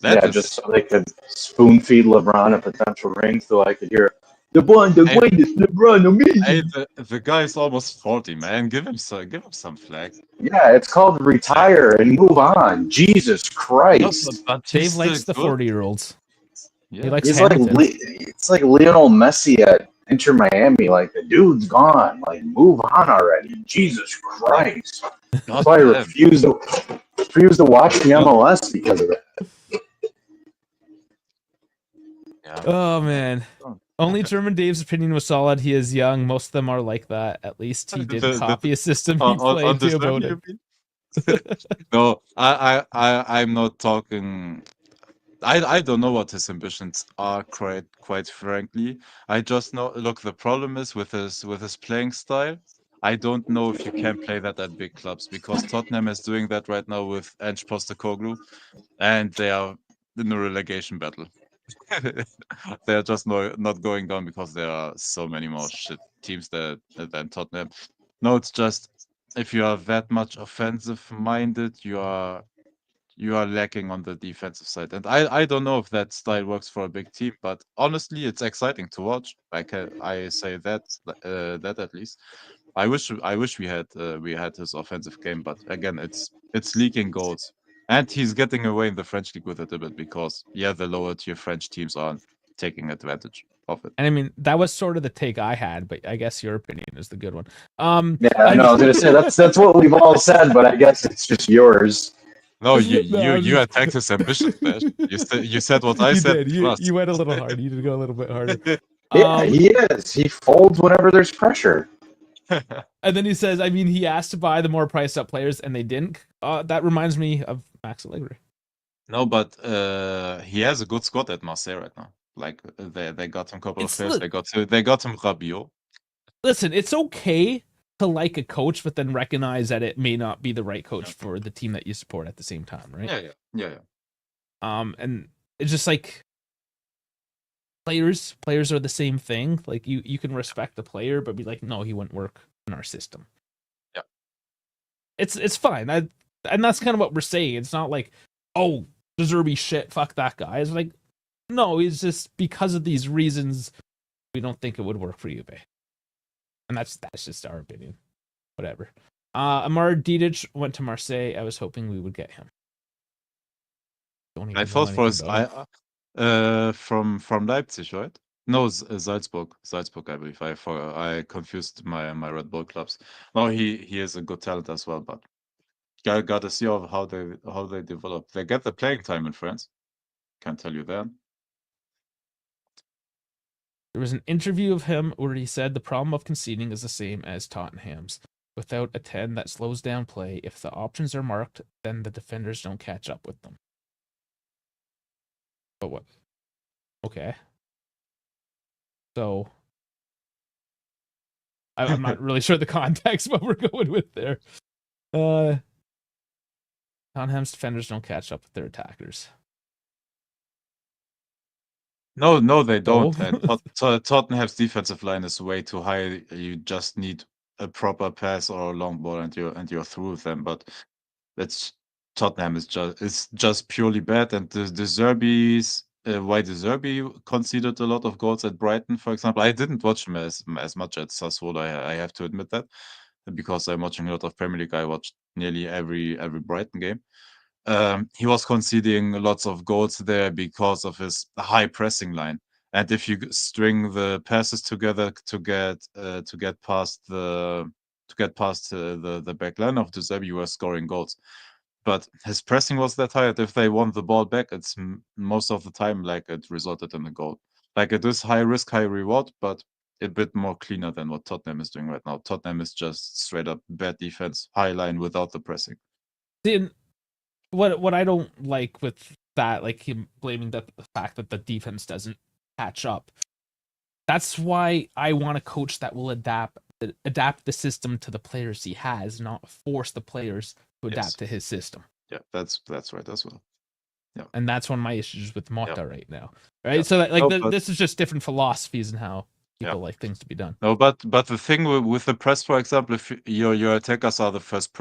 Just so they could spoon feed LeBron a potential ring, so I could hear the greatest LeBron amazing. Hey, the guy's almost 40, man. Give him some flag. Yeah, it's called retire and move on. Jesus Christ. But Dave likes the 40-year-olds. Yeah. He likes it's like Lionel Messi at Inter Miami. Like, the dude's gone. Like, move on already. Jesus Christ. That's why I refuse to watch the MLS because of that. Yeah. Oh man. Only German Dave's opinion was solid. He is young. Most of them are like that. At least he did copy a system he played to about it. No, I'm not talking. I don't know what his ambitions are. Quite frankly, I just know. Look, the problem is with his playing style. I don't know if you can play that at big clubs because Tottenham is doing that right now with Ange Postecoglou, and they are in a relegation battle. They are just not going down because there are so many more shit teams than Tottenham. No, it's just if you are that much offensive minded, you are you are lacking on the defensive side. And I don't know if that style works for a big team, but honestly, it's exciting to watch. I say that that at least. I wish we had his offensive game, but again, it's leaking goals. And he's getting away in the French league with it a bit because the lower tier French teams aren't taking advantage of it. And I mean, that was sort of the take I had, but I guess your opinion is the good one. Yeah, I was gonna say that's what we've all said, but I guess it's just yours. No, No, you attacked his ambition, Bash. You said what I you said. did. You went a little hard. You did go a little bit harder. Yeah, he is. He folds whenever there's pressure. And then he says, I mean, he asked to buy the more priced up players, and they didn't. That reminds me of Max Allegri. No, but he has a good squad at Marseille right now. Like they got him a couple of players. They got him Rabiot. Listen, it's okay to like a coach, but then recognize that it may not be the right coach for the team that you support at the same time, right? Yeah. And it's just like players are the same thing. Like you can respect the player, but be like, no, he wouldn't work in our system. Yeah, it's fine. And that's kind of what we're saying. It's not like, oh, De Zerbi shit, fuck that guy. It's like, no, it's just because of these reasons we don't think it would work for Juve. And that's just our opinion. Whatever. Amar Didic went to Marseille. I was hoping we would get him. I thought from Leipzig, right? No, Salzburg. Salzburg, I believe. I confused my Red Bull clubs. No, he is a good talent as well, but got to see how they develop. They get the playing time in France. Can't tell you that. There was an interview of him where he said the problem of conceding is the same as Tottenham's. Without a 10 that slows down play, if the options are marked, then the defenders don't catch up with them. But what? Okay. So, I'm not really sure the context what we're going with there. Tottenham's defenders don't catch up with their attackers. No, they don't. Oh. And Tottenham's defensive line is way too high. You just need a proper pass or a long ball, and you're through with them. But Tottenham is just purely bad. And the Zerbi's why De Zerbi conceded a lot of goals at Brighton, for example. I didn't watch him as much at Sassuolo. I have to admit that, because I'm watching a lot of Premier League. I watched nearly every Brighton game. He was conceding lots of goals there because of his high pressing line. And if you string the passes together to get past the back line of De Zerbi, you were scoring goals. But his pressing was that high that if they won the ball back, it's most of the time like it resulted in a goal. Like it is high risk, high reward, but a bit more cleaner than what Tottenham is doing right now. Tottenham is just straight up bad defense, high line without the pressing. See, what I don't like with that, like him blaming the fact that the defense doesn't catch up. That's why I want a coach that will adapt the system to the players he has, not force the players to adapt to his system. Yeah, that's right as well. Yeah, and that's one of my issues with Mota right now. Right, yeah. So that, like this is just different philosophies and how people like things to be done. No, but the thing with the press, for example, if your attackers are the first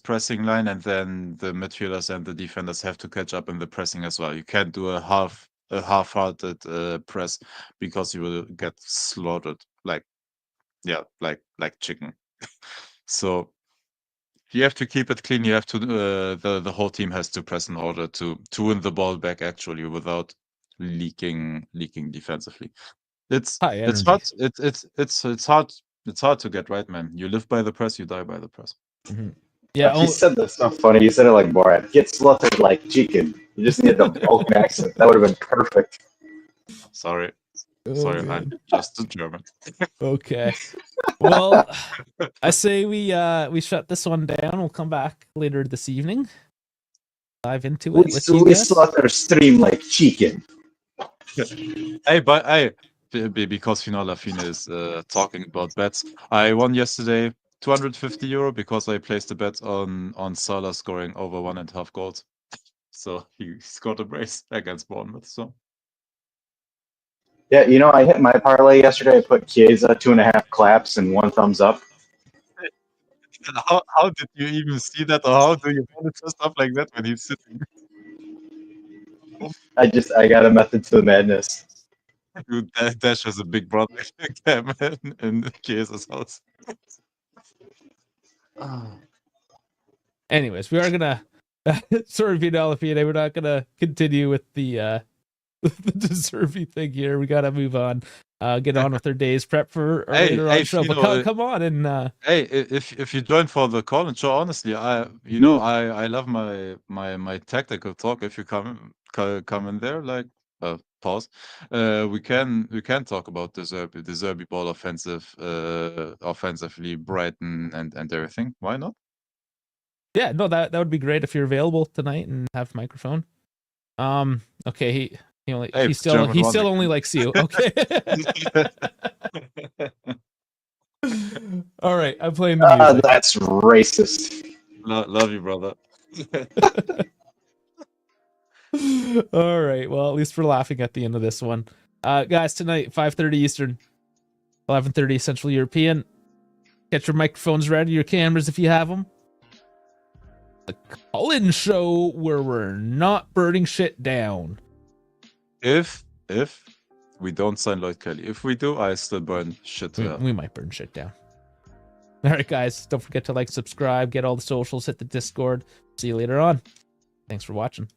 pressing line, and then the midfielders and the defenders have to catch up in the pressing as well. You can't do a half-hearted press because you will get slaughtered like chicken. So you have to keep it clean. You have to the whole team has to press in order to win the ball back actually without leaking defensively. It's hard. It's hard to get right, man. You live by the press, you die by the press. Mm-hmm. Yeah, he said that's not funny. You said it like Borat. Get slaughtered like chicken. You just need the Balkan accent. That would have been perfect. Sorry, I'm just a German. Okay. Well, I say we shut this one down. We'll come back later this evening. Dive into it. We slaughter stream like chicken. Because Finola Fine is talking about bets, I won yesterday €250 because I placed a bet on Salah scoring over 1.5 goals. So he scored a brace against Bournemouth. So yeah, I hit my parlay yesterday. I put Chiesa 2.5 claps and 1 thumbs up. how did you even see that, or how do you monitor stuff like that when he's sitting? I got a method to the madness. Dude, Dash has a big brother cam in KS's house. Anyways, we are gonna sorry, Vidal, we're not gonna continue with the the deserving thing here. We gotta move on. Get on with our days, prep for our later on show. But come on and hey, if you join for the call and show, honestly, I love my tactical talk. If you come in there, like pause, we can talk about the Zerbi ball offensively, Brighton and everything. Why not? yeah, no, that would be great if you're available tonight and have microphone. Okay, he still only likes you. Okay. All right, I'm playing the music. That's racist. Love you, brother. All right, well, at least we're laughing at the end of this one. Guys, tonight 5:30 Eastern, 11:30 Central European. Get your microphones ready, your cameras if you have them. The call-in show where we're not burning shit down. If we don't sign Lloyd Kelly, if we do, I still burn shit down. We might burn shit down. All right, guys, don't forget to like, subscribe, get all the socials, hit the Discord. See you later on. Thanks for watching.